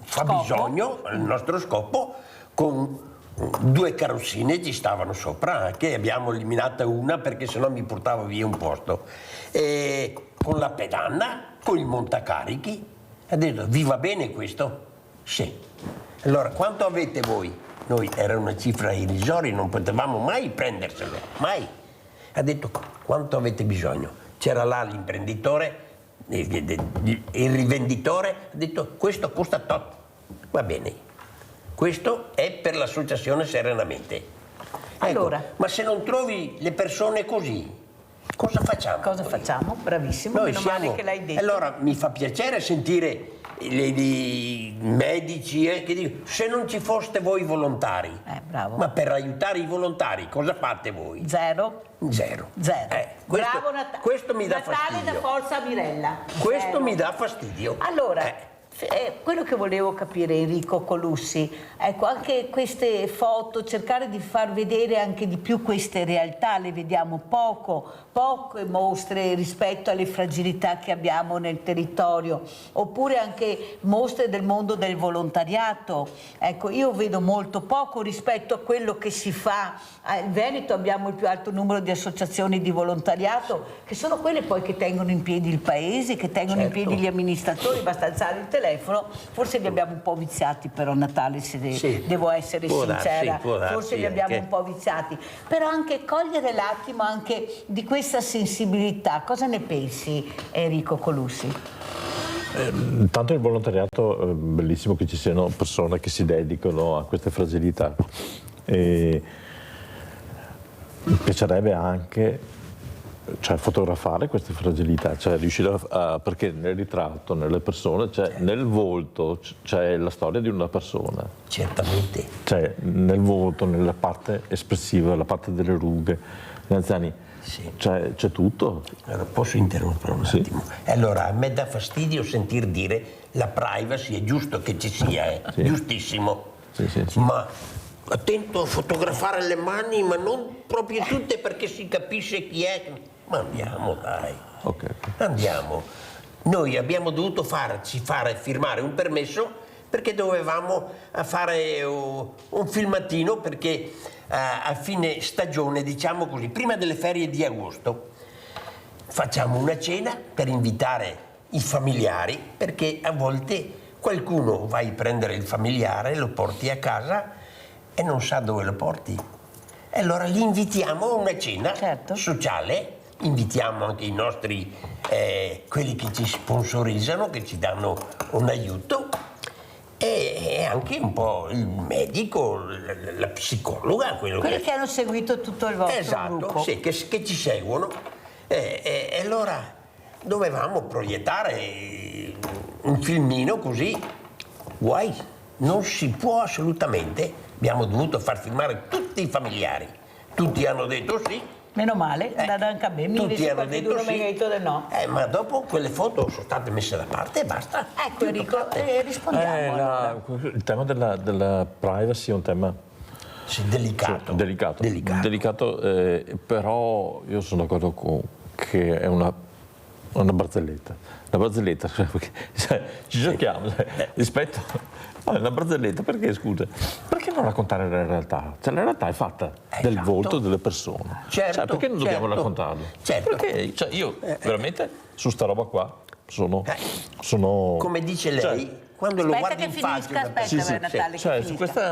fabbisogno, al nostro scopo, con 2 carrozzine ci stavano sopra, anche abbiamo eliminata una perché sennò mi portava via un posto. E con la pedana, con il montacarichi, ha detto vi va bene questo? Sì. Allora quanto avete voi? Noi era una cifra irrisoria, non potevamo mai prenderselo, mai. Ha detto quanto avete bisogno? C'era là l'imprenditore, il rivenditore, ha detto questo costa tot. Va bene, questo è per l'associazione Serenamente. Allora. Ecco, ma se non trovi le persone così, cosa facciamo? Cosa facciamo? Bravissimo, Noi meno male che l'hai detto. Allora mi fa piacere sentire i medici che dicono se non ci foste voi volontari, bravo. Ma per aiutare i volontari cosa fate voi? Zero. Questo, Natale. Questo mi dà Natale fastidio. da Forza Mirella. Questo Zero. mi dà fastidio. Allora, quello che volevo capire, Enrico Colussi, ecco, anche queste foto, cercare di far vedere anche di più queste realtà, le vediamo poche mostre rispetto alle fragilità che abbiamo nel territorio, oppure anche mostre del mondo del volontariato. Ecco, io vedo molto poco rispetto a quello che si fa. In Veneto abbiamo il più alto numero di associazioni di volontariato, che sono quelle poi che tengono in piedi il paese, che tengono in piedi gli amministratori, basta alzare il telefono. Forse li abbiamo un po' viziati però a Natale, se devo essere sincera, forse li abbiamo un po' viziati, però anche cogliere l'attimo anche di questa sensibilità. Cosa ne pensi, Enrico Colussi? Tanto il volontariato è bellissimo che ci siano persone che si dedicano a queste fragilità. E mi piacerebbe anche fotografare queste fragilità, riuscire perché nel ritratto, nelle persone, nel volto c'è la storia di una persona. Certamente. Nel volto, nella parte espressiva, la parte delle rughe, gli anziani, c'è tutto. Allora, posso interrompere un attimo? Allora, a me dà fastidio sentir dire la privacy, è giusto che ci sia, giustissimo. Ma attento a fotografare le mani, ma non proprio tutte perché si capisce chi è. Ma andiamo, dai. Andiamo. Noi abbiamo dovuto farci firmare un permesso perché dovevamo fare un filmatino perché a fine stagione, diciamo così, prima delle ferie di agosto, facciamo una cena per invitare i familiari, perché a volte qualcuno vai a prendere il familiare, lo porti a casa e non sa dove lo porti. E allora li invitiamo a una cena sociale, invitiamo anche i nostri, quelli che ci sponsorizzano, che ci danno un aiuto, e anche un po' il medico, la psicologa. Quelli che hanno seguito tutto il vostro gruppo. Sì, che ci seguono. E allora dovevamo proiettare un filmino così. Guai, non si può assolutamente. Abbiamo dovuto far filmare tutti i familiari. Tutti hanno detto sì. Meno male, anche a me. Tutti hanno detto sì. Mi ha detto no. Ma dopo quelle foto sono state messe da parte e basta. Ecco Enrico, rispondiamo. Il tema della privacy è un tema delicato. Delicato, però io sono d'accordo che è una barzelletta. Una barzelletta, perché ci giochiamo rispetto a una barzelletta, perché scusa? Perché non raccontare la realtà? La realtà è fatta del volto delle persone. Perché non dobbiamo raccontarlo? Perché io veramente su sta roba qua sono come dice lei, quando lo guardi in faccia... Natale,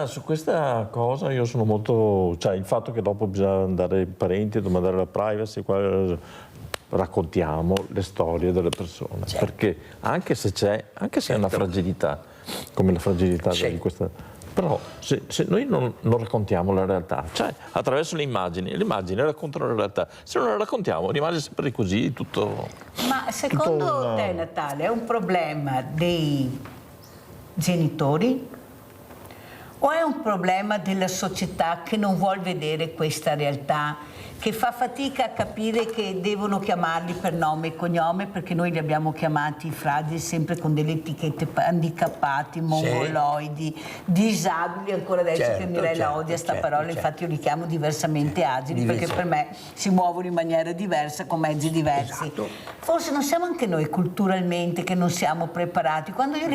su questa cosa io sono molto... Cioè, il fatto che dopo bisogna andare ai parenti, domandare la privacy, raccontiamo le storie delle persone, perché anche se è una fragilità, come la fragilità di questa... Però se noi non raccontiamo la realtà, cioè attraverso le immagini raccontano la realtà, se non la raccontiamo rimane sempre così tutto... Ma secondo te, Natale, è un problema dei genitori o è un problema della società che non vuol vedere questa realtà, che fa fatica a capire che devono chiamarli per nome e cognome, perché noi li abbiamo chiamati fragili sempre con delle etichette, handicappati, mongoloidi, disabili, ancora adesso che Mirella odia sta parola, infatti io li chiamo diversamente agili, perché per me si muovono in maniera diversa, con mezzi diversi. Forse non siamo anche noi culturalmente che non siamo preparati. Quando io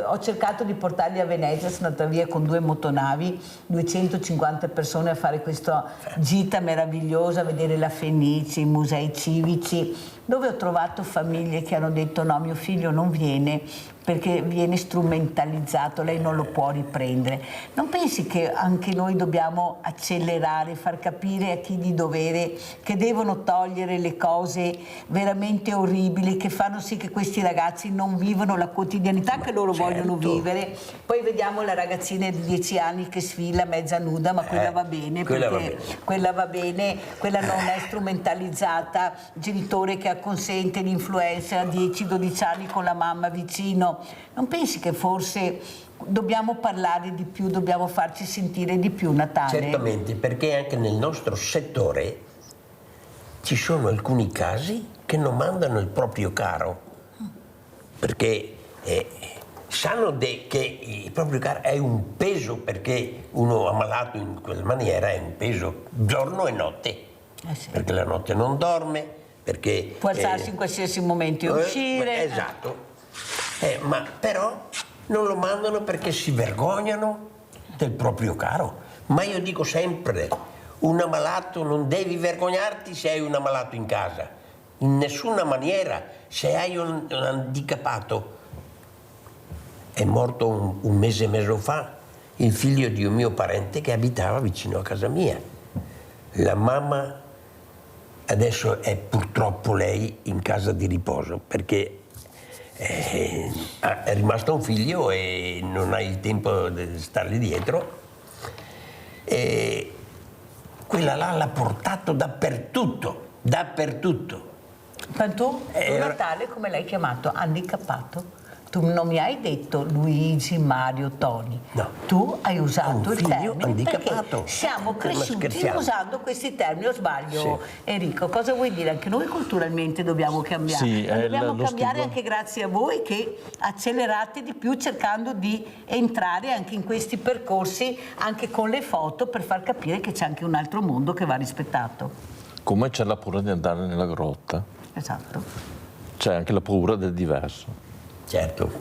ho cercato di portarli a Venezia, sono andata via con 2 motonavi, 250 persone a fare questa gita meravigliosa, a vedere la Fenice, i musei civici, dove ho trovato famiglie che hanno detto no, mio figlio non viene perché viene strumentalizzato, lei non lo può riprendere. Non pensi che anche noi dobbiamo accelerare, far capire a chi di dovere che devono togliere le cose veramente orribili che fanno sì che questi ragazzi non vivono la quotidianità che loro vogliono vivere? Poi vediamo la ragazzina di 10 anni che sfila mezza nuda, ma quella va bene, perché quella va bene, quella non è strumentalizzata, genitore che acconsente l'influencer a 10-12 anni con la mamma vicino. Non pensi che forse dobbiamo parlare di più, dobbiamo farci sentire di più, Natale? Certamente, perché anche nel nostro settore ci sono alcuni casi che non mandano il proprio caro, perché sanno che il proprio caro è un peso, perché uno ammalato in quella maniera è un peso giorno e notte, perché la notte non dorme, perché... Può alzarsi in qualsiasi momento e uscire. Esatto. Ma però non lo mandano perché si vergognano del proprio caro. Ma io dico sempre, un ammalato non devi vergognarti se hai un ammalato in casa, in nessuna maniera. Se hai un handicappato, è morto un mese fa il figlio di un mio parente che abitava vicino a casa mia. La mamma adesso è purtroppo lei in casa di riposo perché è rimasto un figlio e non hai il tempo di stargli dietro, e quella là l'ha portato dappertutto. Ma tu Natale come l'hai chiamato? Handicappato? Tu non mi hai detto Luigi, Mario, Toni. No. Tu hai usato il termine handicappato. Perché siamo cresciuti usando questi termini, o sbaglio? Enrico, cosa vuoi dire? Anche noi culturalmente dobbiamo cambiare. Dobbiamo cambiare anche grazie a voi che accelerate di più cercando di entrare anche in questi percorsi, anche con le foto, per far capire che c'è anche un altro mondo che va rispettato. Come c'è la paura di andare nella grotta, esatto, c'è anche la paura del diverso. Certo.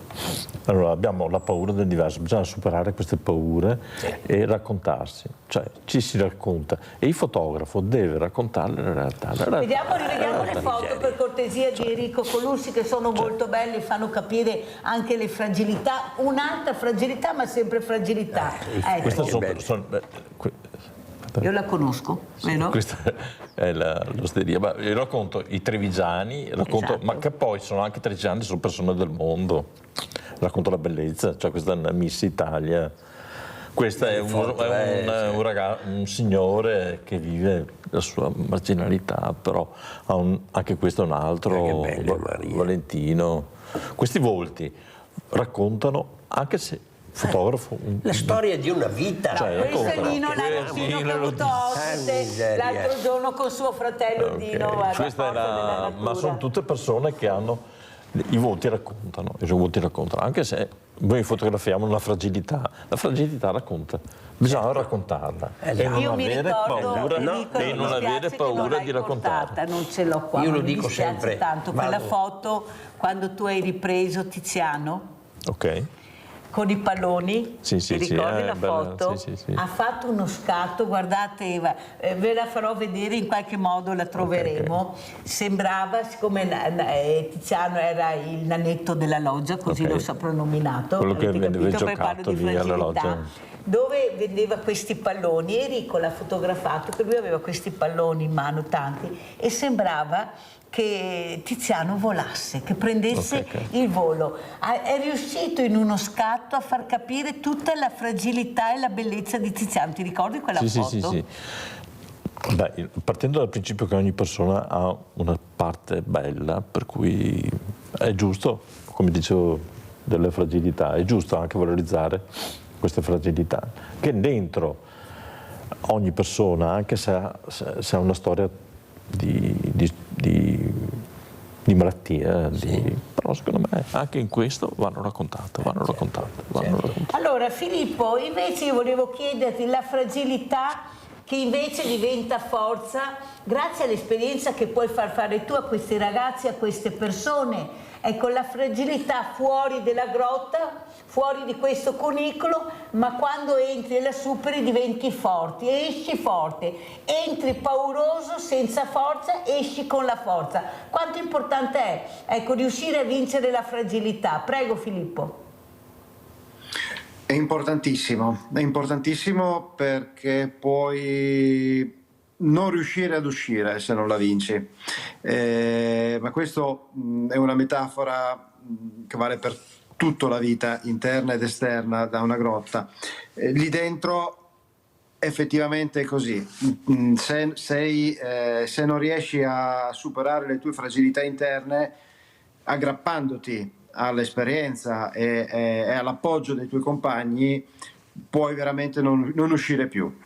Allora abbiamo la paura del diverso, bisogna superare queste paure e raccontarsi, cioè ci si racconta e il fotografo deve raccontare la realtà. Rivediamo le foto per cortesia di Enrico Colussi, che sono molto belle, fanno capire anche le fragilità, un'altra fragilità ma sempre fragilità. Queste io la conosco, vero? Questa è l'osteria. Ma io racconto i trevigiani, ma che poi sono anche trevigiani, sono persone del mondo. Racconto la bellezza, cioè questa è una Miss Italia. Questo è un signore che vive la sua marginalità, però anche questo è un altro, Valentino. Questi volti raccontano, anche se fotografo, la storia di una vita. Questo è Nino Larantino che ha avuto ospite l'altro giorno con suo fratello Dino. Ma sono tutte persone che hanno i volti raccontano, anche se noi fotografiamo la fragilità racconta, bisogna raccontarla e non avere paura di raccontarla. Non ce l'ho qua, io lo dico sempre tanto. Quella foto quando tu hai ripreso Tiziano, ok, con i palloni, Sì, ti ricordi la bella, foto? sì. Ha fatto uno scatto, guardate Eva, ve la farò vedere, in qualche modo la troveremo. Okay. Sembrava, siccome Tiziano era il nanetto della loggia, così lo soprannominato, quello che vendeva i perché parlo di giocattoli alla fragilità, loggia, dove vendeva questi palloni. Enrico l'ha fotografato, che lui aveva questi palloni in mano, tanti, e sembrava che Tiziano volasse, che prendesse il volo. È riuscito in uno scatto a far capire tutta la fragilità e la bellezza di Tiziano. Ti ricordi quella foto? Sì. Beh, partendo dal principio che ogni persona ha una parte bella, per cui è giusto, come dicevo, delle fragilità, è giusto anche valorizzare queste fragilità, che dentro ogni persona, anche se ha una storia di malattia, però secondo me anche in questo vanno raccontate. Allora Filippo, invece io volevo chiederti la fragilità che invece diventa forza grazie all'esperienza che puoi far fare tu a questi ragazzi, a queste persone. Ecco, la fragilità fuori della grotta, fuori di questo cunicolo, ma quando entri e la superi diventi forte, esci forte, entri pauroso, senza forza, esci con la forza. Quanto importante è, ecco, riuscire a vincere la fragilità? Prego Filippo. È importantissimo perché puoi non riuscire ad uscire se non la vinci, ma questo è una metafora che vale per tutta la vita, interna ed esterna, da una grotta. Lì dentro effettivamente è così, se non riesci a superare le tue fragilità interne, aggrappandoti all'esperienza e all'appoggio dei tuoi compagni, puoi veramente non uscire più.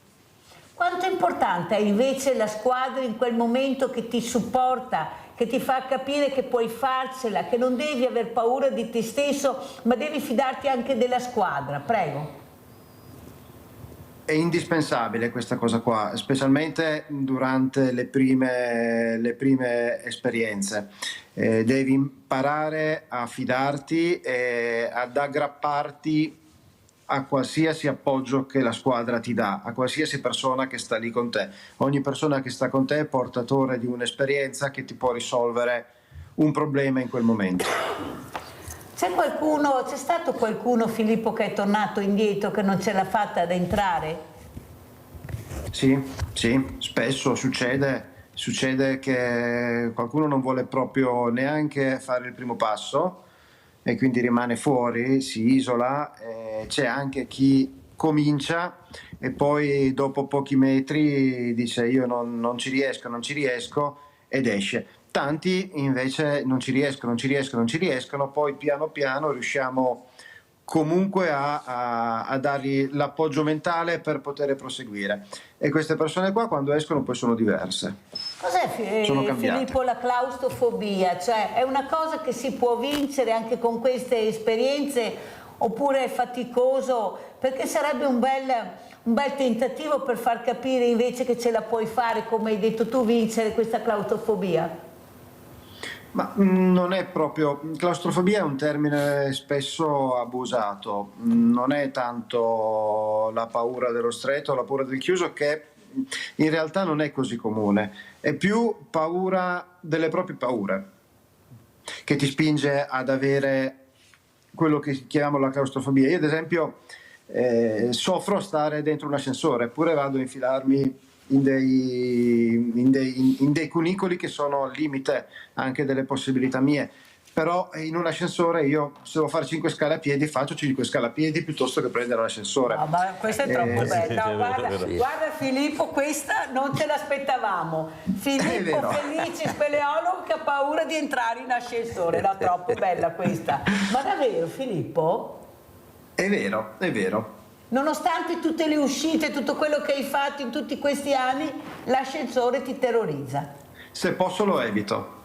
Quanto è importante è invece la squadra in quel momento che ti supporta, che ti fa capire che puoi farcela, che non devi aver paura di te stesso, ma devi fidarti anche della squadra. Prego. È indispensabile questa cosa qua, specialmente durante le prime esperienze. Devi imparare a fidarti e ad aggrapparti a qualsiasi appoggio che la squadra ti dà, a qualsiasi persona che sta lì con te. Ogni persona che sta con te è portatore di un'esperienza che ti può risolvere un problema in quel momento. C'è stato qualcuno, Filippo, che è tornato indietro, che non ce l'ha fatta ad entrare? Sì, spesso succede che qualcuno non vuole proprio neanche fare il primo passo e quindi rimane fuori, si isola. C'è anche chi comincia e poi dopo pochi metri dice io non ci riesco ed esce. Tanti invece non ci riescono, poi piano piano riusciamo comunque a dargli l'appoggio mentale per poter proseguire. E queste persone qua quando escono poi sono diverse. Cos'è Filippo la claustrofobia? Cioè è una cosa che si può vincere anche con queste esperienze oppure è faticoso? Perché sarebbe un bel tentativo per far capire invece che ce la puoi fare, come hai detto tu, vincere questa claustrofobia. Ma non è proprio, claustrofobia è un termine spesso abusato, non è tanto la paura dello stretto, la paura del chiuso, che in realtà non è così comune, è più paura delle proprie paure che ti spinge ad avere quello che chiamiamo la claustrofobia. Io ad esempio soffro stare dentro un ascensore, eppure vado a infilarmi in dei cunicoli che sono al limite anche delle possibilità mie, però in un ascensore io se devo fare 5 scale a piedi faccio 5 scale a piedi piuttosto che prendere l'ascensore. No, ma questa è troppo bella. Guarda Filippo, questa non ce l'aspettavamo. Filippo Felici, speleologo, che ha paura di entrare in ascensore. Era troppo bella questa. Ma davvero Filippo? È vero. Nonostante tutte le uscite, tutto quello che hai fatto in tutti questi anni, l'ascensore ti terrorizza. Se posso lo evito.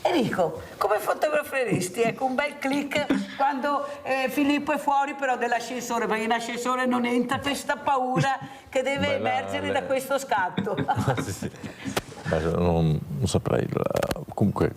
Enrico, come fotograferesti? Ecco, un bel click quando Filippo è fuori però dell'ascensore, perché in ascensore non entra, questa paura che deve emergere da questo scatto. Non saprei. Comunque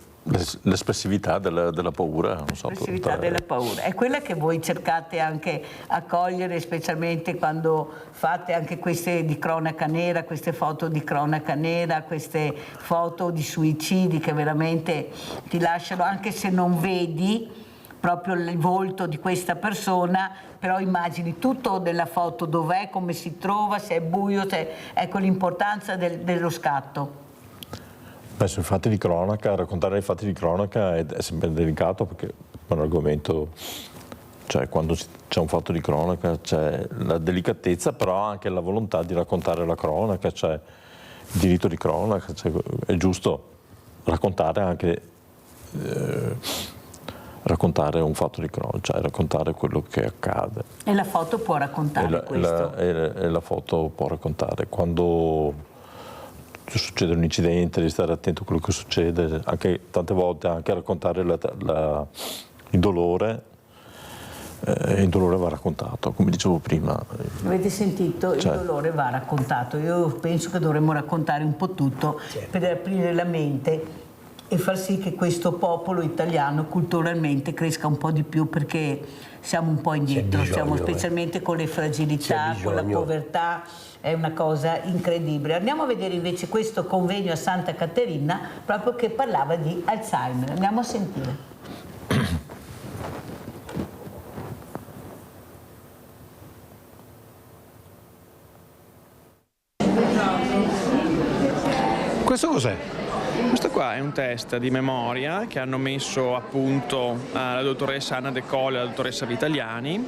l'espressività della paura, non so. L'espressività della paura. È quella che voi cercate anche a cogliere, specialmente quando fate anche queste di cronaca nera, queste foto di cronaca nera, queste foto di suicidi che veramente ti lasciano, anche se non vedi proprio il volto di questa persona, però immagini tutto della foto, dov'è, come si trova, se è buio, ecco l'importanza dello scatto. Beh, sui fatti di cronaca, raccontare i fatti di cronaca è sempre delicato, perché è un argomento, cioè quando c'è un fatto di cronaca c'è la delicatezza, però anche la volontà di raccontare la cronaca, cioè il diritto di cronaca, cioè è giusto raccontare anche raccontare un fatto di cronaca, cioè raccontare quello che accade. E la foto può raccontare questo? E la foto può raccontare. Quando succede un incidente, devi stare attento a quello che succede, anche tante volte anche a raccontare il dolore. Il dolore va raccontato, come dicevo prima. Avete sentito? Il dolore va raccontato. Io penso che dovremmo raccontare un po' tutto per aprire la mente e far sì che questo popolo italiano culturalmente cresca un po' di più, perché siamo un po' indietro, siamo specialmente con le fragilità, con la povertà, è una cosa incredibile. Andiamo a vedere invece questo convegno a Santa Caterina, proprio che parlava di Alzheimer. Andiamo a sentire. Questo cos'è? Questo qua è un test di memoria che hanno messo a punto la dottoressa Anna De Colle e la dottoressa Vitaliani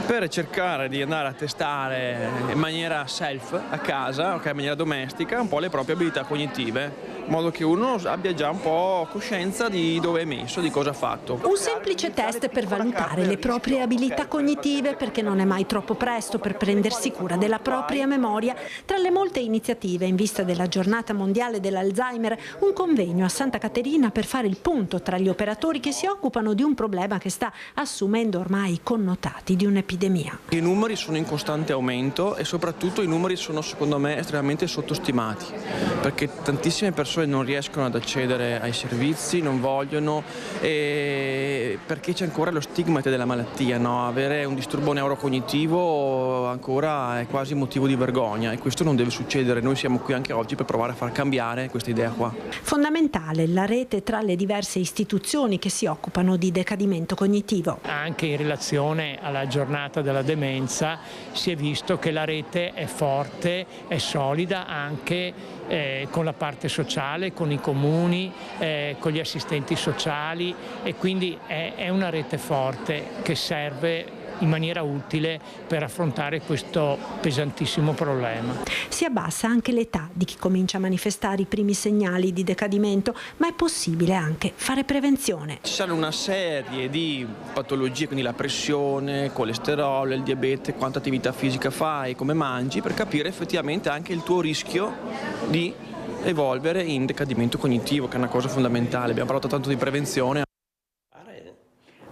per cercare di andare a testare in maniera self a casa, in maniera domestica, un po' le proprie abilità cognitive, in modo che uno abbia già un po' coscienza di dove è messo, di cosa ha fatto. Un semplice test per valutare le proprie abilità cognitive, perché non è mai troppo presto per prendersi cura della propria memoria. Tra le molte iniziative in vista della giornata mondiale dell'Alzheimer, un convegno a Santa Caterina per fare il punto tra gli operatori che si occupano di un problema che sta assumendo ormai i connotati di un'epidemia. I numeri sono in costante aumento e soprattutto i numeri sono, secondo me, estremamente sottostimati, perché tantissime persone non riescono ad accedere ai servizi, non vogliono, perché c'è ancora lo stigma della malattia, no? Avere un disturbo neurocognitivo ancora è quasi motivo di vergogna, e questo non deve succedere. Noi siamo qui anche oggi per provare a far cambiare questa idea qua. Fondamentale la rete tra le diverse istituzioni che si occupano di decadimento cognitivo. Anche in relazione alla giornata della demenza si è visto che la rete è forte, è solida anche con la parte sociale, con i comuni, con gli assistenti sociali, e quindi è una rete forte che serve in maniera utile per affrontare questo pesantissimo problema. Si abbassa anche l'età di chi comincia a manifestare i primi segnali di decadimento, ma è possibile anche fare prevenzione. Ci sono una serie di patologie, quindi la pressione, il colesterolo, il diabete, quanta attività fisica fai, come mangi, per capire effettivamente anche il tuo rischio di evolvere in decadimento cognitivo, che è una cosa fondamentale. Abbiamo parlato tanto di prevenzione.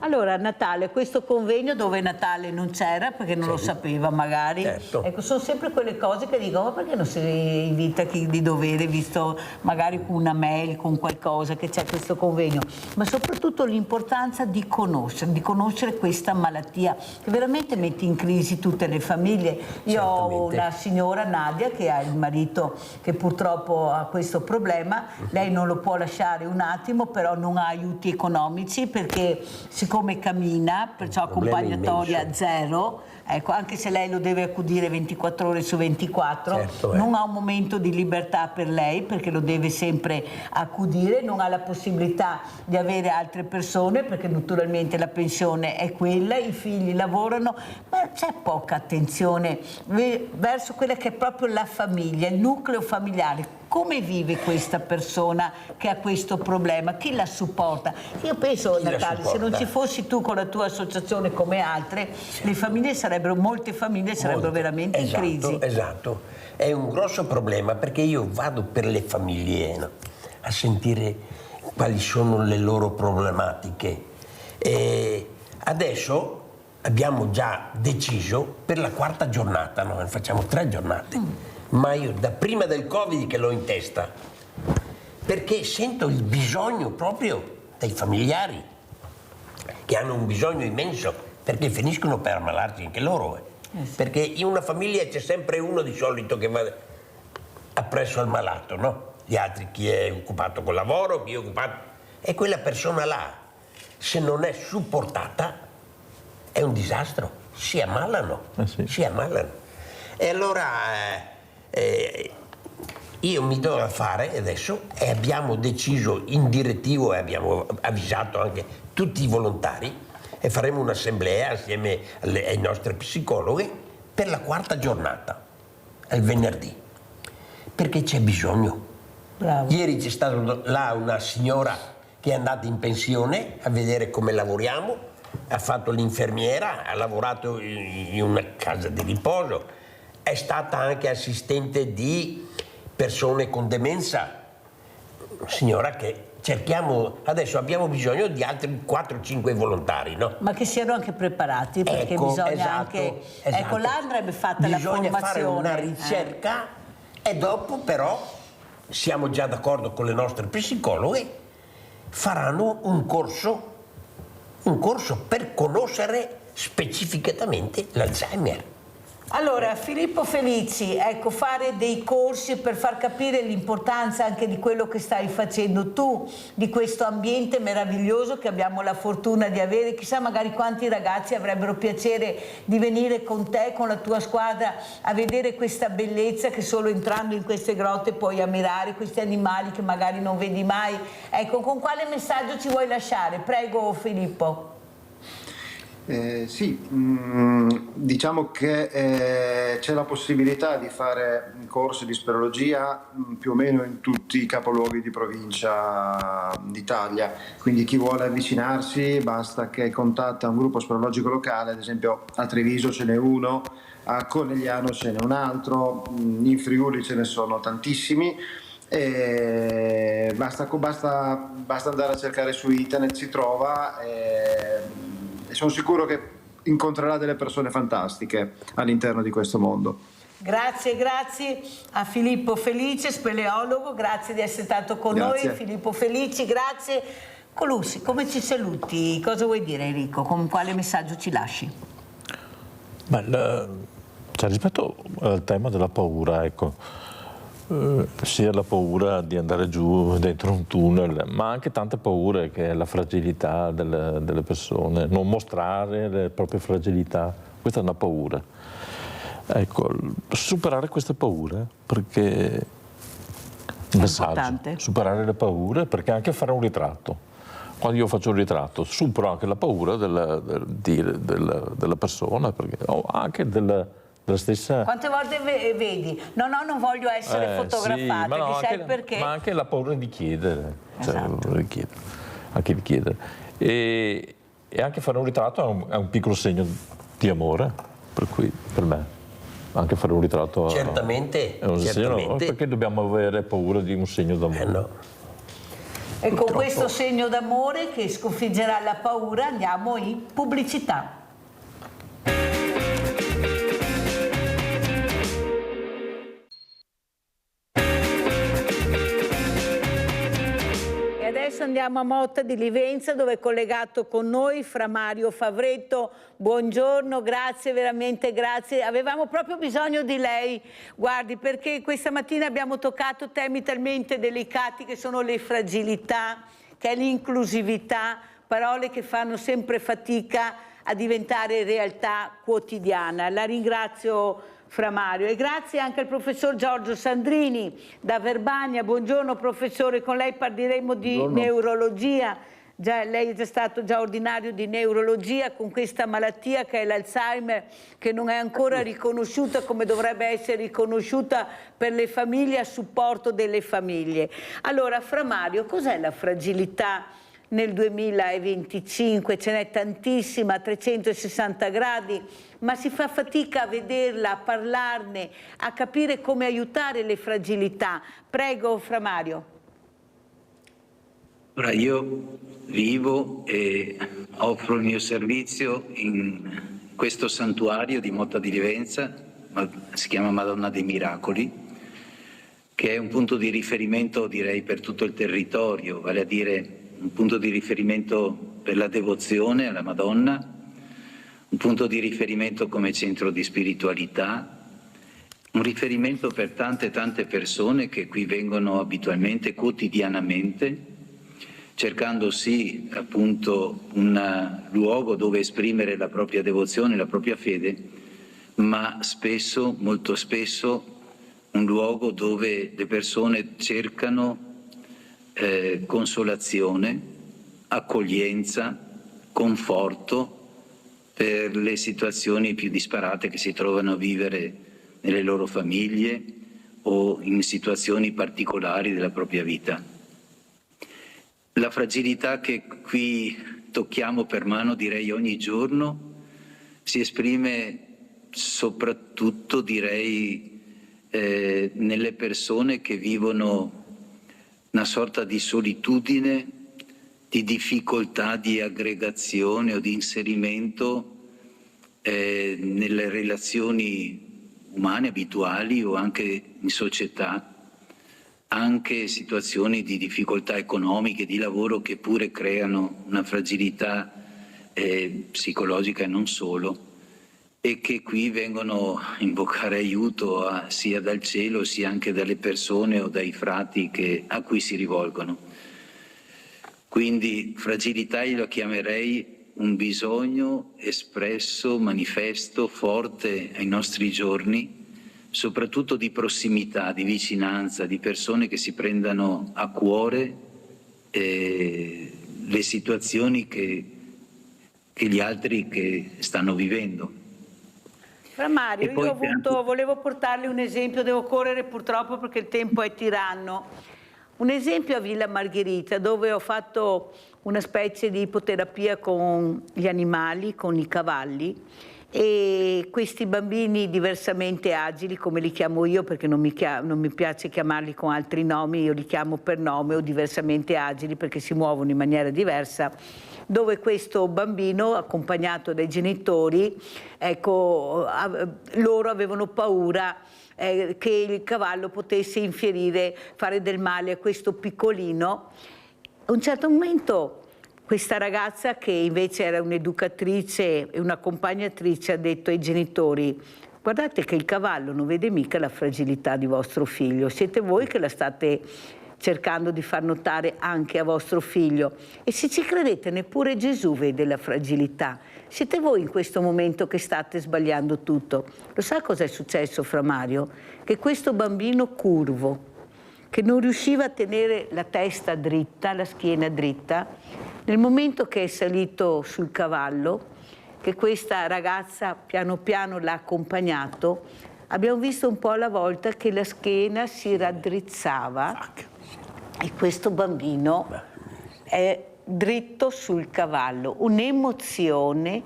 Allora, Natale, questo convegno dove Natale non c'era perché non lo sapeva magari, ecco, sono sempre quelle cose che dico, ma perché non si invita chi di dovere, visto magari con una mail, con qualcosa che c'è questo convegno, ma soprattutto l'importanza di conoscere questa malattia che veramente mette in crisi tutte le famiglie. Io ho una signora, Nadia, che ha il marito che purtroppo ha questo problema, lei non lo può lasciare un attimo, però non ha aiuti economici perché siccome cammina, perciò accompagnatoria zero, ecco, anche se lei lo deve accudire 24 ore su 24, non ha un momento di libertà per lei perché lo deve sempre accudire, non ha la possibilità di avere altre persone perché naturalmente la pensione è quella, i figli lavorano, ma c'è poca attenzione verso quella che è proprio la famiglia, il nucleo familiare. Come vive questa persona che ha questo problema? Chi la supporta? Io penso, Natale, se non ci fossi tu con la tua associazione come altre, le famiglie molte famiglie sarebbero veramente in crisi. Esatto, è un grosso problema perché io vado per le famiglie a sentire quali sono le loro problematiche. E adesso abbiamo già deciso per la quarta giornata, noi facciamo 3 giornate. Ma io da prima del Covid che l'ho in testa, perché sento il bisogno proprio dei familiari, che hanno un bisogno immenso, perché finiscono per ammalarsi anche loro. Perché in una famiglia c'è sempre uno di solito che va appresso al malato, no? Gli altri, chi è occupato col lavoro, chi è occupato... E quella persona là, se non è supportata, è un disastro. Si ammalano, si ammalano. E allora io mi do da fare adesso, e abbiamo deciso in direttivo e abbiamo avvisato anche tutti i volontari, e faremo un'assemblea assieme ai nostri psicologi per la 4ª giornata, il venerdì, perché c'è bisogno. Bravo. Ieri c'è stata là una signora che è andata in pensione a vedere come lavoriamo, ha fatto l'infermiera, ha lavorato in una casa di riposo, è stata anche assistente di persone con demenza, signora che cerchiamo, adesso abbiamo bisogno di altri 4-5 volontari, no? Ma che siano anche preparati, perché bisogna anche... Ecco, là andrebbe fatta la formazione. Bisogna fare una ricerca e dopo però, siamo già d'accordo con le nostre psicologhe, faranno un corso per conoscere specificatamente l'Alzheimer. Allora, Filippo Felici, ecco, fare dei corsi per far capire l'importanza anche di quello che stai facendo tu, di questo ambiente meraviglioso che abbiamo la fortuna di avere. Chissà magari quanti ragazzi avrebbero piacere di venire con te, con la tua squadra, a vedere questa bellezza che solo entrando in queste grotte puoi ammirare, questi animali che magari non vedi mai. Ecco, con quale messaggio ci vuoi lasciare? Prego, Filippo. Sì, diciamo che c'è la possibilità di fare corsi di speleologia più o meno in tutti i capoluoghi di provincia d'Italia, quindi chi vuole avvicinarsi basta che contatta un gruppo speleologico locale, ad esempio a Treviso ce n'è uno, a Conegliano ce n'è un altro, in Friuli ce ne sono tantissimi. Basta andare a cercare su internet, si trova e sono sicuro che incontrerà delle persone fantastiche all'interno di questo mondo. Grazie a Filippo Felici, speleologo, grazie di essere stato con noi. Filippo Felici, grazie. Colussi, come ci saluti? Cosa vuoi dire, Enrico? Con quale messaggio ci lasci? Rispetto al tema della paura, ecco, sia la paura di andare giù dentro un tunnel, ma anche tante paure, che è la fragilità delle persone, non mostrare le proprie fragilità, questa è una paura. Ecco, superare queste paure, perché il messaggio, superare le paure, perché anche fare un ritratto. Quando io faccio un ritratto supero anche la paura della persona, perché anche della stessa... Quante volte vedi? No, non voglio essere fotografata, sì, ma no, sai perché? Ma anche la paura di chiedere, Esatto. Anche di chiedere. E anche fare un ritratto è un piccolo segno di amore, per cui per me anche fare un ritratto certamente, è un certamente. segno, perché dobbiamo avere paura di un segno d'amore? No. E con questo segno d'amore che sconfiggerà la paura andiamo in pubblicità. Adesso andiamo a Motta di Livenza, dove è collegato con noi Fra Mario Favretto. Buongiorno, grazie, veramente grazie. Avevamo proprio bisogno di lei, guardi, perché questa mattina abbiamo toccato temi talmente delicati che sono le fragilità, che è l'inclusività, parole che fanno sempre fatica a diventare realtà quotidiana. La ringrazio, Fra Mario, e grazie anche al professor Giorgio Sandrini da Verbania. Buongiorno professore, con lei parleremo di neurologia. Lei è già stato ordinario di neurologia con questa malattia che è l'Alzheimer, che non è ancora riconosciuta come dovrebbe essere riconosciuta per le famiglie, a supporto delle famiglie. Allora, Fra Mario, cos'è la fragilità nel 2025? Ce n'è tantissima, a 360 gradi, ma si fa fatica a vederla, a parlarne, a capire come aiutare le fragilità. Prego, Fra Mario. Ora, io vivo e offro il mio servizio in questo santuario di Motta di Livenza, si chiama Madonna dei Miracoli, che che è un punto di riferimento, direi, per tutto il territorio, vale a dire un punto di riferimento per la devozione alla Madonna, un punto di riferimento come centro di spiritualità, un riferimento per tante persone che qui vengono abitualmente, quotidianamente, cercando sì appunto un luogo dove esprimere la propria devozione, la propria fede, ma spesso, molto spesso, un luogo dove le persone cercano consolazione, accoglienza, conforto per le situazioni più disparate che si trovano a vivere nelle loro famiglie o in situazioni particolari della propria vita. La fragilità che qui tocchiamo per mano, direi, ogni giorno, si esprime soprattutto, direi, nelle persone che vivono una sorta di solitudine, di difficoltà di aggregazione o di inserimento nelle relazioni umane abituali o anche in società, anche situazioni di difficoltà economiche, di lavoro che pure creano una fragilità psicologica e non solo, e che qui vengono a invocare aiuto sia dal cielo sia anche dalle persone o dai frati a cui si rivolgono. Quindi fragilità io la chiamerei un bisogno espresso, manifesto, forte ai nostri giorni, soprattutto di prossimità, di vicinanza, di persone che si prendano a cuore le situazioni che gli altri che stanno vivendo. Fra Mario, io volevo portarle un esempio, devo correre purtroppo perché il tempo è tiranno. Un esempio a Villa Margherita, dove ho fatto una specie di ipoterapia con gli animali, con i cavalli, e questi bambini diversamente agili, come li chiamo io, perché non mi piace chiamarli con altri nomi, io li chiamo per nome, o diversamente agili perché si muovono in maniera diversa, dove questo bambino, accompagnato dai genitori, ecco, loro avevano paura che il cavallo potesse infierire, fare del male a questo piccolino. A un certo momento questa ragazza, che invece era un'educatrice e un'accompagnatrice, ha detto ai genitori: guardate che il cavallo non vede mica la fragilità di vostro figlio, siete voi che la state cercando di far notare anche a vostro figlio, e se ci credete neppure Gesù vede la fragilità, siete voi in questo momento che state sbagliando tutto. Lo sa cosa è successo, Fra Mario? Che questo bambino curvo, che non riusciva a tenere la testa dritta, la schiena dritta, nel momento che è salito sul cavallo, che questa ragazza piano piano l'ha accompagnato, abbiamo visto un po' alla volta che la schiena si raddrizzava e questo bambino è dritto sul cavallo. Un'emozione,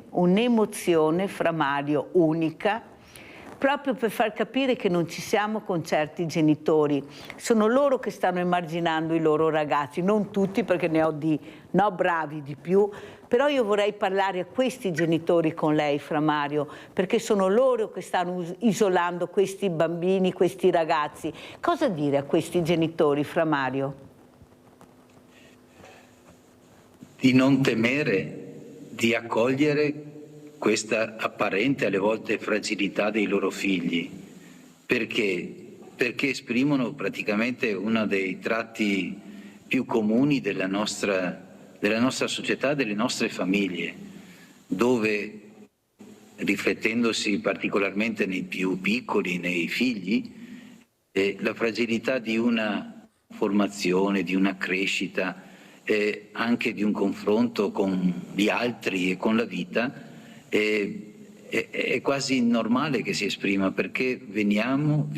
Fra Mario, unica, proprio per far capire che non ci siamo con certi genitori. Sono loro che stanno emarginando i loro ragazzi, non tutti, perché ne ho bravi di più, però io vorrei parlare a questi genitori con lei, Fra Mario, perché sono loro che stanno isolando questi bambini, questi ragazzi. Cosa dire a questi genitori, Fra Mario? Di non temere, di accogliere questa apparente alle volte fragilità dei loro figli. Perché? Perché esprimono praticamente uno dei tratti più comuni della nostra società, delle nostre famiglie, dove, riflettendosi particolarmente nei più piccoli, nei figli, la fragilità di una formazione, di una crescita, anche di un confronto con gli altri e con la vita, è quasi normale che si esprima, perché viviamo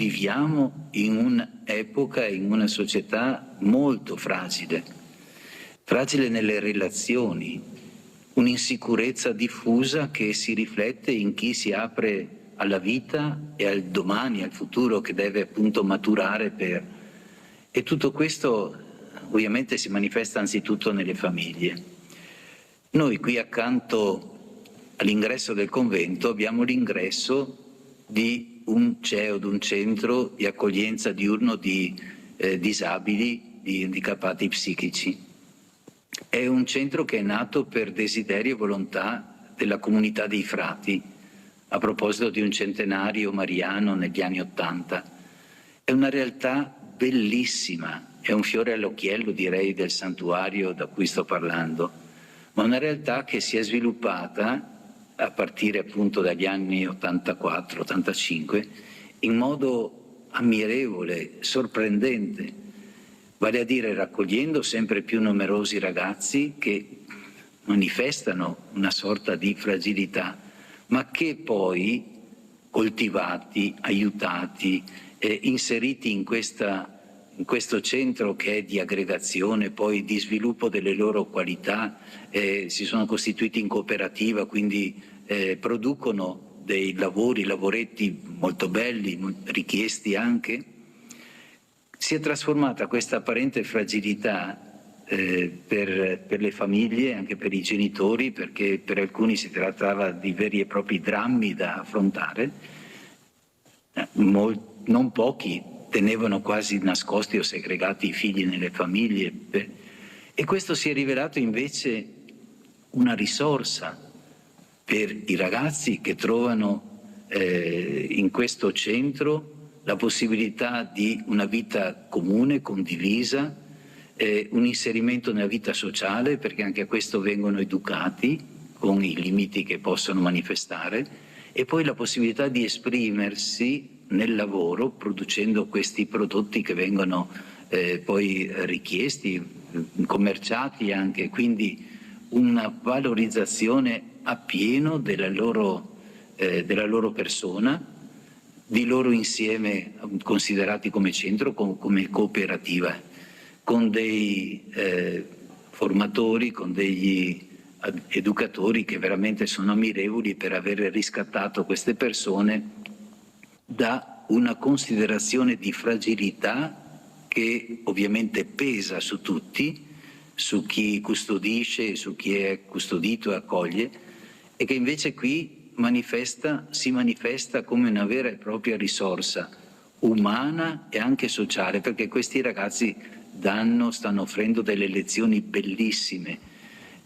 in un'epoca, in una società molto fragile nelle relazioni, un'insicurezza diffusa che si riflette in chi si apre alla vita e al domani, al futuro che deve appunto maturare e tutto questo ovviamente si manifesta anzitutto nelle famiglie. Noi qui accanto all'ingresso del convento abbiamo l'ingresso di un CEOD, un centro di accoglienza diurno di disabili, di handicappati psichici. È un centro che è nato per desiderio e volontà della comunità dei frati, a proposito di un centenario mariano negli anni '80. È una realtà bellissima, è un fiore all'occhiello, direi, del santuario da cui sto parlando, ma una realtà che si è sviluppata a partire appunto dagli anni 84-85 in modo ammirevole, sorprendente, vale a dire raccogliendo sempre più numerosi ragazzi che manifestano una sorta di fragilità, ma che poi, coltivati, aiutati, inseriti in questo centro che è di aggregazione, poi di sviluppo delle loro qualità, si sono costituiti in cooperativa, quindi producono dei lavoretti molto belli, richiesti anche. Si è trasformata questa apparente fragilità per le famiglie, anche per i genitori, perché per alcuni si trattava di veri e propri drammi da affrontare. Non pochi tenevano quasi nascosti o segregati i figli nelle famiglie, e questo si è rivelato invece una risorsa per i ragazzi che trovano in questo centro la possibilità di una vita comune, condivisa, un inserimento nella vita sociale, perché anche a questo vengono educati con i limiti che possono manifestare, e poi la possibilità di esprimersi nel lavoro producendo questi prodotti che vengono poi richiesti, commerciati anche, quindi una valorizzazione appieno della loro persona, di loro insieme considerati come centro, come cooperativa, con dei formatori, con degli educatori che veramente sono ammirevoli per aver riscattato queste persone da una considerazione di fragilità che ovviamente pesa su tutti, su chi custodisce, su chi è custodito e accoglie, e che invece qui si manifesta come una vera e propria risorsa umana e anche sociale, perché questi ragazzi stanno offrendo delle lezioni bellissime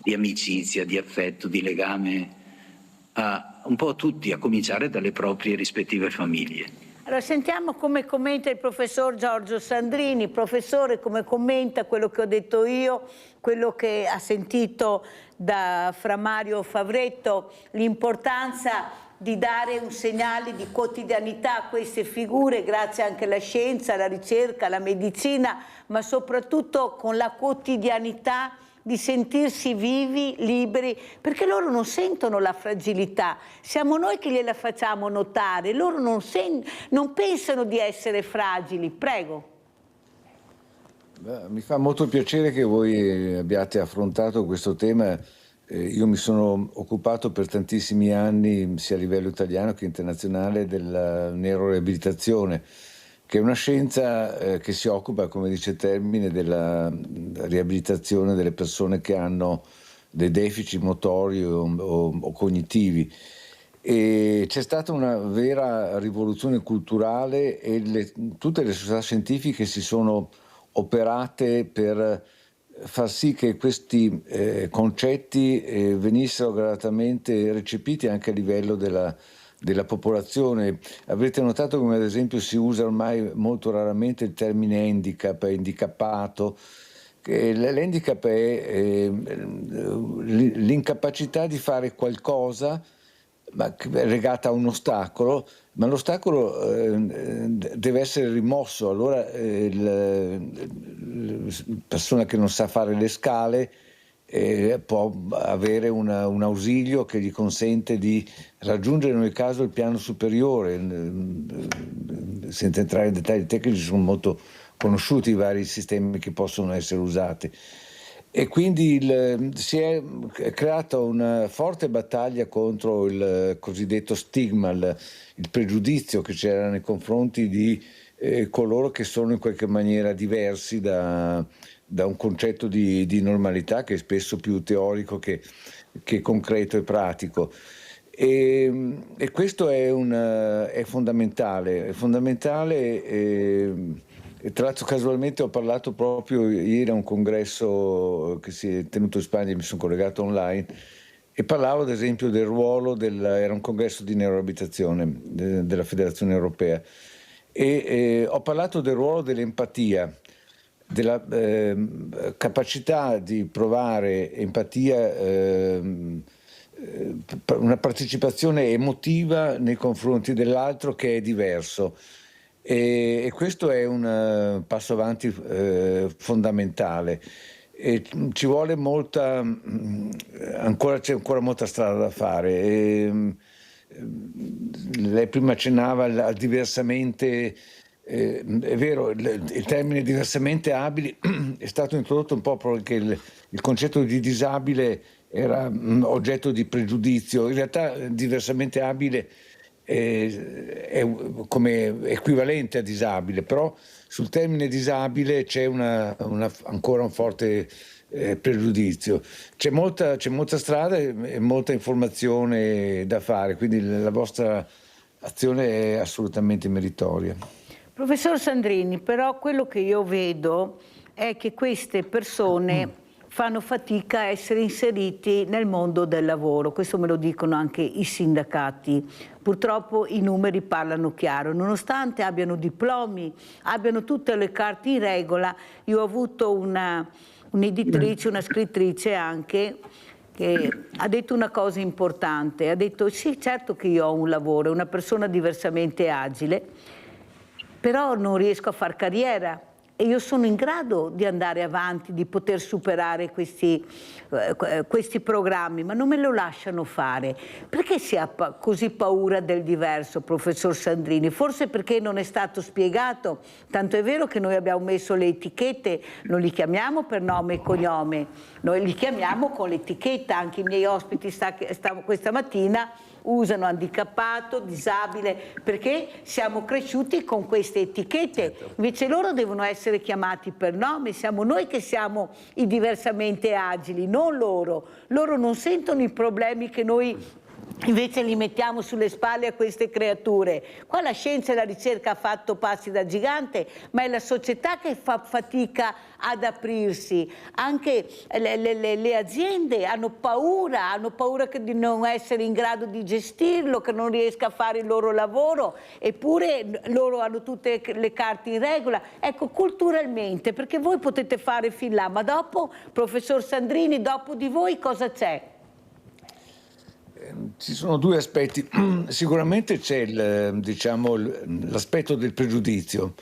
di amicizia, di affetto, di legame a un po' tutti, a cominciare dalle proprie rispettive famiglie. Allora sentiamo come commenta il professor Giorgio Sandrini. Professore, come commenta quello che ho detto io, quello che ha sentito da Fra Mario Favretto, l'importanza di dare un segnale di quotidianità a queste figure, grazie anche alla scienza, alla ricerca, alla medicina, ma soprattutto con la quotidianità di sentirsi vivi, liberi, perché loro non sentono la fragilità, siamo noi che gliela facciamo notare, loro non pensano di essere fragili. Prego. Mi fa molto piacere che voi abbiate affrontato questo tema. Io mi sono occupato per tantissimi anni, sia a livello italiano che internazionale, della neuroreabilitazione, che è una scienza che si occupa, come dice il termine, della riabilitazione delle persone che hanno dei deficit motori o cognitivi. E c'è stata una vera rivoluzione culturale e tutte le società scientifiche si sono operate per far sì che questi concetti venissero gradatamente recepiti anche a livello della popolazione. Avrete notato come ad esempio si usa ormai molto raramente il termine handicap, handicappato. L'handicap è l'incapacità di fare qualcosa ma legata a un ostacolo, ma l'ostacolo deve essere rimosso. Allora la persona che non sa fare le scale può avere un ausilio che gli consente di raggiungere nel caso il piano superiore. Senza entrare in dettagli tecnici, sono molto conosciuti i vari sistemi che possono essere usati. E quindi si è creata una forte battaglia contro il cosiddetto stigma, il pregiudizio che c'era nei confronti di coloro che sono in qualche maniera diversi da un concetto di normalità che è spesso più teorico che concreto e pratico. E questo è fondamentale, e tra l'altro casualmente ho parlato proprio ieri a un congresso che si è tenuto in Spagna, mi sono collegato online, e parlavo ad esempio del ruolo era un congresso di neuroabitazione della Federazione Europea, e ho parlato del ruolo dell'empatia, della capacità di provare empatia, una partecipazione emotiva nei confronti dell'altro che è diverso, e questo è un passo avanti fondamentale. E ci vuole c'è ancora molta strada da fare. Lei prima accennava al diversamente, è vero, il termine diversamente abili è stato introdotto un po' perché il concetto di disabile era oggetto di pregiudizio. In realtà diversamente abile è come equivalente a disabile, però sul termine disabile c'è ancora un forte pregiudizio. C'è molta strada e molta informazione da fare, quindi la vostra azione è assolutamente meritoria. Professor Sandrini, però quello che io vedo è che queste persone fanno fatica a essere inseriti nel mondo del lavoro, questo me lo dicono anche i sindacati. Purtroppo i numeri parlano chiaro, nonostante abbiano diplomi, abbiano tutte le carte in regola. Io ho avuto un'editrice, una scrittrice anche, che ha detto una cosa importante, ha detto sì, certo che io ho un lavoro, una persona diversamente agile, però non riesco a far carriera. E io sono in grado di andare avanti, di poter superare questi programmi, ma non me lo lasciano fare. Perché si ha così paura del diverso, professor Sandrini? Forse perché non è stato spiegato, tanto è vero che noi abbiamo messo le etichette, non li chiamiamo per nome e cognome, noi li chiamiamo con l'etichetta. Anche i miei ospiti questa mattina usano handicappato, disabile, perché siamo cresciuti con queste etichette. Invece loro devono essere chiamati per nome, siamo noi che siamo i diversamente agili, non loro. Loro non sentono i problemi che noi invece li mettiamo sulle spalle a queste creature. Qua la scienza e la ricerca ha fatto passi da gigante, ma è la società che fa fatica ad aprirsi. Anche le aziende hanno paura di non essere in grado di gestirlo, che non riesca a fare il loro lavoro, eppure loro hanno tutte le carte in regola. Ecco, culturalmente, perché voi potete fare fin là, ma dopo, professor Sandrini, dopo di voi cosa c'è? Ci sono due aspetti. Sicuramente c'è l'aspetto del pregiudizio,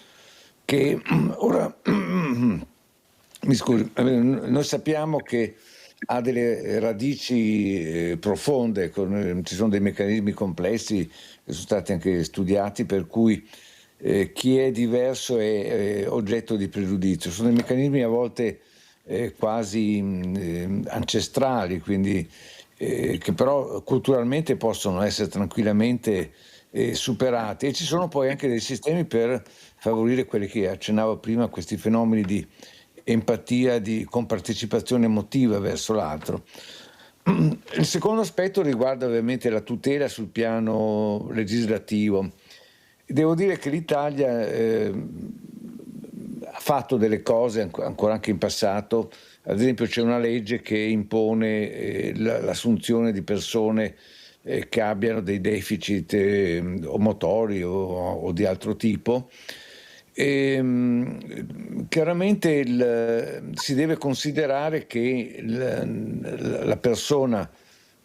che ora, mi scusi, noi sappiamo che ha delle radici profonde, ci sono dei meccanismi complessi che sono stati anche studiati, per cui chi è diverso è oggetto di pregiudizio. Sono dei meccanismi a volte quasi ancestrali, quindi che però culturalmente possono essere tranquillamente superati, e ci sono poi anche dei sistemi per favorire quelli che accennavo prima, questi fenomeni di empatia, di compartecipazione emotiva verso l'altro. Il secondo aspetto riguarda ovviamente la tutela sul piano legislativo. Devo dire che l'Italia ha fatto delle cose ancora anche in passato. Ad esempio c'è una legge che impone l'assunzione di persone che abbiano dei deficit o motori o di altro tipo. Chiaramente si deve considerare che la persona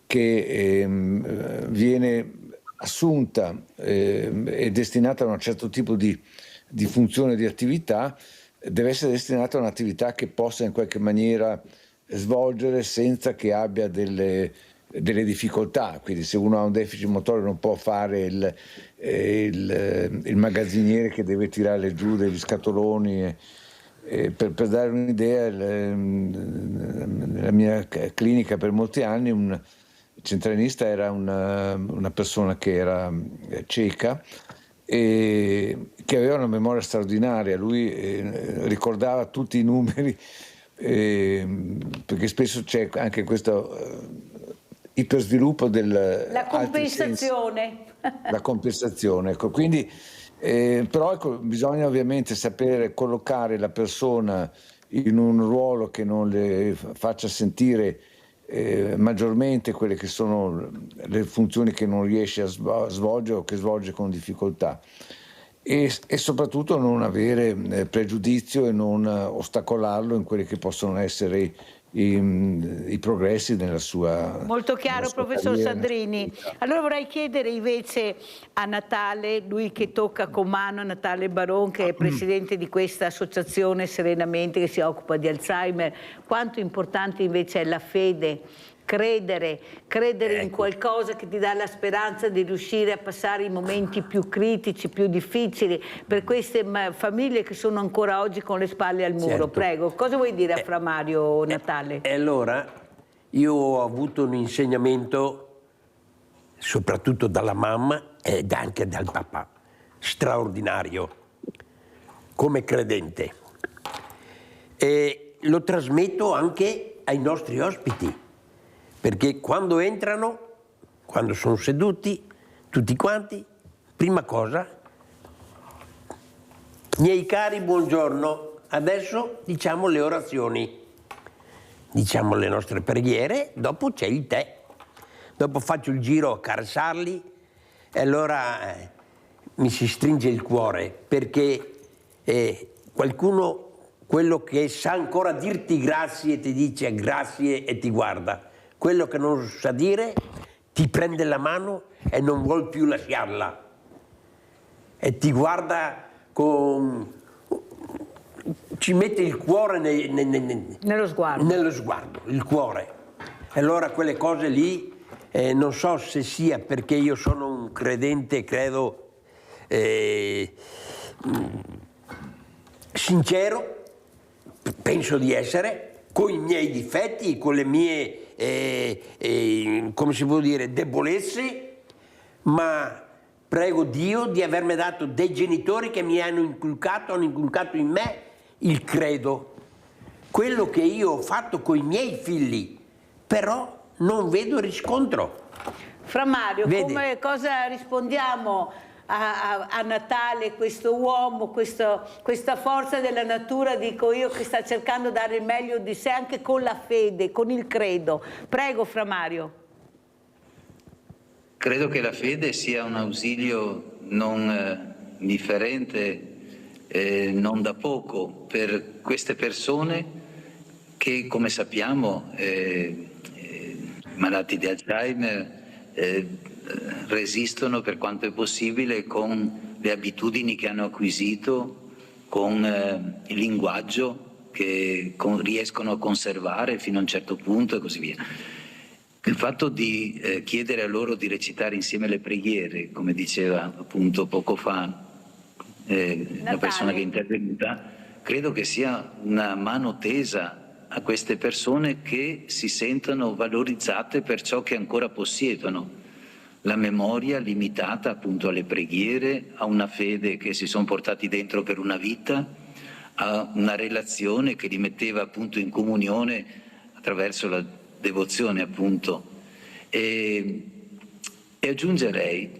che viene assunta e destinata a un certo tipo di funzione, di attività, deve essere destinata a un'attività che possa in qualche maniera svolgere senza che abbia delle difficoltà. Quindi se uno ha un deficit motorio non può fare il magazziniere che deve tirare giù degli scatoloni. Per dare un'idea, nella mia clinica per molti anni il centralinista era una persona che era cieca e che aveva una memoria straordinaria. Lui ricordava tutti i numeri, perché spesso c'è anche questo ipersviluppo del... La compensazione. La compensazione, ecco. Quindi, però ecco, bisogna ovviamente sapere collocare la persona in un ruolo che non le faccia sentire maggiormente quelle che sono le funzioni che non riesce a svolgere o che svolge con difficoltà, e soprattutto non avere pregiudizio e non ostacolarlo in quelli che possono essere i progressi nella sua... Molto chiaro, professor carriera. Sandrini. Allora vorrei chiedere invece a Natale, lui che tocca con mano, Natale Baron, che è presidente di questa associazione Serenamente che si occupa di Alzheimer, quanto importante invece è la fede, credere in qualcosa che ti dà la speranza di riuscire a passare i momenti più critici, più difficili per queste famiglie che sono ancora oggi con le spalle al muro. Certo. Prego, cosa vuoi dire a Fra Mario, Natale? E allora io ho avuto un insegnamento soprattutto dalla mamma ed anche dal papà, straordinario, come credente. E lo trasmetto anche ai nostri ospiti. Perché quando entrano, quando sono seduti, tutti quanti, prima cosa, miei cari, buongiorno, adesso diciamo le orazioni, diciamo le nostre preghiere, dopo c'è il tè, dopo faccio il giro a carezzarli e allora mi si stringe il cuore, perché qualcuno, quello che sa ancora dirti grazie, ti dice grazie e ti guarda. Quello che non sa dire ti prende la mano e non vuol più lasciarla e ti guarda ci mette il cuore nello sguardo, il cuore. E allora quelle cose lì non so se sia perché io sono un credente, credo sincero, penso di essere, con i miei difetti, con le mie come si può dire, debolezze, ma prego Dio di avermi dato dei genitori che mi hanno inculcato in me il credo. Quello che io ho fatto con i miei figli, però non vedo riscontro. Fra Mario, cosa rispondiamo a Natale, questo uomo, questa forza della natura, dico io, che sta cercando di dare il meglio di sé anche con la fede, con il credo. Prego, Fra Mario. Credo che la fede sia un ausilio non indifferente, non da poco, per queste persone che, come sappiamo, malati di Alzheimer, resistono per quanto è possibile con le abitudini che hanno acquisito, con il linguaggio che riescono a conservare fino a un certo punto e così via. Il fatto di chiedere a loro di recitare insieme le preghiere, come diceva appunto poco fa la persona che è intervenuta, credo che sia una mano tesa a queste persone che si sentono valorizzate per ciò che ancora possiedono. La memoria limitata appunto alle preghiere, a una fede che si sono portati dentro per una vita, a una relazione che li metteva appunto in comunione attraverso la devozione appunto. E aggiungerei,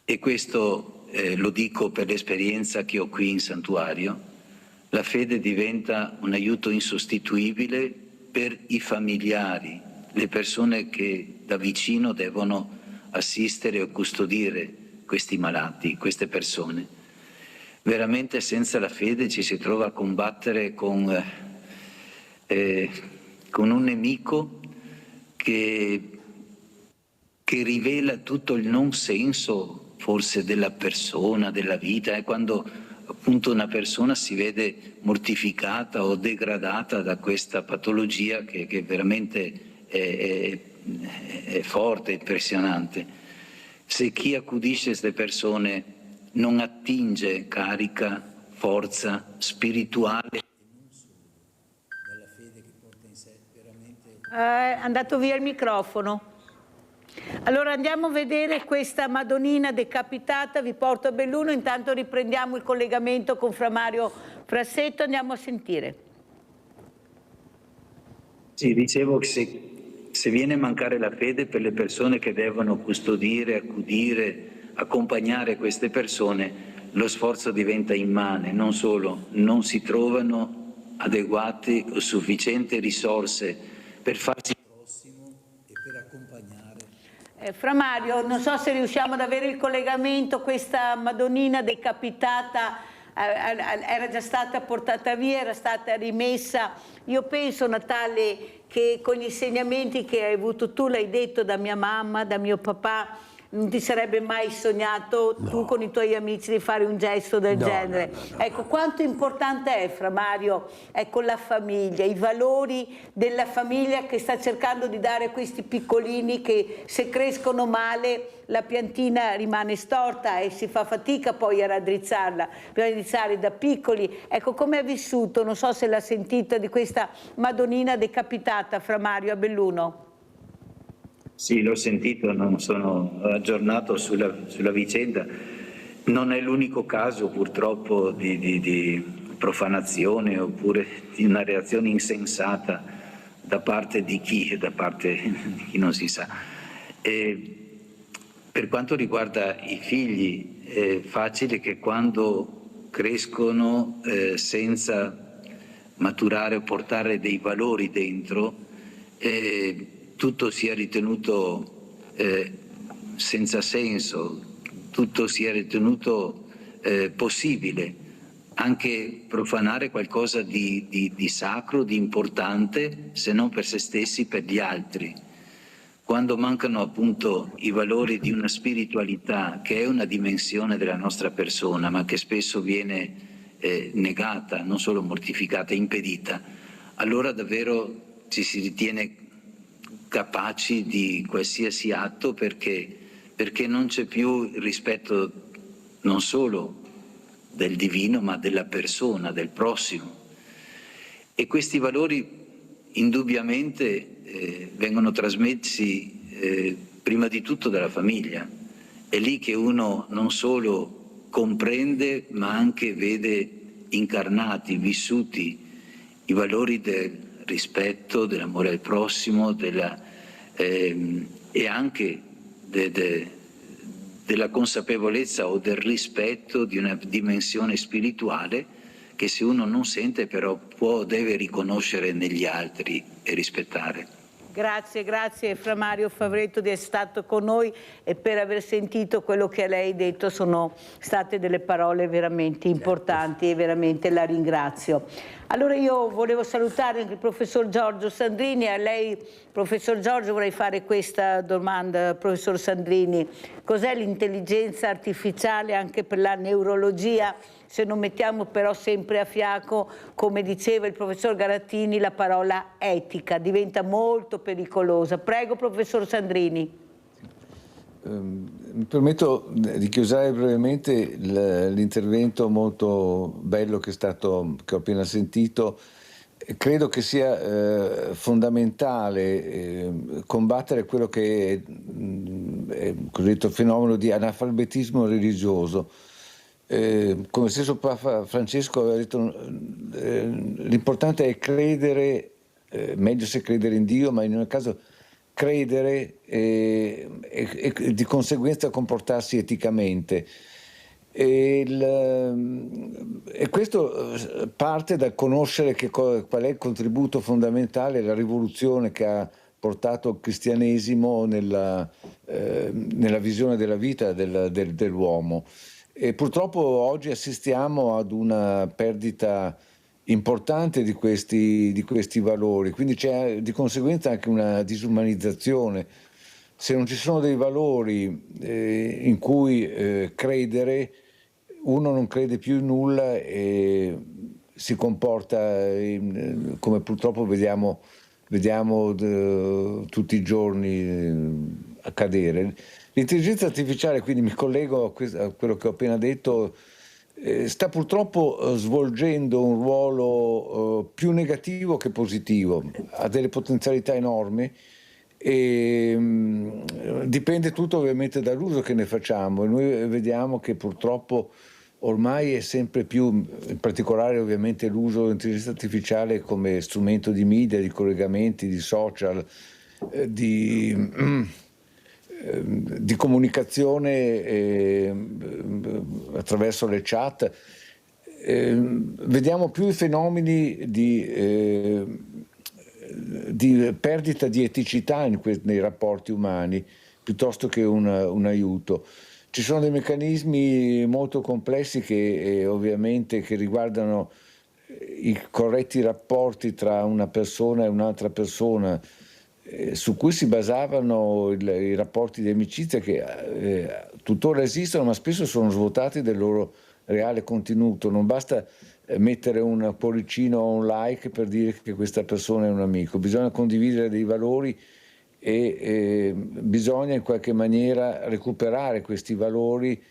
e questo lo dico per l'esperienza che ho qui in santuario, la fede diventa un aiuto insostituibile per i familiari, le persone che da vicino devono assistere o custodire questi malati, queste persone. Veramente senza la fede ci si trova a combattere con un nemico che rivela tutto il non senso forse della persona, della vita, quando appunto una persona si vede mortificata o degradata da questa patologia che veramente è forte, impressionante. Se chi accudisce queste persone non attinge carica, forza spirituale, è andato via il microfono. Allora andiamo a vedere questa Madonnina decapitata, vi porto a Belluno, intanto riprendiamo il collegamento con Fra Mario Frassetto, andiamo a sentire. Sì, dicevo che se viene a mancare la fede per le persone che devono custodire, accudire, accompagnare queste persone, lo sforzo diventa immane. Non solo, non si trovano adeguate o sufficienti risorse per farsi prossimo e per accompagnare. Fra Mario, non so se riusciamo ad avere il collegamento, questa Madonnina decapitata era già stata portata via, era stata rimessa. Io penso, Natale, che con gli insegnamenti che hai avuto tu, l'hai detto, da mia mamma, da mio papà, non ti sarebbe mai sognato tu con i tuoi amici di fare un gesto del genere. Ecco, quanto importante è, Fra Mario, ecco, la famiglia, i valori della famiglia che sta cercando di dare a questi piccolini che se crescono male la piantina rimane storta e si fa fatica poi a raddrizzarla, bisogna iniziare da piccoli. Ecco, come ha vissuto, non so se l'ha sentita, di questa Madonnina decapitata, Fra Mario, a Belluno? Sì, l'ho sentito, non sono aggiornato sulla vicenda. Non è l'unico caso purtroppo di profanazione oppure di una reazione insensata da parte di chi non si sa. Per quanto riguarda i figli, è facile che quando crescono senza maturare o portare dei valori dentro, tutto sia ritenuto senza senso, tutto sia ritenuto possibile, anche profanare qualcosa di sacro, di importante, se non per se stessi, per gli altri. Quando mancano appunto i valori di una spiritualità che è una dimensione della nostra persona, ma che spesso viene negata, non solo mortificata, impedita, allora davvero ci si ritiene capaci di qualsiasi atto perché non c'è più il rispetto non solo del divino ma della persona, del prossimo. E questi valori indubbiamente vengono trasmessi prima di tutto dalla famiglia. È lì che uno non solo comprende ma anche vede incarnati, vissuti i valori del rispetto, dell'amore al prossimo, e anche della consapevolezza o del rispetto di una dimensione spirituale che se uno non sente però deve riconoscere negli altri e rispettare. Grazie Fra Mario Favretto di essere stato con noi e per aver sentito quello che lei ha detto. Sono state delle parole veramente importanti e veramente la ringrazio. Allora io volevo salutare anche il professor Giorgio Sandrini. A lei, professor Giorgio, vorrei fare questa domanda, professor Sandrini. Cos'è l'intelligenza artificiale anche per la neurologia? Se non mettiamo però sempre a fianco, come diceva il professor Garattini, la parola etica, diventa molto pericolosa. Prego, professor Sandrini. Mi permetto di chiusare brevemente l'intervento molto bello che ho appena sentito. Credo che sia fondamentale combattere quello che è il cosiddetto fenomeno di analfabetismo religioso. Come stesso Papa Francesco aveva detto, l'importante è credere, meglio se credere in Dio, ma in ogni caso credere e di conseguenza comportarsi eticamente. E questo parte dal conoscere qual è il contributo fondamentale, la rivoluzione che ha portato il cristianesimo nella visione della vita dell'uomo. E purtroppo oggi assistiamo ad una perdita importante di questi valori, quindi c'è di conseguenza anche una disumanizzazione. Se non ci sono dei valori in cui credere, uno non crede più in nulla e si comporta come purtroppo vediamo tutti i giorni accadere. L'intelligenza artificiale, quindi mi collego a quello che ho appena detto, sta purtroppo svolgendo un ruolo più negativo che positivo, ha delle potenzialità enormi e dipende tutto ovviamente dall'uso che ne facciamo e noi vediamo che purtroppo ormai è sempre più, in particolare ovviamente l'uso dell'intelligenza artificiale come strumento di media, di collegamenti, di social, di comunicazione attraverso le chat, vediamo più i fenomeni di perdita di eticità nei rapporti umani piuttosto che un aiuto. Ci sono dei meccanismi molto complessi che ovviamente che riguardano i corretti rapporti tra una persona e un'altra persona, su cui si basavano i rapporti di amicizia che tuttora esistono, ma spesso sono svuotati del loro reale contenuto. Non basta mettere un cuoricino o un like per dire che questa persona è un amico, bisogna condividere dei valori e bisogna in qualche maniera recuperare questi valori,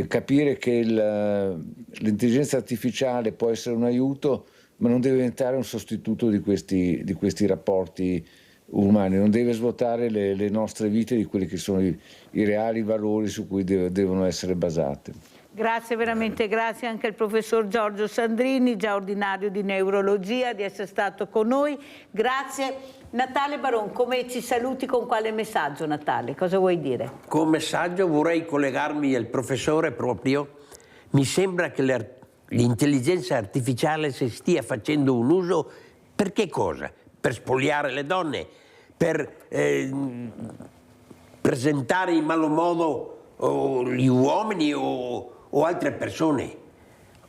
capire che l'intelligenza artificiale può essere un aiuto, ma non deve diventare un sostituto di questi rapporti umani, non deve svuotare le nostre vite di quelli che sono i reali valori su cui devono essere basate. Grazie, veramente grazie anche al professor Giorgio Sandrini, già ordinario di neurologia, di essere stato con noi. Grazie. Natale Baron, come ci saluti, con quale messaggio, Natale? Cosa vuoi dire? Con messaggio vorrei collegarmi al professore proprio. Mi sembra che l'intelligenza artificiale si stia facendo un uso per che cosa? Per spogliare le donne, per presentare in malo modo gli uomini o altre persone,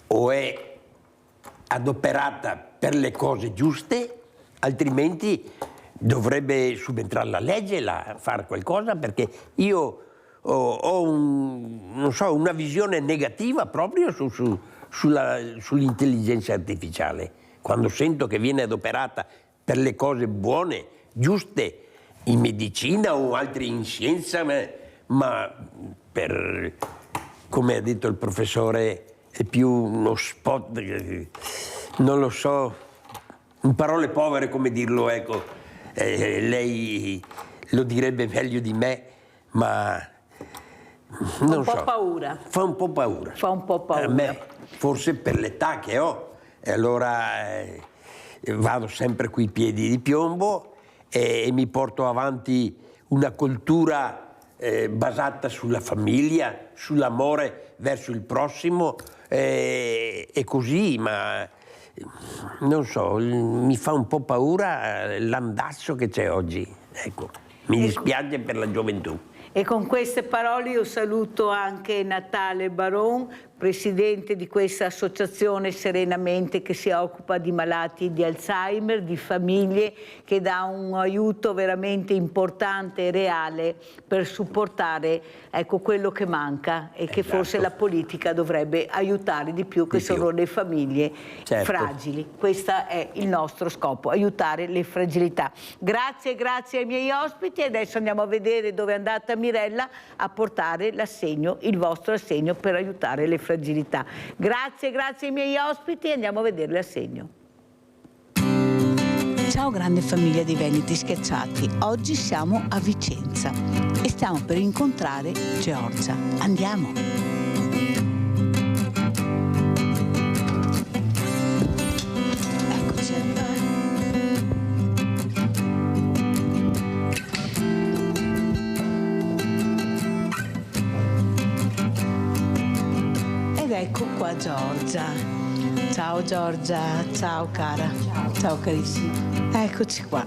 o è adoperata per le cose giuste, altrimenti dovrebbe subentrare la legge, fare qualcosa, perché io ho una visione negativa proprio sull'intelligenza artificiale. Quando sento che viene adoperata per le cose buone, giuste, in medicina o altri in scienza, ma per, come ha detto il professore, è più uno spot, non lo so, in parole povere come dirlo, ecco, lei lo direbbe meglio di me, ma non so. Paura. Fa un po' paura. Fa un po' paura. A me, forse per l'età che ho, e allora vado sempre coi piedi di piombo e mi porto avanti una cultura basata sulla famiglia, sull'amore verso il prossimo e così, ma non so, mi fa un po' paura l'andazzo che c'è oggi, ecco, mi dispiace per la gioventù. E con queste parole io saluto anche Natale Baron, presidente di questa associazione Serenamente che si occupa di malati di Alzheimer, di famiglie, che dà un aiuto veramente importante e reale per supportare, ecco, quello che manca e che forse la politica dovrebbe aiutare di più, che sono le famiglie fragili. Questo è il nostro scopo, aiutare le fragilità. Grazie, grazie ai miei ospiti. Adesso andiamo a vedere dove è andata Mirella a portare l'assegno, il vostro assegno per aiutare le fragilità. Grazie, grazie ai miei ospiti, andiamo a vedere l'assegno. Ciao grande famiglia di Veneti Schiacciati, oggi siamo a Vicenza e stiamo per incontrare Giorgia. Andiamo! Eccoci. Ed ecco qua Giorgia. Ciao Giorgia, ciao cara, ciao carissima. Eccoci qua.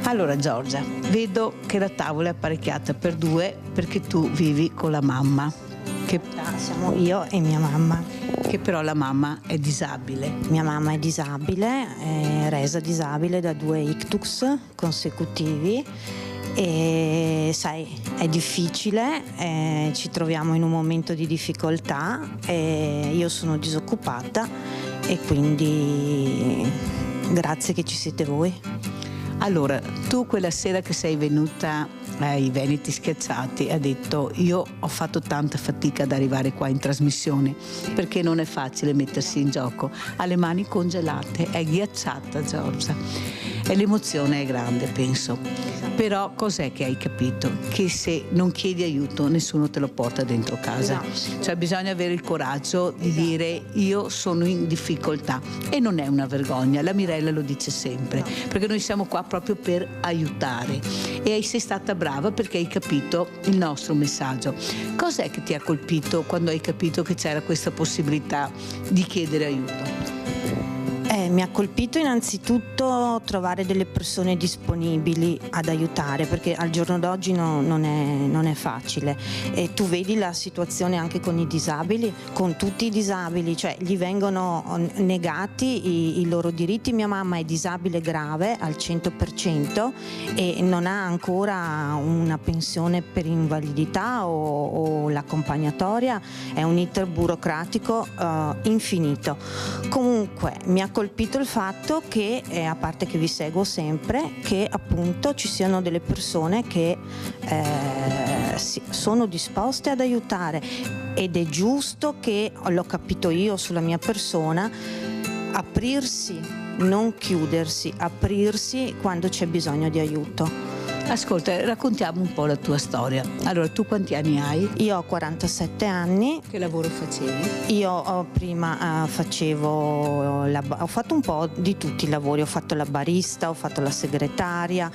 Allora Giorgia, vedo che la tavola è apparecchiata per due perché tu vivi con la mamma. Che siamo io e mia mamma. Che però la mamma è disabile. Mia mamma è disabile, è resa disabile da 2 ictus consecutivi. E sai, è difficile, ci troviamo in un momento di difficoltà e io sono disoccupata e quindi grazie che ci siete voi. Allora, tu quella sera che sei venuta ai Veneti Schiacciati hai detto: io ho fatto tanta fatica ad arrivare qua in trasmissione perché non è facile mettersi in gioco, ha le mani congelate, è ghiacciata Giorgia. e l'emozione è grande, penso. Però cos'è che hai capito? Che se non chiedi aiuto nessuno te lo porta dentro casa. Cioè bisogna avere il coraggio di dire io sono in difficoltà, e non è una vergogna, la Mirella lo dice sempre, perché noi siamo qua proprio per aiutare, e sei stata brava perché hai capito il nostro messaggio. Cos'è che ti ha colpito quando hai capito che c'era questa possibilità di chiedere aiuto? Mi ha colpito innanzitutto trovare delle persone disponibili ad aiutare, perché al giorno d'oggi non è facile. E tu vedi la situazione anche con i disabili, con tutti i disabili, cioè gli vengono negati i loro diritti. Mia mamma è disabile grave al 100% e non ha ancora una pensione per invalidità o l'accompagnatoria, è un iter burocratico infinito. Comunque mi ha colpito il fatto che, a parte che vi seguo sempre, che appunto ci siano delle persone che sono disposte ad aiutare, ed è giusto che, l'ho capito io sulla mia persona, aprirsi, non chiudersi, aprirsi quando c'è bisogno di aiuto. Ascolta, raccontiamo un po' la tua storia. Allora, tu quanti anni hai? Io ho 47 anni. Che lavoro facevi? Io prima ho fatto un po' di tutti i lavori, ho fatto la barista, ho fatto la segretaria,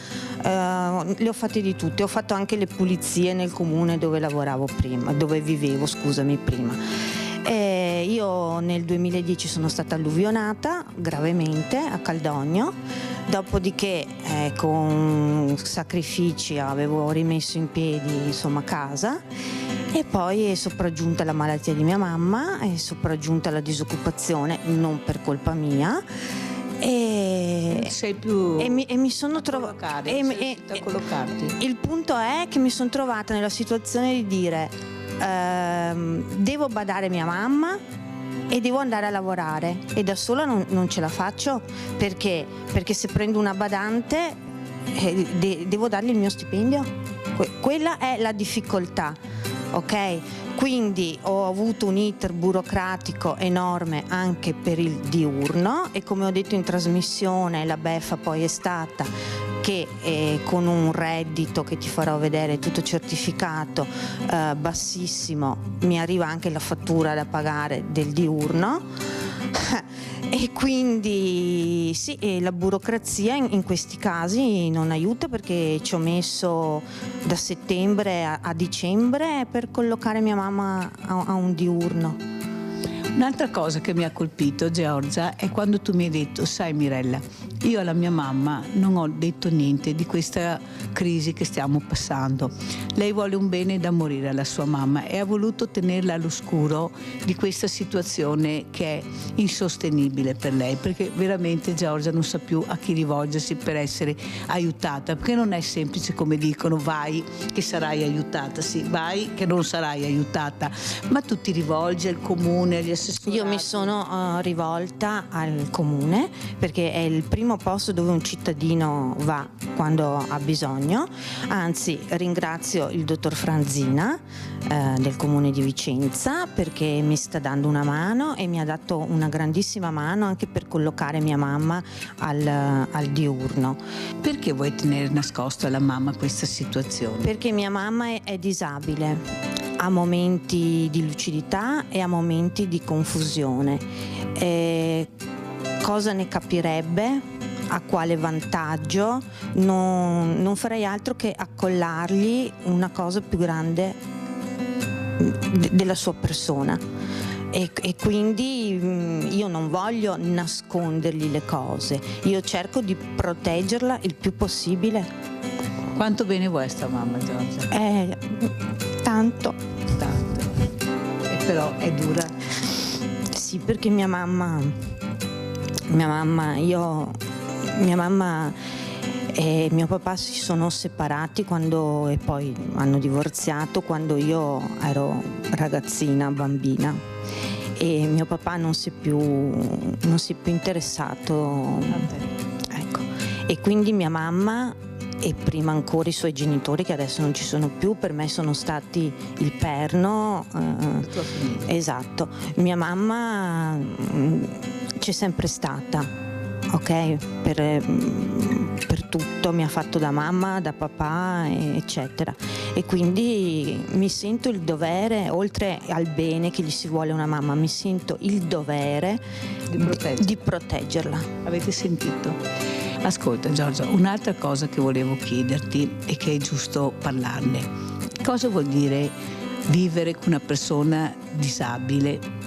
li ho fatti di tutti, ho fatto anche le pulizie nel comune dove vivevo prima. Io nel 2010 sono stata alluvionata gravemente a Caldogno, dopodiché con sacrifici avevo rimesso in piedi casa, e poi è sopraggiunta la malattia di mia mamma, è sopraggiunta la disoccupazione, non per colpa mia. E mi sono trovata. Il punto è che mi sono trovata nella situazione di dire devo badare a mia mamma e devo andare a lavorare, e da sola non ce la faccio, perché se prendo una badante devo dargli il mio stipendio. Quella è la difficoltà, ok? Quindi ho avuto un iter burocratico enorme anche per il diurno, e come ho detto in trasmissione, la beffa poi è stata che con un reddito che ti farò vedere tutto certificato bassissimo mi arriva anche la fattura da pagare del diurno. E quindi sì, la burocrazia in questi casi non aiuta, perché ci ho messo da settembre a dicembre per collocare mia mamma a un diurno. Un'altra cosa che mi ha colpito, Giorgia, è quando tu mi hai detto: sai Mirella, io alla mia mamma non ho detto niente di questa crisi che stiamo passando. Lei vuole un bene da morire alla sua mamma e ha voluto tenerla all'oscuro di questa situazione che è insostenibile per lei, perché veramente Giorgia non sa più a chi rivolgersi per essere aiutata, perché non è semplice come dicono: vai che sarai aiutata. Sì, vai che non sarai aiutata, ma tu ti rivolgi al comune, agli assessorati. Io mi sono rivolta al comune, perché è il primo posto dove un cittadino va quando ha bisogno. Anzi, ringrazio il dottor Franzina del comune di Vicenza, perché mi sta dando una mano e mi ha dato una grandissima mano anche per collocare mia mamma al diurno. Perché vuoi tenere nascosto alla mamma questa situazione? Perché mia mamma è disabile, ha momenti di lucidità e ha momenti di confusione. Cosa ne capirebbe? A quale vantaggio? Non farei altro che accollargli una cosa più grande della sua persona. E quindi io non voglio nascondergli le cose, io cerco di proteggerla il più possibile. Quanto bene vuoi sta mamma, Giorgia? Tanto. E però è dura? Sì, perché mia mamma e mio papà si sono separati e poi hanno divorziato quando io ero ragazzina, bambina, e mio papà non si è più interessato. Ecco. E quindi mia mamma, e prima ancora i suoi genitori, che adesso non ci sono più, per me sono stati il perno. Esatto. Mia mamma c'è sempre stata, ok? Per tutto, mi ha fatto da mamma, da papà, eccetera. E quindi mi sento il dovere, oltre al bene che gli si vuole una mamma, mi sento il dovere di proteggerla. Avete sentito? Ascolta Giorgia, un'altra cosa che volevo chiederti e che è giusto parlarne. Cosa vuol dire vivere con una persona disabile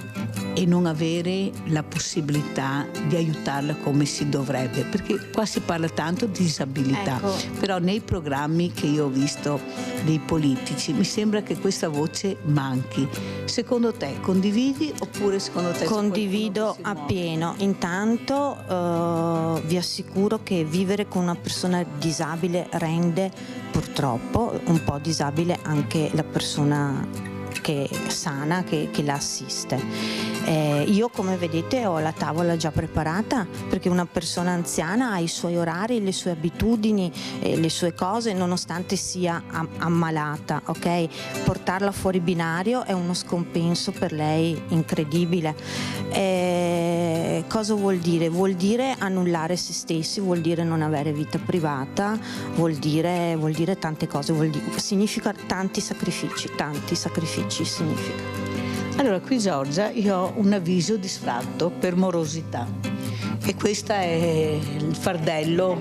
e non avere la possibilità di aiutarla come si dovrebbe? Perché qua si parla tanto di disabilità, però nei programmi che io ho visto dei politici mi sembra che questa voce manchi. Secondo te condividi oppure secondo te? Condivido appieno. Intanto vi assicuro che vivere con una persona disabile rende purtroppo un po' disabile anche la persona che è sana, che la assiste. Io, come vedete, ho la tavola già preparata, perché una persona anziana ha i suoi orari, le sue abitudini, le sue cose, nonostante sia ammalata, ok? Portarla fuori binario è uno scompenso per lei incredibile. Cosa vuol dire? Vuol dire annullare se stessi, vuol dire non avere vita privata, vuol dire tante cose, significa tanti sacrifici significa. Allora, qui Giorgia, io ho un avviso di sfratto per morosità e questa è il fardello.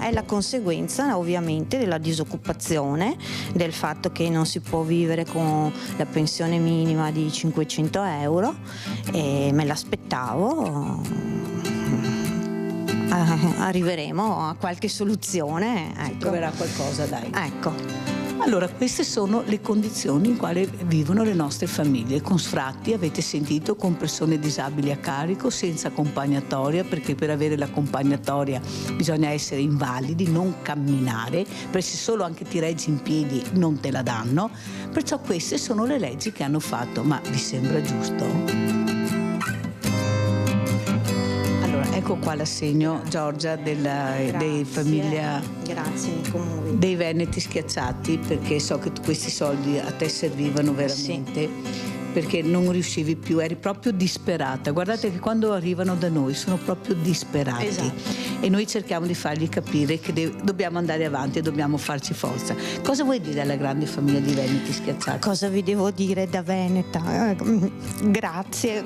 È la conseguenza ovviamente della disoccupazione, del fatto che non si può vivere con la pensione minima di 500 euro, e me l'aspettavo. Arriveremo a qualche soluzione. Ecco. Troverà qualcosa, dai. Ecco. Allora, queste sono le condizioni in quali vivono le nostre famiglie, con sfratti, avete sentito, con persone disabili a carico, senza accompagnatoria, perché per avere l'accompagnatoria bisogna essere invalidi, non camminare, perché se solo anche ti reggi in piedi non te la danno. Perciò queste sono le leggi che hanno fatto, ma vi sembra giusto? Ecco qua l'assegno, Giorgia, dei famiglia. Grazie, mi commuovi. Dei veneti schiacciati, perché so che questi soldi a te servivano veramente, perché non riuscivi più, eri proprio disperata. Guardate che quando arrivano da noi sono proprio disperati. Esatto. E noi cerchiamo di fargli capire che dobbiamo andare avanti e dobbiamo farci forza. Cosa vuoi dire alla grande famiglia di veneti schiacciati? Cosa vi devo dire da veneta? Grazie.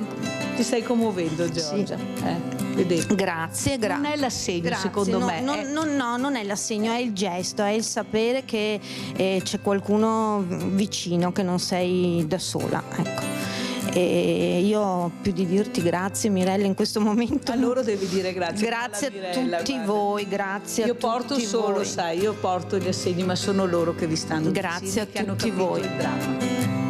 Ti stai commuovendo, Giorgia? Sì. Grazie. Non è l'assegno, secondo me. No, non è l'assegno, è il gesto, è il sapere che c'è qualcuno vicino, che non sei da sola, ecco. E io, più di dirti grazie, Mirella, in questo momento. A loro devi dire grazie. Grazie a Mirella, tutti guarda. voi, grazie io a tutti voi. Io porto solo, sai, io porto gli assegni, ma sono loro che vi stanno grazie vicini, a tutti voi. Il dramma.